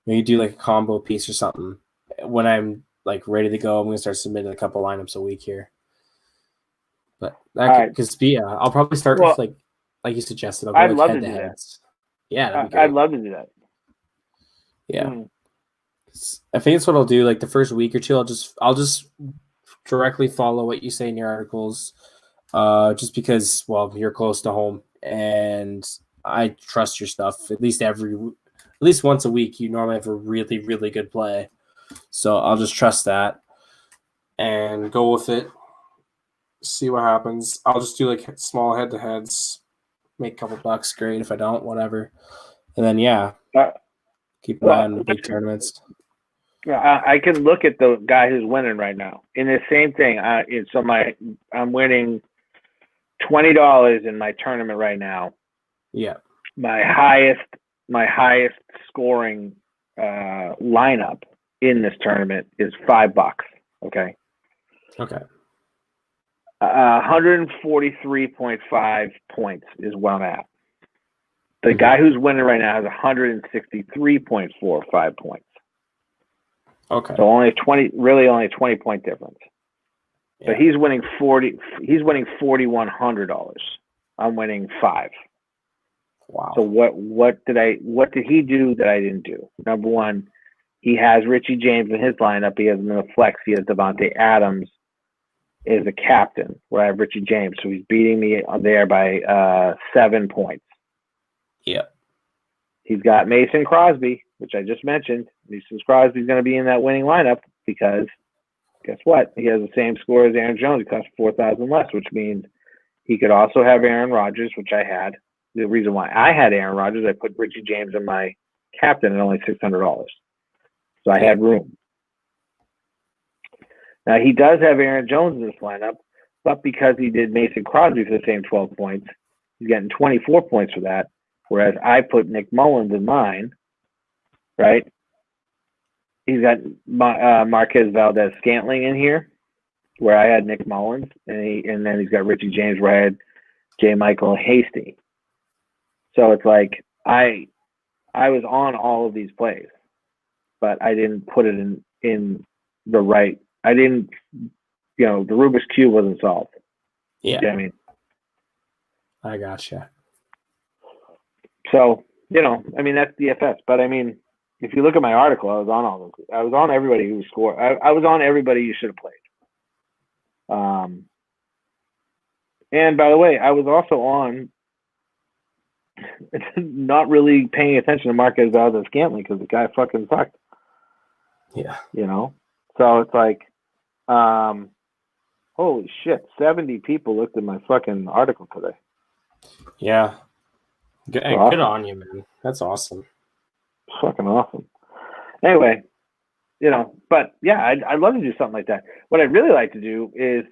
Maybe do like a combo piece or something. When I'm like ready to go, I'm gonna start submitting a couple lineups a week here. But that could be. I'll probably start with like you suggested. I'll go I'd love to do that. Yeah, that'd be great. I'd love to do that. Yeah. I think it's what I'll do. Like the first week or two, I'll just directly follow what you say in your articles, just because you're close to home and I trust your stuff. At least once a week, you normally have a really, really good play, so I'll just trust that and go with it. See what happens. I'll just do like small head-to-heads, make a couple bucks. Great. If I don't, whatever. And then keep an eye on the big tournaments. I can look at the guy who's winning right now. In the same thing, I'm winning $20 in my tournament right now. Yeah. My highest scoring lineup in this tournament is $5. Okay. Okay. 143.5 points is where I'm at. The guy who's winning right now has 163.45 points. Okay. So only a 20-point difference. Yeah. So he's winning $4,100. I'm winning $5. Wow. So what did he do that I didn't do? Number one, he has Richie James in his lineup. He has him in the flex. He has Devontae Adams as a captain, where I have Richie James. So he's beating me there by 7 points. Yep. He's got Mason Crosby, which I just mentioned. Mason Crosby's going to be in that winning lineup because guess what? He has the same score as Aaron Jones. He costs $4,000 less, which means he could also have Aaron Rodgers, which I had. the reason why I had Aaron Rodgers, I put Richie James in my captain at only $600. So I had room. Now, he does have Aaron Jones in this lineup, but because he did Mason Crosby for the same 12 points, he's getting 24 points for that, whereas I put Nick Mullins in mine, right? He's got Marquez Valdez-Scantling in here, where I had Nick Mullins, and then he's got Richie James, where I had J. Michael Hasty. So it's like I was on all of these plays, but I didn't put it in the right. I didn't, the Rubik's Cube wasn't solved. Yeah. You know what I mean? I gotcha. So, that's DFS. But, if you look at my article, I was on all those. I was on everybody who scored. I was on everybody you should have played. And, by the way, I was also on not really paying attention to Marquez Valdez-Scantling because the guy fucking sucked. Yeah. So it's like, holy shit, 70 people looked at my fucking article today. Yeah. Good on you, man. That's awesome. Fucking awesome. Anyway, but yeah, I'd love to do something like that. What I'd really like to do is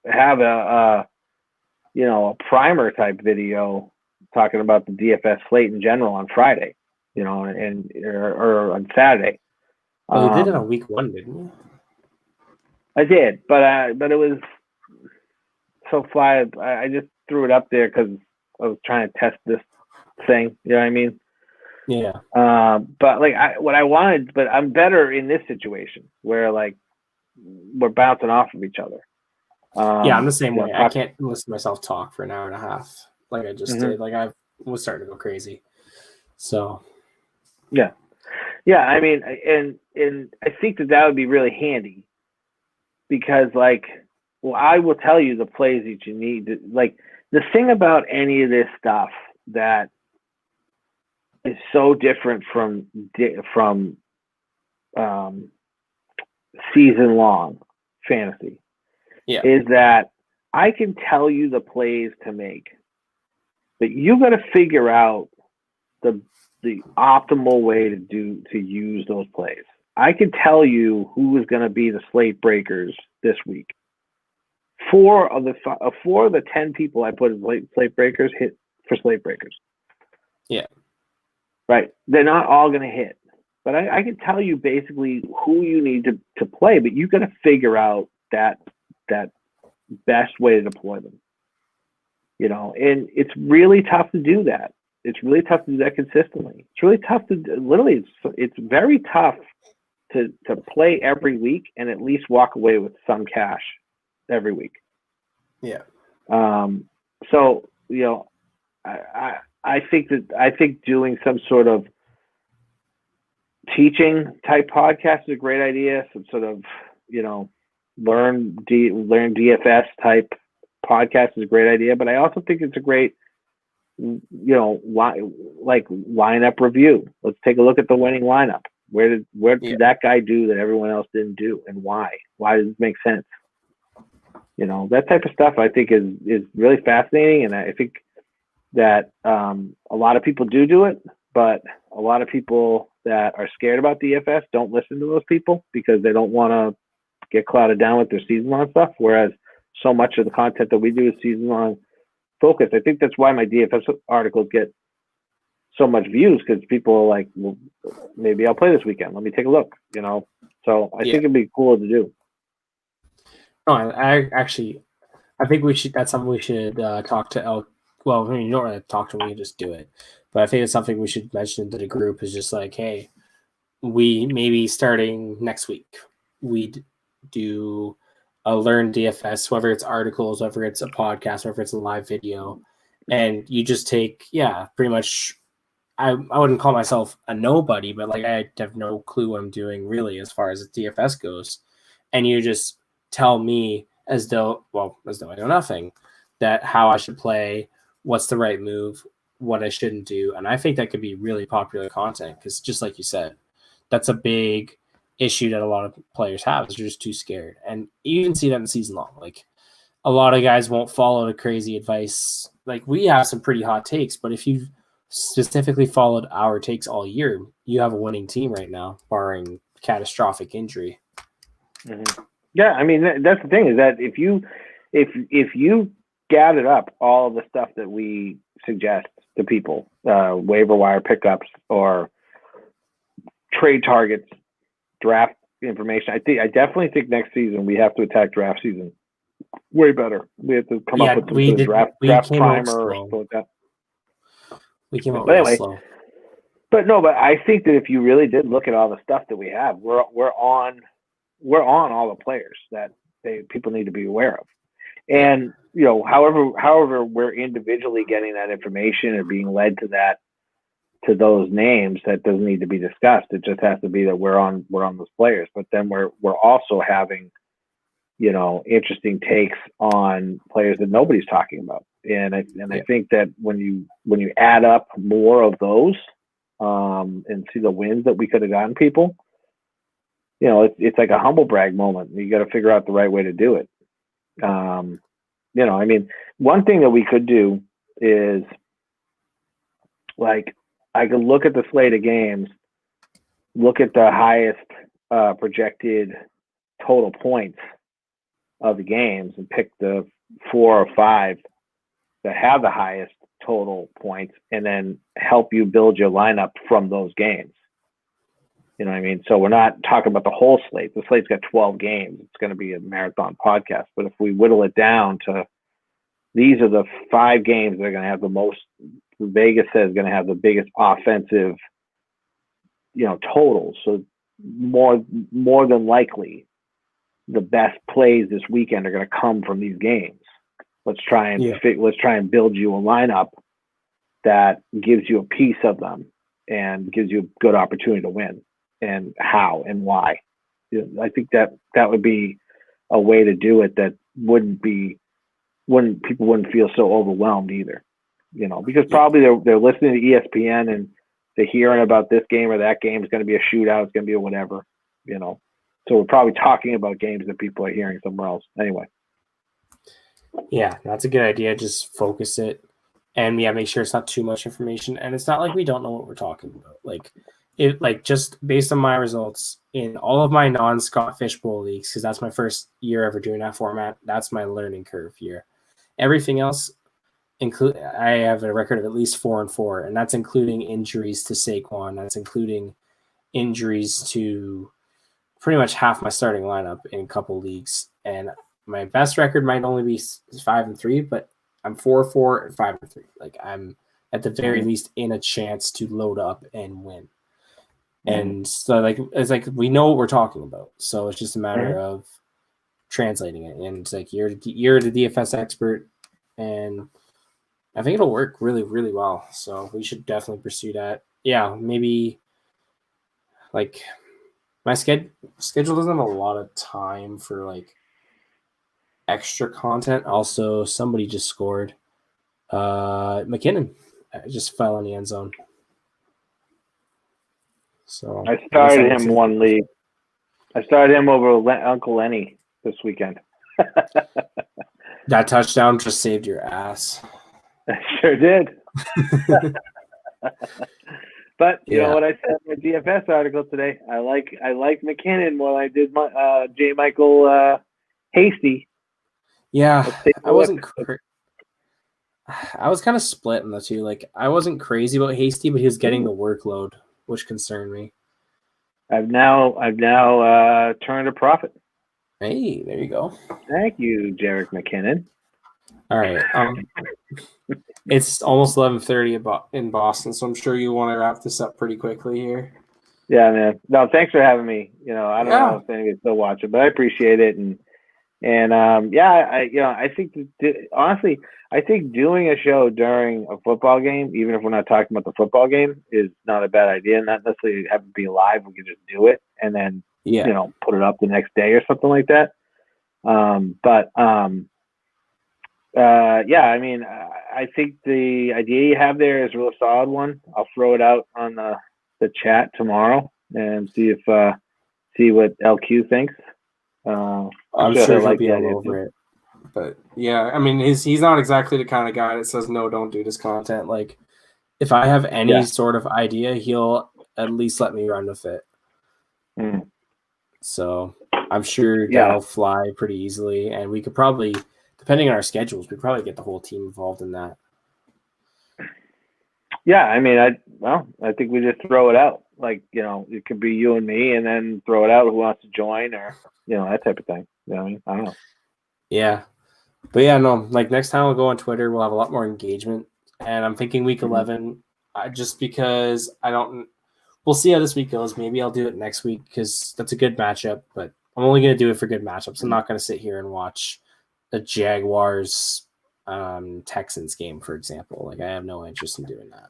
have a primer type video talking about the DFS slate in general on Friday, or on Saturday. Well, you did it on week 1, didn't you? I did, but it was so fly. I just threw it up there because I was trying to test this thing. You know what I mean? Yeah. But what I wanted, but I'm better in this situation where we're bouncing off of each other. Yeah, I'm the same way. I can't listen to myself talk for an hour and a half like I just did. Like I was starting to go crazy. So. Yeah. Yeah, and I think that would be really handy because, I will tell you the plays that you need. The thing about any of this stuff that is so different from season-long fantasy is that I can tell you the plays to make, but you got to figure out the optimal way to use those plays. I can tell you who is going to be the slate breakers this week. 4 of the 10 people I put as slate breakers hit for slate breakers. Yeah. Right. They're not all going to hit, but I can tell you basically who you need to play, but you got to figure out that best way to deploy them. And it's really tough to do that. It's really tough to do that consistently. It's really tough it's very tough to play every week and at least walk away with some cash every week. Yeah. So, I think doing some sort of teaching type podcast is a great idea. Some sort of, learn DFS type podcast is a great idea. But I also think it's a great, lineup review. Let's take a look at the winning lineup. Where did that guy do that everyone else didn't do, and why? Why does it make sense? That type of stuff I think is really fascinating, and I think that a lot of people do it, but a lot of people that are scared about DFS don't listen to those people because they don't want to get clouded down with their season-long stuff, whereas so much of the content that we do is season-long focus. I think that's why my DFS articles get so much views, because people are like, well, maybe I'll play this weekend. Let me take a look, So I think it'd be cool to do. No, I think we should. That's something we should talk to El. Well, you don't really talk to me; you just do it. But I think it's something we should mention to the group. Is just like, hey, we maybe starting next week, we do a Learn DFS, whether it's articles, whether it's a podcast, whether it's a live video, and you just take, pretty much. I wouldn't call myself a nobody, but I have no clue what I'm doing really as far as DFS goes, and you just tell me as though I know nothing, that how I should play, what's the right move, what I shouldn't do. And I think that could be really popular content because just like you said, that's a big issue that a lot of players have is they're just too scared. And you even see that in season long. a lot of guys won't follow the crazy advice. Like, we have some pretty hot takes, but if you've specifically followed our takes all year, you have a winning team right now, barring catastrophic injury. Mm-hmm. Yeah, I mean that's the thing, is that if you gathered up all the stuff that we suggest to people, waiver wire pickups or trade targets, draft information, I definitely think next season we have to attack draft season way better. We have to come up with some sort of draft primer or something like that. We came out but anyway, slow. But I think that if you really did look at all the stuff that we have, we're on all the players that people need to be aware of. And, you know, however we're individually getting that information or being led to those names, that doesn't need to be discussed. It just has to be that we're on those players. But then we're also having, you know, interesting takes on players that nobody's talking about. And I think that when you add up more of those and see the wins that we could have gotten people, you know, it's like a humble brag moment. You got to figure out the right way to do it. You know, I mean, one thing that we could do is, like, I could look at the slate of games, look at the highest projected total points of the games, and pick the 4 or 5 that have the highest total points, and then help you build your lineup from those games. You know what I mean? So we're not talking about the whole slate. The slate's got 12 games. It's going to be a marathon podcast. But if we whittle it down to, these are the 5 games that are going to have the most, Vegas says going to have the biggest offensive, you know, totals. So more than likely, the best plays this weekend are going to come from these games. Let's try and build you a lineup that gives you a piece of them and gives you a good opportunity to win, and how and why. I think that would be a way to do it that people wouldn't feel so overwhelmed either, you know, because probably they're listening to ESPN and they're hearing about this game or that game is going to be a shootout, it's going to be a whatever, you know. So we're probably talking about games that people are hearing somewhere else anyway. Yeah, that's a good idea. Just focus it, and make sure it's not too much information. And it's not like we don't know what we're talking about. Just based on my results in all of my non-Scott Fishbowl leagues, because that's my first year ever doing that format. That's my learning curve year. Everything else, I have a record of at least 4-4, and that's including injuries to Saquon. That's including injuries to pretty much half my starting lineup in a couple leagues. And my best record might only be 5-3, but I'm 4-4 and 5-3. Like, I'm at the very least in a chance to load up and win. And so, it's like we know what we're talking about. So it's just a matter of translating it. And it's like you're the DFS expert, and I think it'll work really, really well. So we should definitely pursue that. Yeah, maybe like my schedule doesn't have a lot of time for like extra content. Also, somebody just scored. McKinnon just fell in the end zone. So I started him one league. I started him over Uncle Lenny this weekend. That touchdown just saved your ass. I sure did. But you know what I said in my DFS article today? I like McKinnon more than I did my J. Michael Hasty. Yeah, I wasn't. I was kind of split in the two. Like, I wasn't crazy about Hasty, but he was getting the workload, which concerned me. I've now turned a profit. Hey, there you go. Thank you, Jerick McKinnon. All right. It's almost 11:30 in Boston, so I'm sure you want to wrap this up pretty quickly here. Yeah, man. No, thanks for having me. You know, I don't know if anybody's still watching, but I appreciate it. And I think honestly, I think doing a show during a football game, even if we're not talking about the football game, is not a bad idea. Not necessarily have to be live. We can just do it and then put it up the next day or something like that. I mean, I think the idea you have there is a real solid one. I'll throw it out on the chat tomorrow and see what LQ thinks. I'm sure he'll be all over it. But yeah, I mean, he's not exactly the kind of guy that says no, don't do this content. Like, if I have any Yeah. sort of idea, he'll at least let me run with it. Mm. So I'm sure Yeah. that'll fly pretty easily, and we could probably, depending on our schedules, we'd probably get the whole team involved in that. Yeah, I mean, I think we just throw it out. Like, it could be you and me, and then throw it out who wants to join, or that type of thing. You know what I mean? I don't know. Yeah, but yeah, no. Like next time we'll go on Twitter, we'll have a lot more engagement, and I'm thinking week 11. Just because I don't. We'll see how this week goes. Maybe I'll do it next week because that's a good matchup. But I'm only going to do it for good matchups. I'm not going to sit here and watch the Jaguars Texans game, for example. Like I have no interest in doing that.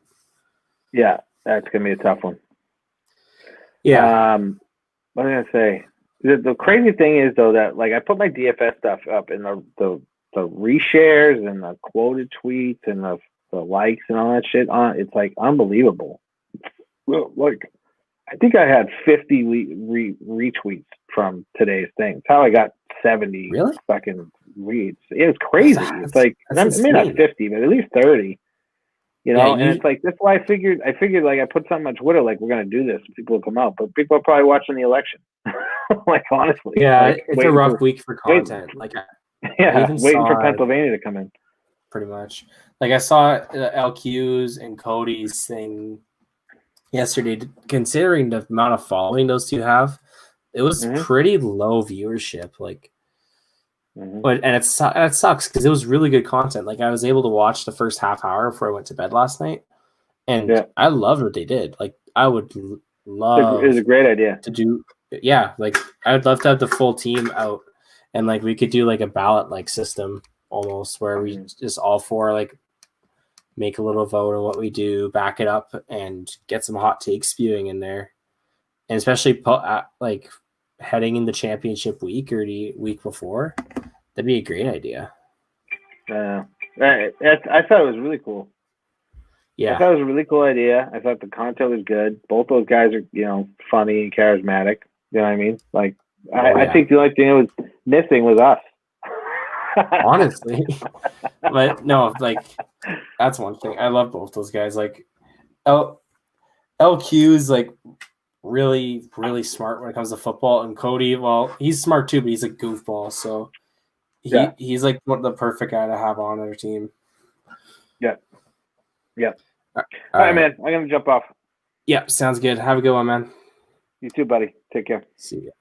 Yeah, that's gonna be a tough one. Yeah. What am I gonna say? The crazy thing is though that like I put my DFS stuff up in the reshares and the quoted tweets and the likes and all that shit on. It's like unbelievable. Like I think I had 50 retweets from today's thing. That's how I got 70 Really? fucking reads. It was crazy. It's like that's maybe not insane. 50, but at least 30. Yeah, and it's like that's why I figured like I put something on Twitter like we're gonna do this, people will come out, but people are probably watching the election. Like honestly, yeah, like, it's a rough week for content. Like waiting saw for Pennsylvania to come in. pretty much. Like I saw LQ's and Cody's thing yesterday. Considering the amount of following those two have, it was pretty low viewership. Like, but and it sucks because it was really good content. Like I was able to watch the first half hour before I went to bed last night, and I loved what they did. Like I would love. It was a great idea to do. Yeah, like I'd love to have the full team out, and like we could do like a ballot like system almost where we just all four like make a little vote on what we do, back it up, and get some hot takes spewing in there, and especially like heading into championship week or the week before, that'd be a great idea. I thought it was really cool. Yeah, I thought it was a really cool idea. I thought the content was good. Both those guys are funny and charismatic. You know what I mean? Like I think the only thing that was missing was us. Honestly. But no, like that's one thing. I love both those guys. Like LQ's like really, really smart when it comes to football, and Cody, well, he's smart too, but he's a goofball. So he's like the perfect guy to have on our team. Yeah. All right, man. I'm gonna jump off. Yeah, sounds good. Have a good one, man. You too, buddy. Take care. See ya.